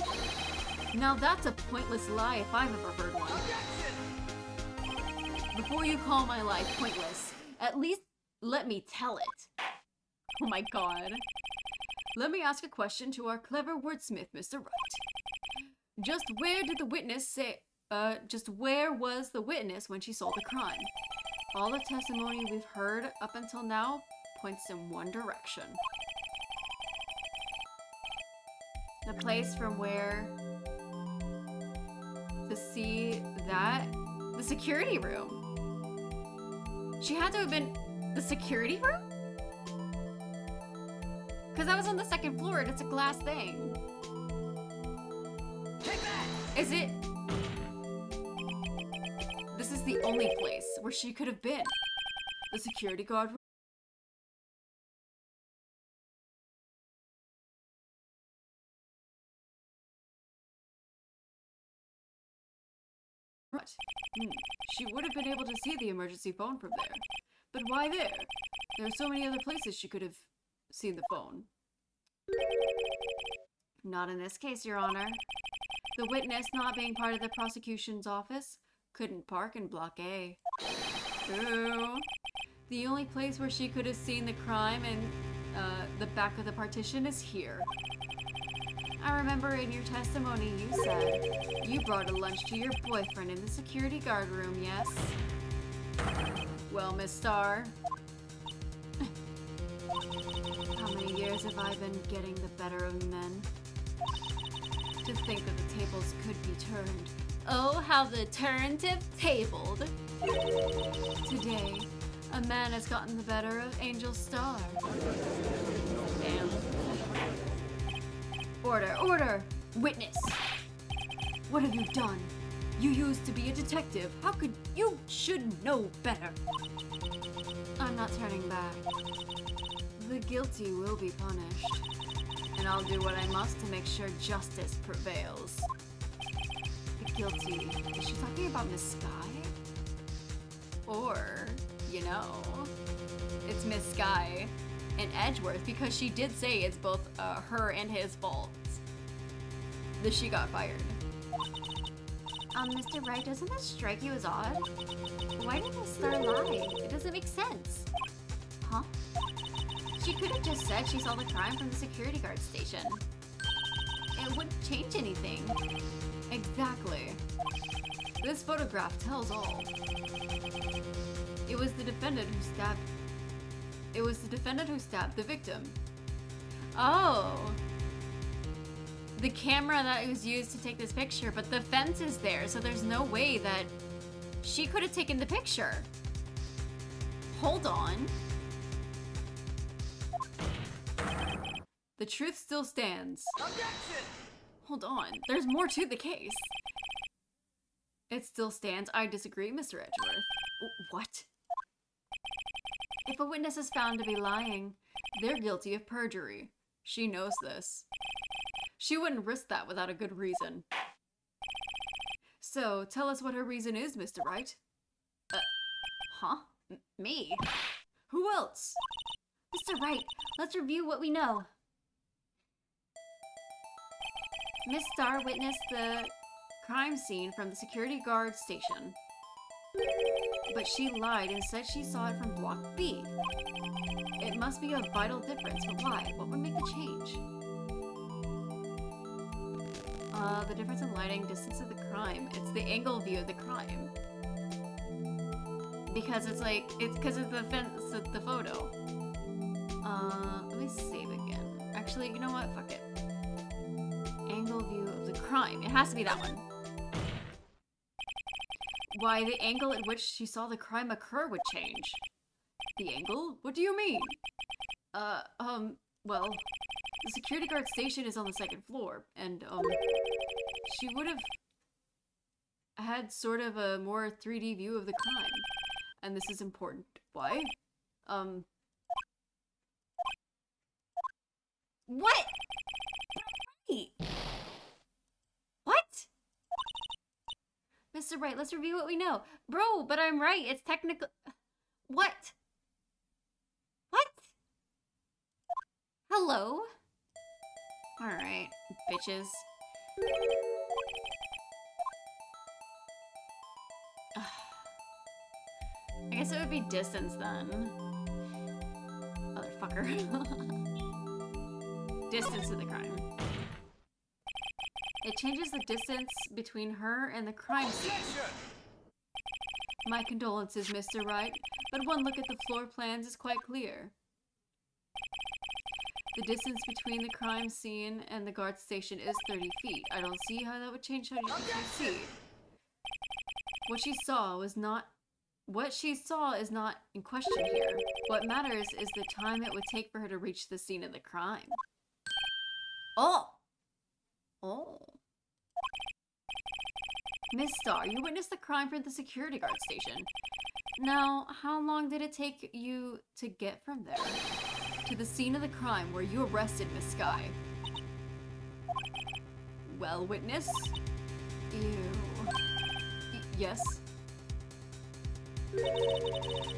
Now that's a pointless lie if I've ever heard one. Before you call my lie pointless, at least let me tell it. Oh my god. Let me ask a question to our clever wordsmith, Mr. Wright. Just where did the witness say, just where was the witness when she saw the crime? All the testimony we've heard up until now points in one direction. The place from where to see that, the security room. She had to have been The security room? Because I was on the second floor and it's a glass thing. Take that! Is it? This is the only place where she could have been. The security guard room. Right. She would have been able to see the emergency phone from there. But why there? There are so many other places she could have seen the phone. Not in this case, Your Honor. The witness, not being part of the prosecution's office, couldn't park in Block A. True. The only place where she could have seen the crime and the back of the partition is here. I remember in your testimony you said you brought a lunch to your boyfriend in the security guard room, yes? Well, Miss Starr, How many years have I been getting the better of men? to think that the tables could be turned. Oh, how the turntip tabled. Today, a man has gotten the better of Angel Starr. Damn. Order, order! Witness! What have you done? You used to be a detective. How could you should know better? I'm not turning back. The guilty will be punished, and I'll do what I must to make sure justice prevails. The guilty. Is she talking about Miss Sky? Or, you know, it's Miss Sky and Edgeworth, because she did say it's both her and his fault that she got fired. Mr. Wright, doesn't this strike you as odd? Why did Miss Star lie? It doesn't make sense. Huh? She could have just said she saw the crime from the security guard station. It wouldn't change anything. Exactly. This photograph tells all. It was the defendant who stabbed. It was the defendant who stabbed the victim. Oh. The camera that was used to take this picture, but the fence is there, so there's no way that she could have taken the picture. Hold on. The truth still stands. Objection! Hold on. There's more to the case. It still stands. I disagree, Mr. Edgeworth. What? If a witness is found to be lying, They're guilty of perjury. She knows this. She wouldn't risk that without a good reason. So, tell us what her reason is, Mr. Wright. huh? Me? Who else? Mr. Wright, let's review what we know. Miss Starr witnessed the Crime scene from the security guard station. But she lied and said she saw it from Block B. It must be a vital difference, but why? What would make the change? The difference in lighting, distance of the crime. It's the angle view of the crime. Because it's like, it's because of the fence of the photo. Let me save again. Actually, you know what? Fuck it. Angle view of the crime. It has to be that one. Why, the angle at which she saw the crime occur would change. The angle? What do you mean? Well, the security guard station is on the second floor, and, she would have had sort of a more 3D view of the crime. And this is important. Why? What? Wait. What? Mr. Wright, let's review what we know. Bro, but I'm right. It's technical. What? What? Hello? Alright, bitches. I guess it would be distance then. Motherfucker. Distance to the crime. It changes the distance between her and the crime scene. Objection! My condolences, Mr. Wright, but one look at the floor plans is quite clear. The distance between the crime scene and the guard station is 30 feet. I don't see how that would change how you proceed. What she saw was not What she saw is not in question here. What matters is the time it would take for her to reach the scene of the crime. Oh! Oh. Miss Starr, you witnessed the crime from the security guard station. Now, how long did it take you to get from there to the scene of the crime where you arrested Miss Sky? Well, witness? Ew. Yes?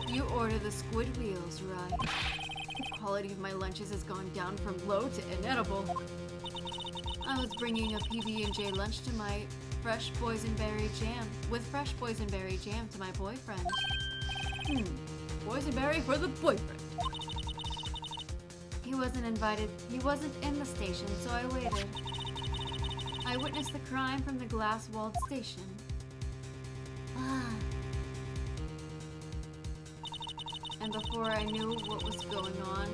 You order the squid wheels, right? The quality of my lunches has gone down from low to inedible. I was bringing a PB&J lunch to my fresh boysenberry jam, with fresh boysenberry jam to my boyfriend. Boysenberry for the boyfriend. He wasn't invited, he wasn't in the station, so I waited. I witnessed the crime from the glass-walled station. And before I knew what was going on,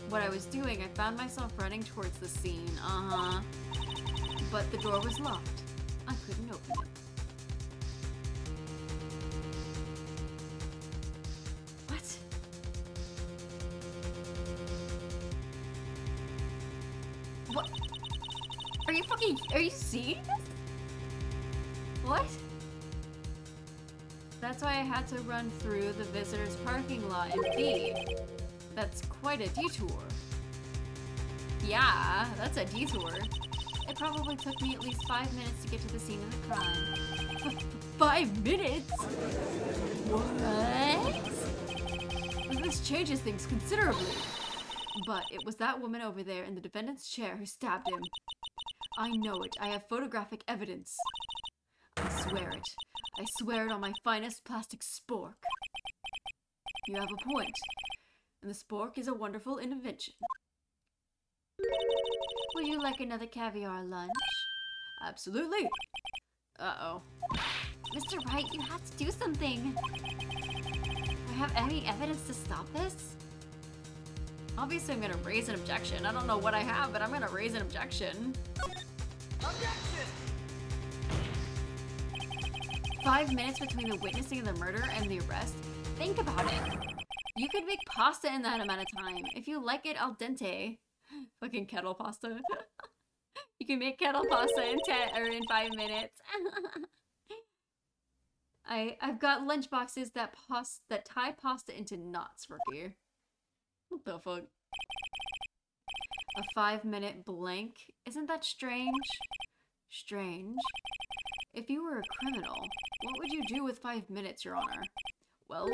what I was doing, I found myself running towards the scene. But the door was locked. I couldn't open it. What? What? Are you seeing this? What? That's why I had to run through the visitor's parking lot and B. That's quite a detour. Yeah, that's a detour. It probably took me at least 5 minutes to get to the scene of the crime. 5 minutes? What? This changes things considerably. But it was that woman over there in the defendant's chair who stabbed him. I know it. I have photographic evidence. I swear it. I swear it on my finest plastic spork. You have a point. And the spork is a wonderful invention. Would you like another caviar lunch? Absolutely. Uh-oh. Mr. Wright, you have to do something. Do I have any evidence to stop this? Obviously, I'm gonna raise an objection. I don't know what I have, but I'm gonna raise an objection. Objection! 5 minutes between the witnessing of the murder and the arrest? Think about it. You could make pasta in that amount of time. If you like it al dente. Fucking kettle pasta. You can make kettle pasta in 5 minutes. I've got lunch boxes that tie pasta into knots, rookie. What the fuck? A 5-minute blank? Isn't that strange? Strange. If you were a criminal, what would you do with 5 minutes, Your Honor? Well,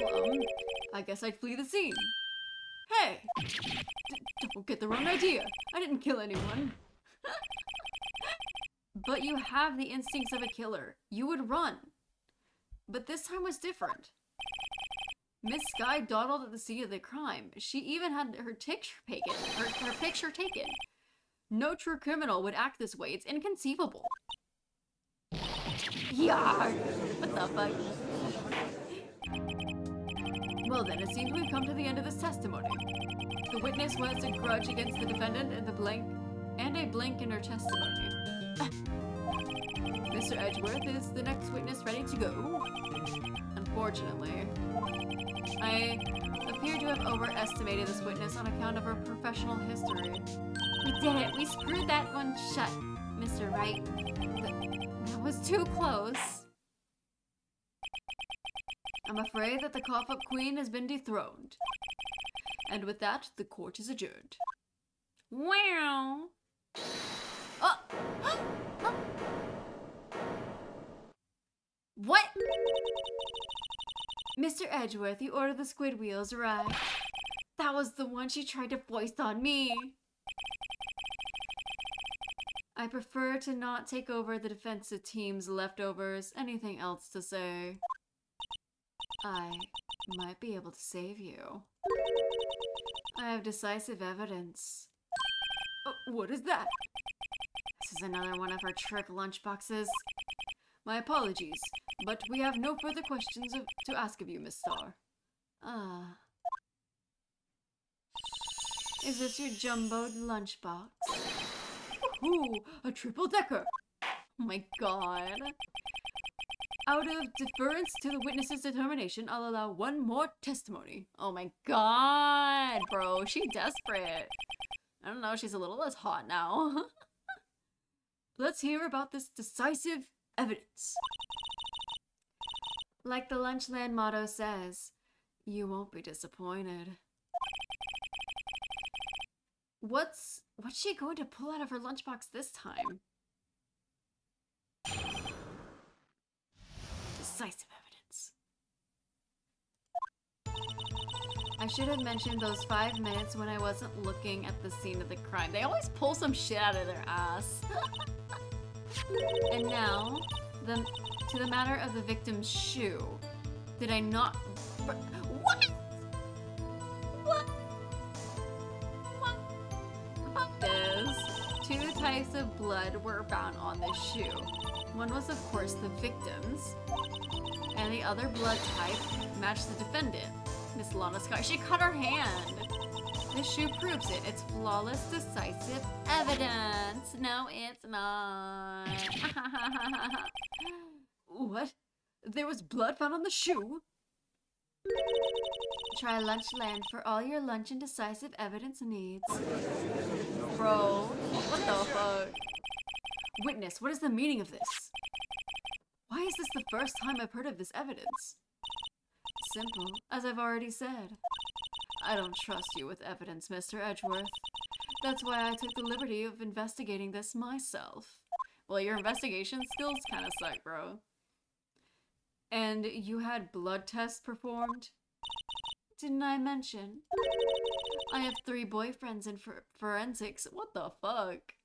I guess I'd flee the scene. Hey! Don't get the wrong idea. I didn't kill anyone. But you have the instincts of a killer. You would run. But this time was different. Miss Sky dawdled at the scene of the crime. She even had her picture taken. No true criminal would act this way. It's inconceivable. Yeah. What the fuck? Well then, it seems we've come to the end of this testimony. The witness was a grudge against the defendant and a blank in her testimony. Mr. Edgeworth is the next witness ready to go. Unfortunately, I appear to have overestimated this witness on account of her professional history. We did it. We screwed that one shut, Mr. Wright. That was too close. I'm afraid that the cough-up queen has been dethroned. And with that, the court is adjourned. Wow. Oh! What? Mr. Edgeworth, you ordered the squid wheels, right? That was the one she tried to foist on me. I prefer to not take over the defensive team's leftovers. Anything else to say? I might be able to save you. I have decisive evidence. What is that? This is another one of her trick lunchboxes. My apologies, but we have no further questions to ask of you, Miss Starr. Ah. Is this your jumboed lunchbox? Ooh, a triple-decker! Oh my god. Out of deference to the witness's determination, I'll allow one more testimony. Oh my god, bro. She desperate. I don't know, she's a little less hot now. Let's hear about this decisive evidence. Like the Lunchland motto says, you won't be disappointed. What's she going to pull out of her lunchbox this time? Decisive evidence. I should have mentioned those 5 minutes when I wasn't looking at the scene of the crime. They always pull some shit out of their ass. And now, to the matter of the victim's shoe. Did I not... What? What? Fuck this. 2 types of blood were found on this shoe. One was, of course, the victim's, and the other blood type matched the defendant, Miss Lana Sky. She cut her hand. This shoe proves it. It's flawless, decisive evidence. No, it's not. What? There was blood found on the shoe? Try Lunchland for all your lunch and decisive evidence needs. Bro, what the fuck? Witness, what is the meaning of this? Why is this the first time I've heard of this evidence? Simple, as I've already said. I don't trust you with evidence, Mr. Edgeworth. That's why I took the liberty of investigating this myself. Well, your investigation skills kind of suck, bro. And you had blood tests performed? Didn't I mention? I have 3 boyfriends in forensics. What the fuck?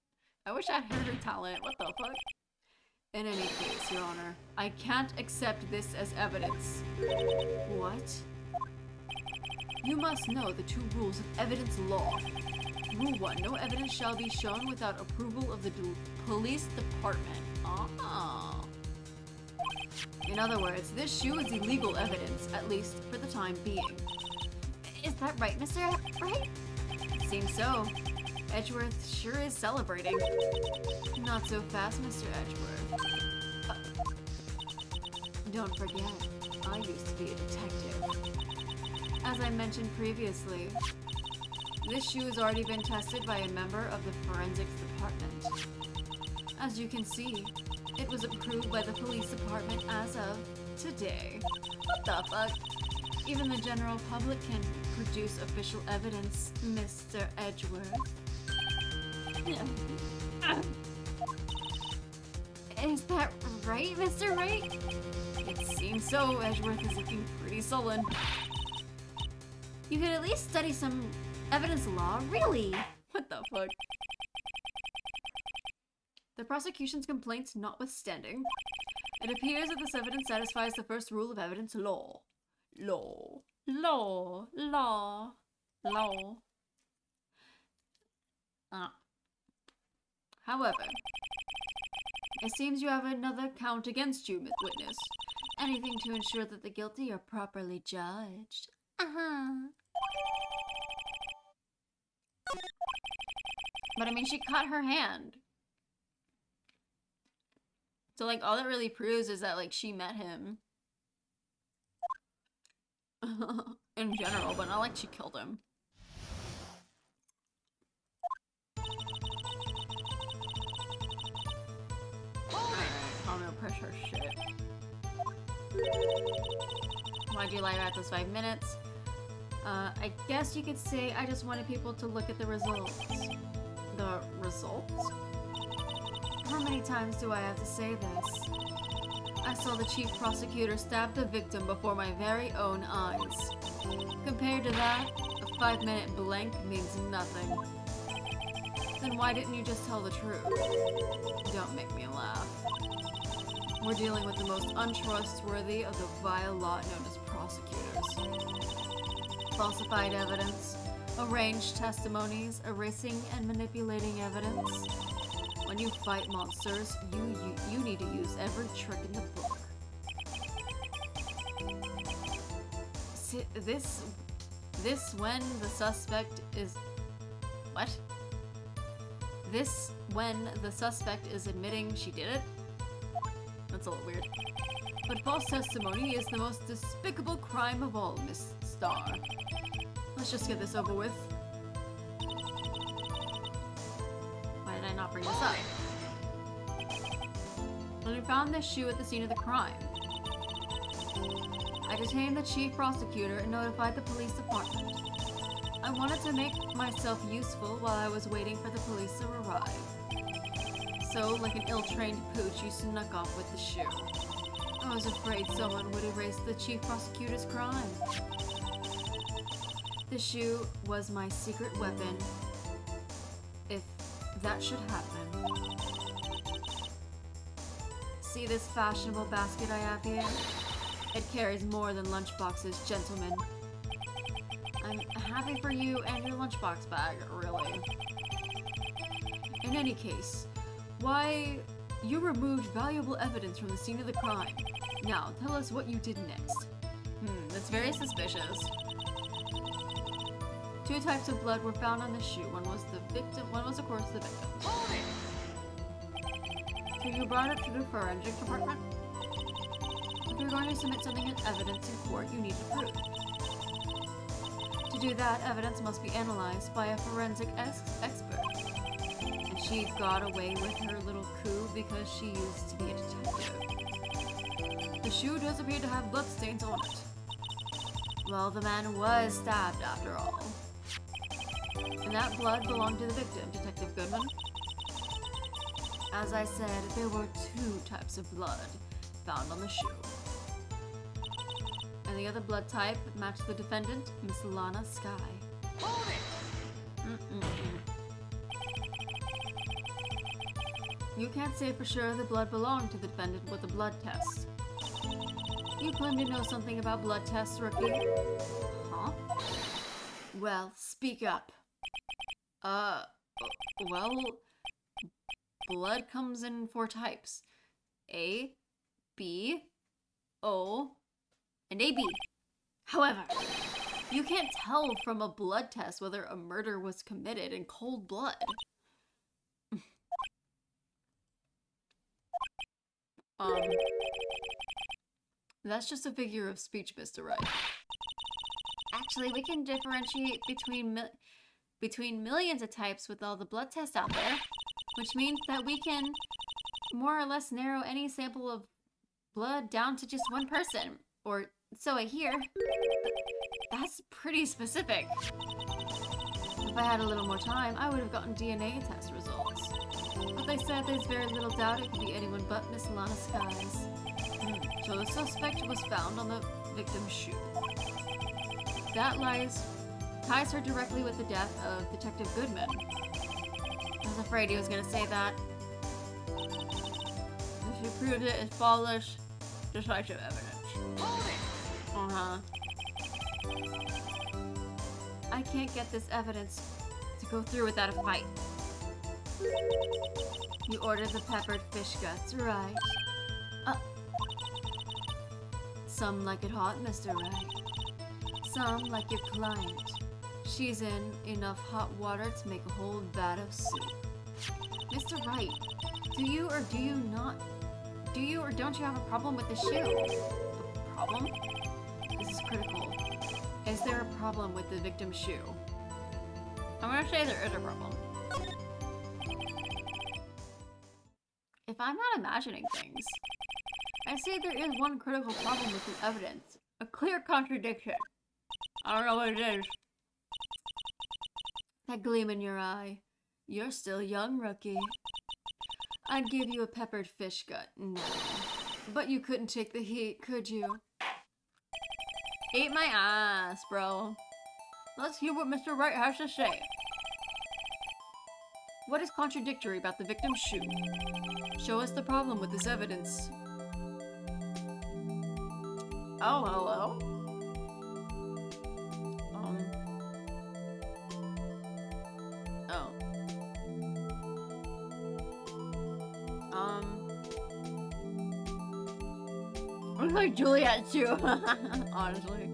I wish I had her talent. What the fuck? In any case, Your Honor, I can't accept this as evidence. What? You must know the 2 rules of evidence law. Rule 1, no evidence shall be shown without approval of the police department. Ah. In other words, this shoe is illegal evidence, at least for the time being. Is that right, Mr. Right? It seems so. Edgeworth sure is celebrating. Not so fast, Mr. Edgeworth. Don't forget, I used to be a detective. As I mentioned previously, this shoe has already been tested by a member of the forensics department. As you can see, it was approved by the police department as of today. What the fuck? Even the general public can produce official evidence, Mr. Edgeworth. Is that right, Mr. Wright? It seems so. Edgeworth is looking pretty sullen. You could at least study some evidence law, really? What the fuck? The prosecution's complaints notwithstanding, it appears that this evidence satisfies the first rule of evidence law. Law. Law. Law. Law. However, it seems you have another count against you, witness. Anything to ensure that the guilty are properly judged. But I mean, she cut her hand. So like, all that really proves is that like, she met him. In general, but not like she killed him. I'm gonna push her shit. Why'd you lie about those 5 minutes? I guess you could say I just wanted people to look at the results. The results? How many times do I have to say this? I saw the chief prosecutor stab the victim before my very own eyes. Compared to that, a 5-minute blank means nothing. Then why didn't you just tell the truth? Don't make me laugh. We're dealing with the most untrustworthy of the vile lot known as prosecutors. Falsified evidence, arranged testimonies, erasing and manipulating evidence. When you fight monsters, you need to use every trick in the book. This when the suspect is... What? This when the suspect is admitting she did it? That's a little weird. But false testimony is the most despicable crime of all, Miss Star. Let's just get this over with. Why did I not bring this up? When we found this shoe at the scene of the crime, I detained the chief prosecutor and notified the police department. I wanted to make myself useful while I was waiting for the police to arrive. So, like an ill-trained pooch, you snuck off with the shoe. I was afraid someone would erase the chief prosecutor's crime. The shoe was my secret weapon, if that should happen. See this fashionable basket I have here? It carries more than lunchboxes, gentlemen. I'm happy for you and your lunchbox bag, really. In any case, why, you removed valuable evidence from the scene of the crime. Now, tell us what you did next. That's very suspicious. 2 types of blood were found on the shoe. One was the victim, one was of course the victim. So you brought it to the forensic department? If you're going to submit something as evidence in court, you need to prove. To do that, evidence must be analyzed by a forensic expert. And she got away with her little coup because she used to be a detective. The shoe does appear to have bloodstains on it. Well, the man was stabbed after all. And that blood belonged to the victim, Detective Goodman. As I said, there were 2 types of blood found on the shoe. And the other blood type matched the defendant, Miss Lana Sky. You can't say for sure the blood belonged to the defendant with a blood test. You claim to know something about blood tests, rookie? Huh? Well, speak up. Well, blood comes in 4 types. A, B, O, and AB. However, you can't tell from a blood test whether a murder was committed in cold blood. That's just a figure of speech, Mr. Wright. Actually, we can differentiate between millions of types with all the blood tests out there, which means that we can more or less narrow any sample of blood down to just one person, or so I hear. That's pretty specific. If I had a little more time, I would have gotten DNA test results. But they said there's very little doubt it could be anyone but Miss Lana Skies. So the suspect was found on the victim's shoe. That ties her directly with the death of Detective Goodman. I was afraid he was gonna say that. If she proved it as flawless, decisive evidence. I can't get this evidence to go through without a fight. You ordered the peppered fish guts, right? Some like it hot, Mr. Wright. Some like your client. She's in enough hot water to make a whole vat of soup. Mr. Wright, do you or don't you have a problem with the shoe? A problem? This is critical. Is there a problem with the victim's shoe? I'm gonna say there is a problem. If I'm not imagining things, I say there is one critical problem with the evidence. A clear contradiction. I don't know what it is. That gleam in your eye. You're still young, rookie. I'd give you a peppered fish gut now. But you couldn't take the heat, could you? Ate my ass, bro. Let's hear what Mr. Wright has to say. What is contradictory about the victim's shoe? Show us the problem with this evidence. Oh, hello? Looks like Juliet too, honestly.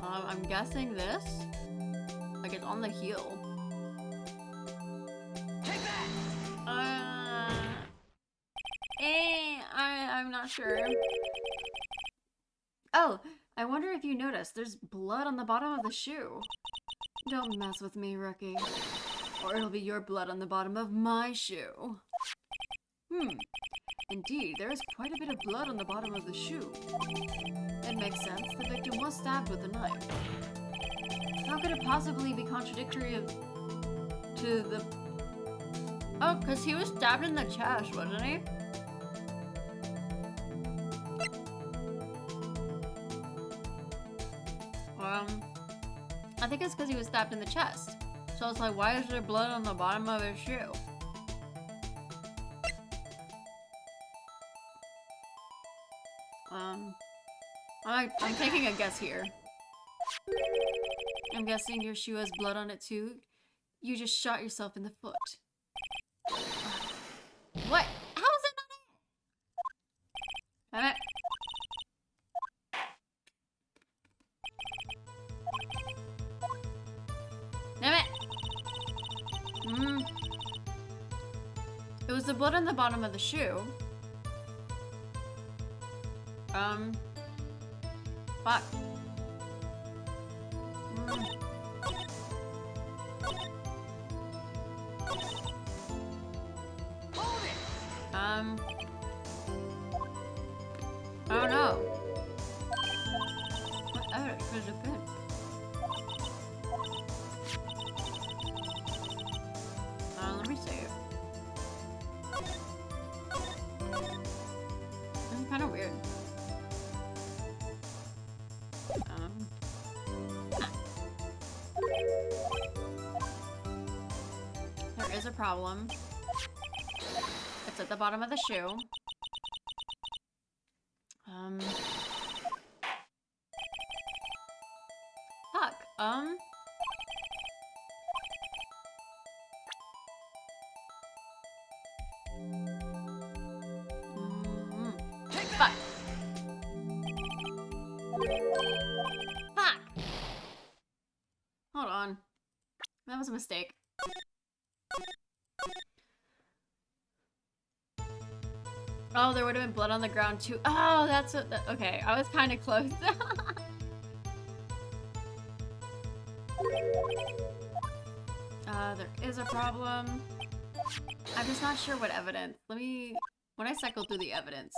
I'm guessing this? Like it's on the heel. Take that! not sure. Oh, I wonder if you noticed there's blood on the bottom of the shoe. Don't mess with me, rookie. Or it'll be your blood on the bottom of my shoe. Indeed, there is quite a bit of blood on the bottom of the shoe. It makes sense. The victim was stabbed with a knife. How could it possibly be contradictory to the... Oh, because he was stabbed in the chest, wasn't he? I think it's because he was stabbed in the chest. So it's like, why is there blood on the bottom of his shoe? I'm taking a guess here. I'm guessing your shoe has blood on it too. You just shot yourself in the foot. What? How is it not it? Damn it. Damn it! It was the blood on the bottom of the shoe. Fuck. I don't know. What could it have been? Let me see. It's kind of weird. There is a problem. It's at the bottom of the shoe. Fuck. Fuck. Fuck. Hold on. That was a mistake. Oh, there would have been blood on the ground too. Oh, that's what. Okay, I was kind of close. There is a problem. I'm just not sure what evidence. Let me. When I cycle through the evidence.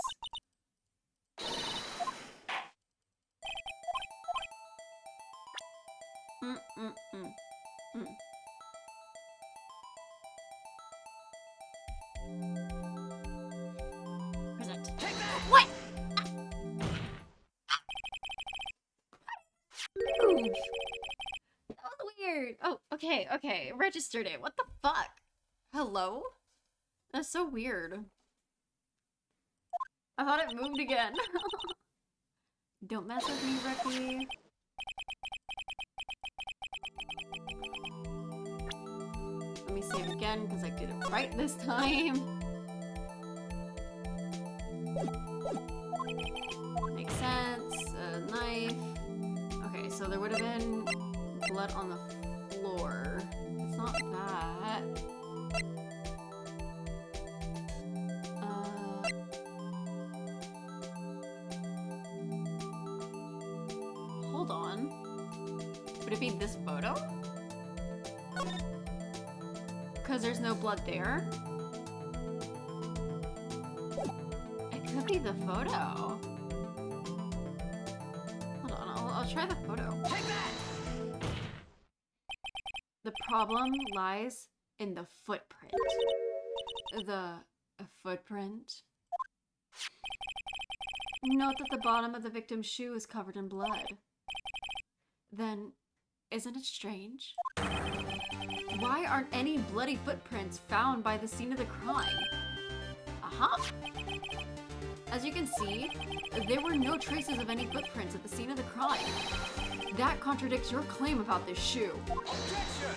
Present. What? Ooh. That was weird. Oh, okay, okay. Registered it. What the fuck? Hello? That's so weird. I thought it moved again. Don't mess with me, rookie. Let me save again because I did it right this time. Makes sense. A knife. Okay, so there would have been blood on the floor. It's not that. Hold on. Would it be this photo? Because there's no blood there? It could be the photo. Hold on, I'll try the photo. The problem lies in the footprint. The footprint. Note that the bottom of the victim's shoe is covered in blood. Then, isn't it strange? Why aren't any bloody footprints found by the scene of the crime? Uh-huh. As you can see, there were no traces of any footprints at the scene of the crime. That contradicts your claim about this shoe. Objection!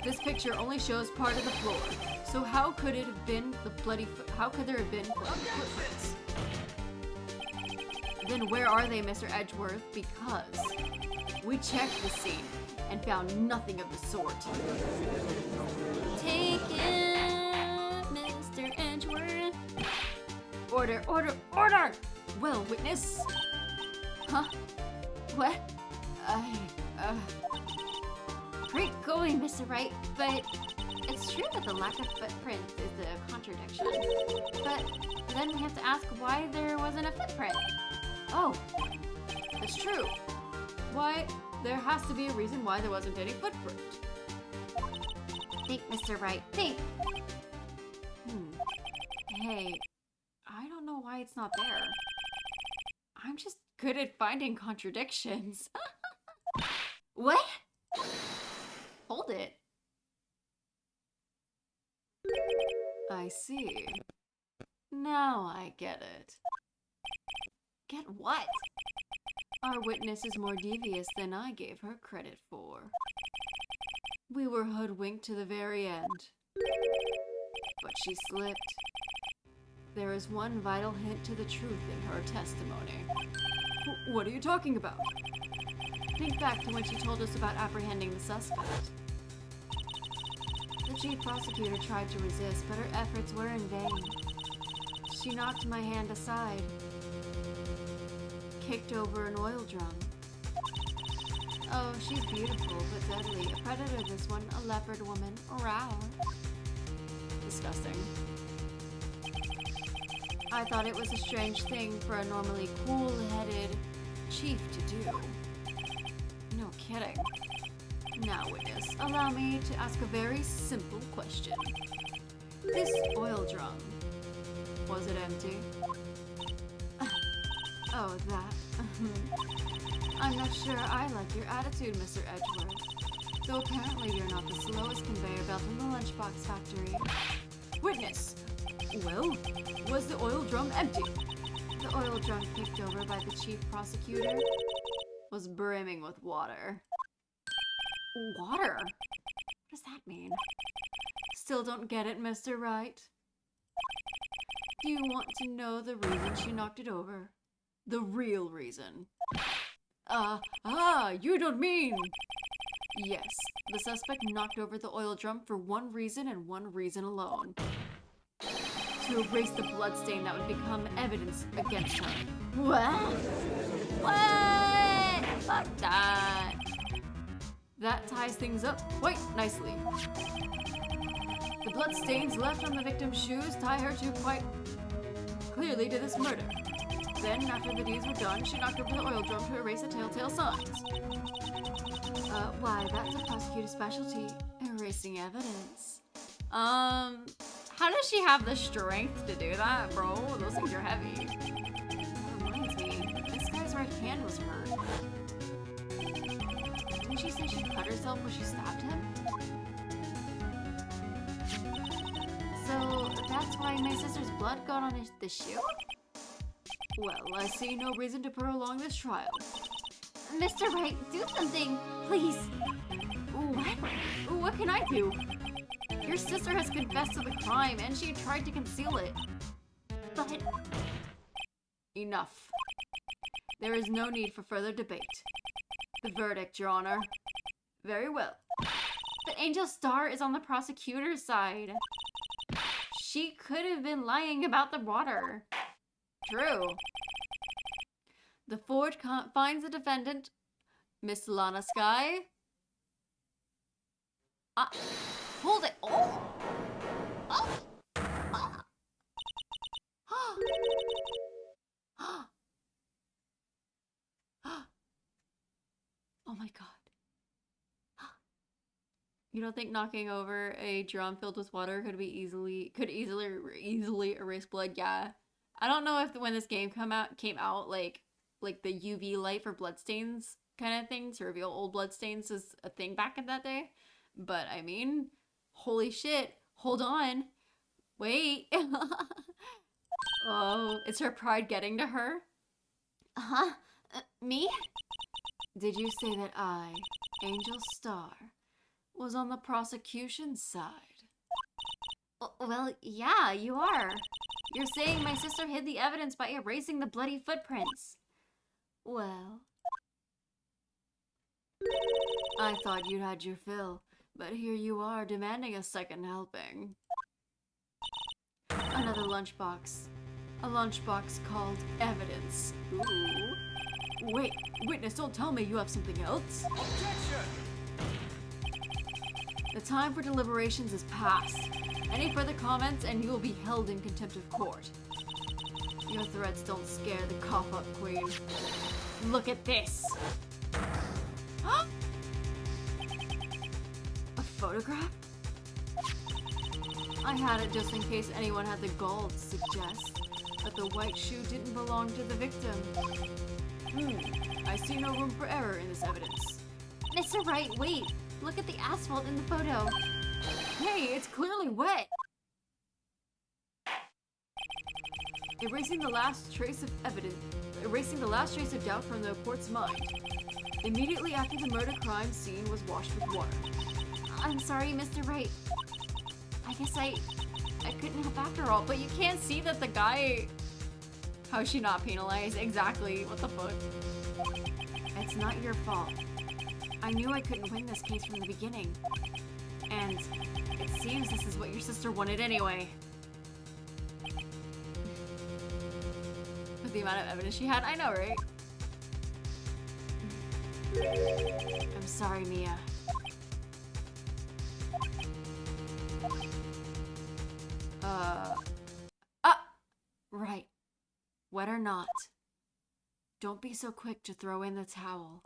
This picture only shows part of the floor, so how could it have been the bloody how could there have been bloody footprints? Then where are they, Mr. Edgeworth? Because we checked the scene and found nothing of the sort. Take it, Mr. Edgeworth. Order, order, order! Well, witness. Huh? What? Great going, Mr. Wright, but it's true that the lack of footprint is a contradiction. But then we have to ask why there wasn't a footprint. Oh, that's true. Why, there has to be a reason why there wasn't any footprint. Think, Mr. Wright, think. Hey, I don't know why it's not there. I'm just good at finding contradictions. What? Hold it. I see. Now I get it. Get what? Our witness is more devious than I gave her credit for. We were hoodwinked to the very end. But she slipped. There is one vital hint to the truth in her testimony. What are you talking about? Think back to when she told us about apprehending the suspect. The chief prosecutor tried to resist, but her efforts were in vain. She knocked my hand aside, kicked over an oil drum. Oh, she's beautiful, but deadly. A predator, this one. A leopard woman. Around. Disgusting. I thought it was a strange thing for a normally cool-headed chief to do. No kidding. Now, witness, allow me to ask a very simple question. This oil drum, was it empty? Oh, that. I'm not sure I like your attitude, Mr. Edgeworth. Though apparently you're not the slowest conveyor belt in the lunchbox factory. Witness! Well, was the oil drum empty? The oil drum kicked over by the chief prosecutor was brimming with water. Water? What does that mean? Still don't get it, Mr. Wright? Do you want to know the reason she knocked it over? The real reason. You don't mean... Yes, the suspect knocked over the oil drum for one reason and one reason alone. To erase the bloodstain that would become evidence against her. What? What? Fuck that. That ties things up quite nicely. The bloodstains left on the victim's shoes tie her to quite clearly to this murder. Then, after the deeds were done, she knocked over the oil drum to erase the telltale signs. Why, that's a prosecutor's specialty. Erasing evidence. How does she have the strength to do that, bro? Those things are heavy. That reminds me, this guy's right hand was hurt. Didn't she say she cut herself when she stabbed him? So, that's why my sister's blood got on the shoe? Well, I see no reason to prolong this trial. Mr. Wright, do something, please. What can I do? Your sister has confessed to the crime and she tried to conceal it. But... Enough. There is no need for further debate. The verdict, Your Honor. Very well. But Angel Star is on the prosecutor's side. She could have been lying about the water. True. The Ford finds the defendant, Miss Lana Sky. Hold it. Oh. Oh. Oh my god. You don't think knocking over a drum filled with water could easily erase blood? Yeah. I don't know if when this game came out like the UV light for bloodstains kind of thing to reveal old bloodstains is a thing back in that day. But I mean, holy shit. Hold on. Wait. Oh, is her pride getting to her? Huh? Me? Did you say that I, Angel Star, was on the prosecution's side? Well, yeah, you are. You're saying my sister hid the evidence by erasing the bloody footprints. Well, I thought you'd had your fill, but here you are demanding a second helping. Another lunchbox. A lunchbox called evidence. Ooh. Wait, witness, don't tell me you have something else. Objection! The time for deliberations is past. Any further comments and you will be held in contempt of court. Your threats don't scare the cough-up queen. Look at this! A photograph? I had it just in case anyone had the gall to suggest that the white shoe didn't belong to the victim. I see no room for error in this evidence. Mr. Wright, wait. Look at the asphalt in the photo. Hey, it's clearly wet! Erasing the last trace of doubt from the report's mind. Immediately after the murder crime scene was washed with water. I'm sorry, Mr. Wright. I guess I couldn't help after all, But you can't see that the guy... How is she not penalized? Exactly. What the fuck? It's not your fault. I knew I couldn't win this case from the beginning. And it seems this is what your sister wanted anyway. With the amount of evidence she had, I know, right? I'm sorry, Mia. Right. Wet or not, don't be so quick to throw in the towel.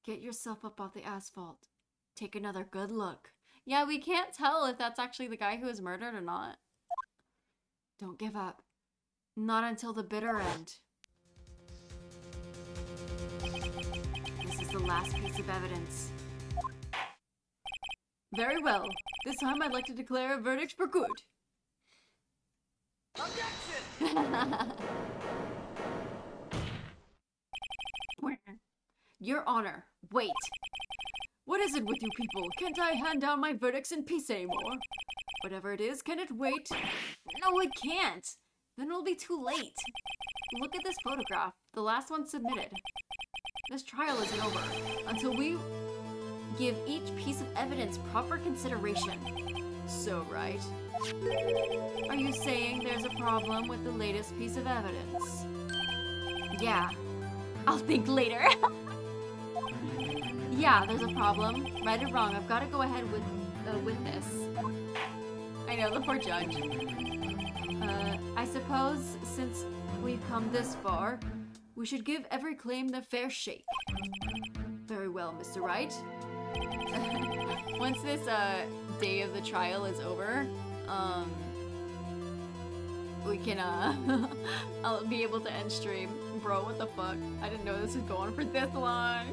Get yourself up off the asphalt. Take another good look. Yeah, we can't tell if that's actually the guy who was murdered or not. Don't give up. Not until the bitter end. This is the last piece of evidence. Very well. This time I'd like to declare a verdict for good. Objection! Your Honor, wait. What is it with you people? Can't I hand down my verdicts in peace anymore? Whatever it is, can it wait? No, it can't. Then it'll be too late. Look at this photograph, the last one submitted. This trial isn't over until we give each piece of evidence proper consideration. So, right? Are you saying there's a problem with the latest piece of evidence? Yeah. I'll think later. Yeah, there's a problem. Right or wrong, I've got to go ahead with this. I know, the poor judge. I suppose since we've come this far, we should give every claim the fair shake. Very well, Mr. Wright. Once this day of the trial is over, we can I'll be able to end stream. Bro, what the fuck? I didn't know this was going for this long.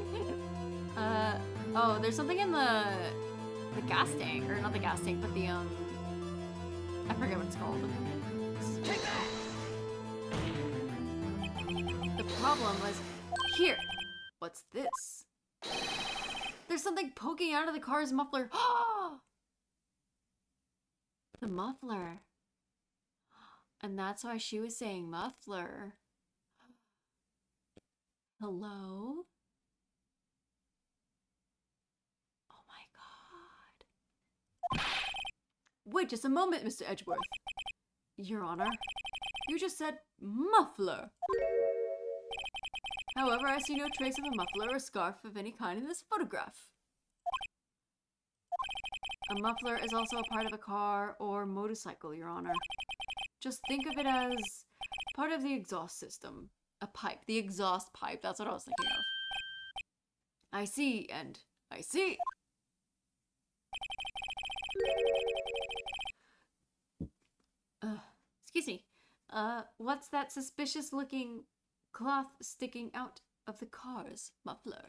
Oh, there's something in the gas tank, or not the gas tank, but the I forget what it's called. The problem was here. What's this? There's something poking out of the car's muffler. The muffler. And that's why she was saying muffler. Hello? Oh my god. Wait just a moment, Mr. Edgeworth. Your Honor, you just said muffler. However, I see no trace of a muffler or scarf of any kind in this photograph. A muffler is also a part of a car or motorcycle, Your Honor. Just think of it as part of the exhaust system. A pipe. The exhaust pipe. That's what I was thinking of. I see, and I see. Excuse me. What's that suspicious looking cloth sticking out of the car's muffler?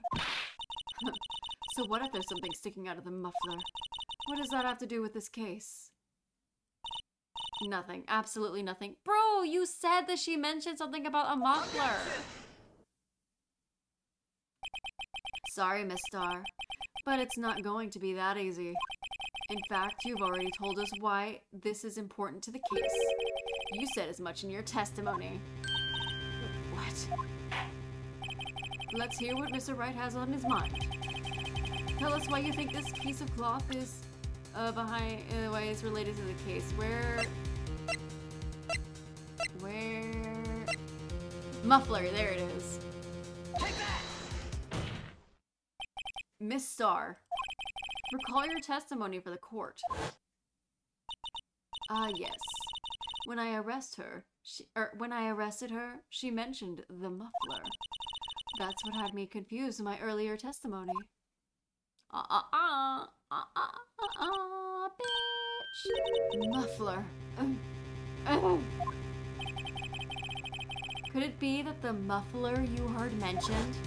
So what if there's something sticking out of the muffler? What does that have to do with this case? Nothing. Absolutely nothing. Bro, you said that she mentioned something about a muffler. Sorry, Miss Starr, but it's not going to be that easy. In fact, you've already told us why this is important to the case. You said as much in your testimony. What? Let's hear what Mr. Wright has on his mind. Tell us why you think this piece of cloth is, behind why it's related to the case. Where? Muffler, there it is. Take that! Miss Starr, recall your testimony for the court. Ah, yes. When I arrested her, she mentioned the muffler. That's what had me confused in my earlier testimony. Bitch. Muffler. Could it be that the muffler you heard mentioned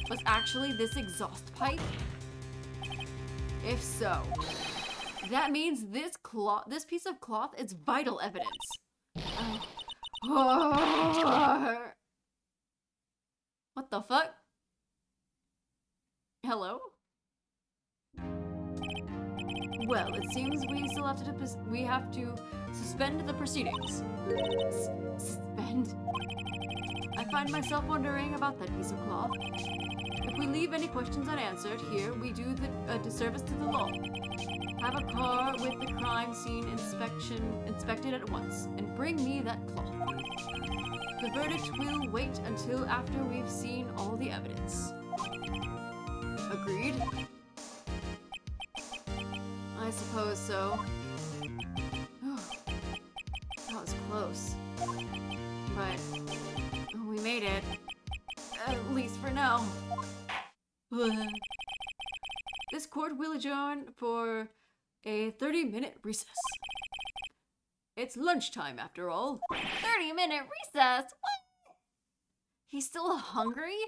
was actually this exhaust pipe? If so, that means this piece of cloth is vital evidence. What the fuck? Hello? Well, it seems we have to suspend the proceedings. Suspend? I find myself wondering about that piece of cloth. If we leave any questions unanswered here, we do a disservice to the law. Have a car with the crime scene inspected at once, and bring me that cloth. The verdict will wait until after we've seen all the evidence. Agreed? I suppose so. That was close. But we made it. At least for now. This court will adjourn for a 30-minute recess. It's lunchtime after all. 30-minute recess? What? He's still hungry?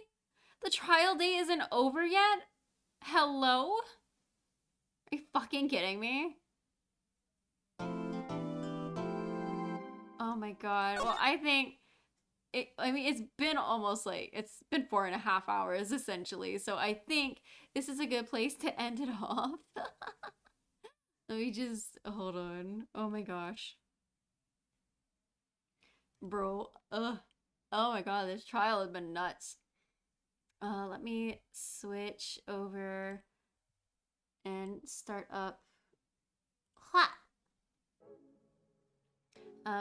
The trial day isn't over yet? Hello? Are you fucking kidding me? Oh my god. Well, I think it's been almost it's been 4.5 hours essentially. So I think this is a good place to end it off. Let me just hold on. Oh my gosh. Bro, oh my god, this trial has been nuts. Let me switch over and start up.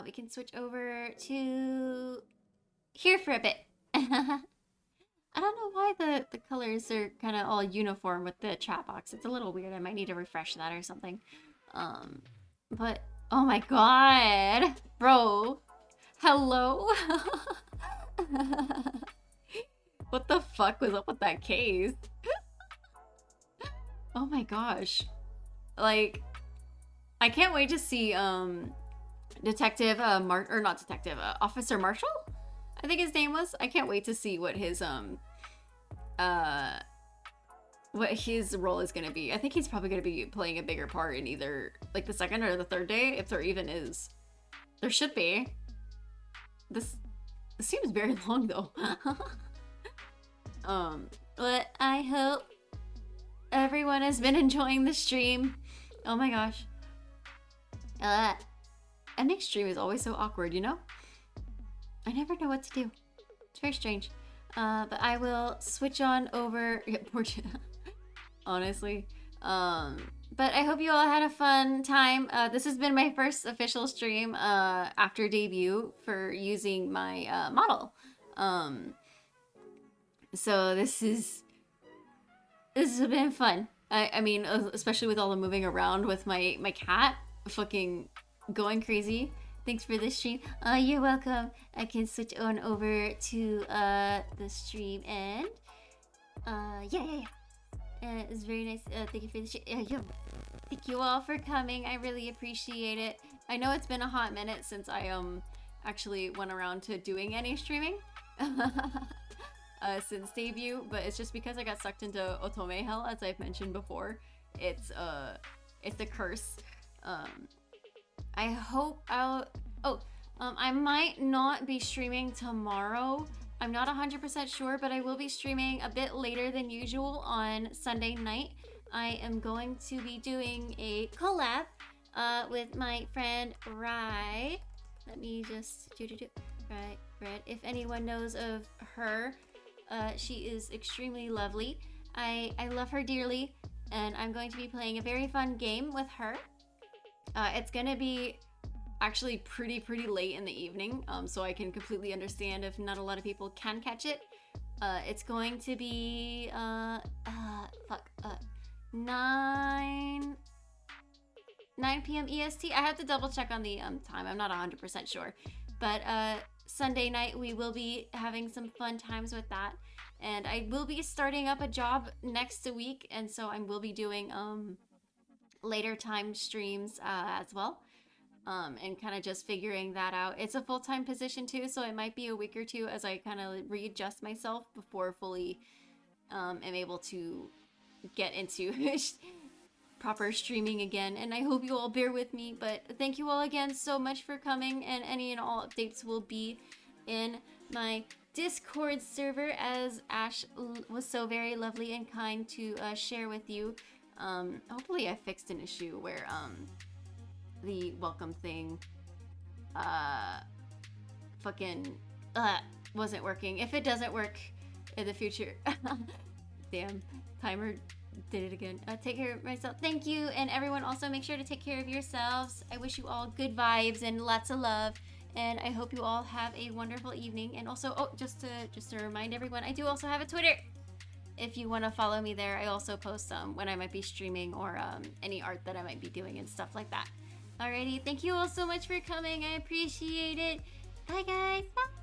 We can switch over to here for a bit. I don't know why the colors are kind of all uniform with the chat box. It's a little weird. I might need to refresh that or something. But oh my god, bro. Hello? What the fuck was up with that case? Oh my gosh. Like, I can't wait to see Officer Marshall? I think his name was. I can't wait to see what his role is gonna be. I think he's probably gonna be playing a bigger part in either like the second or the third day, if there even is. There should be. This seems very long though. But I hope everyone has been enjoying the stream. Oh my gosh. Ending stream is always so awkward, you know? I never know what to do. It's very strange. But I will switch on over. Yeah, honestly. But I hope you all had a fun time. This has been my first official stream after debut for using my model. So this has been fun. I mean, especially with all the moving around with my cat fucking going crazy. Thanks for this stream. You're welcome. I can switch on over to the stream and yeah. It's very nice. Thank you for the stream. Thank you all for coming. I really appreciate it. I know it's been a hot minute since I actually went around to doing any streaming since debut, but it's just because I got sucked into otome hell, as I've mentioned before. It's a curse. I hope I might not be streaming tomorrow. I'm not 100% sure, but I will be streaming a bit later than usual on Sunday night. I am going to be doing a collab with my friend Rai. Let me just Rai. If anyone knows of her, she is extremely lovely. I love her dearly. and I'm going to be playing a very fun game with her. It's gonna be actually pretty late in the evening, so I can completely understand if not a lot of people can catch it. It's going to be 9 p.m. EST. I have to double check on the time. I'm not 100% sure, but Sunday night we will be having some fun times with that, and I will be starting up a job next week, and so I will be doing later time streams as well. And kind of just figuring that out. It's a full-time position too, so it might be a week or two as I kind of readjust myself before fully am able to get into proper streaming again. And I hope you all bear with me, but thank you all again so much for coming, and any and all updates will be in my Discord server, as Ash was so very lovely and kind to share with you. Hopefully I fixed an issue where the welcome thing wasn't working. If it doesn't work in the future, damn, timer did it again. Take care of myself. Thank you, and everyone also make sure to take care of yourselves. I wish you all good vibes and lots of love, and I hope you all have a wonderful evening. And also, just to remind everyone, I do also have a Twitter. If you want to follow me there, I also post when I might be streaming or any art that I might be doing and stuff like that. Alrighty, thank you all so much for coming. I appreciate it. Bye guys. Bye.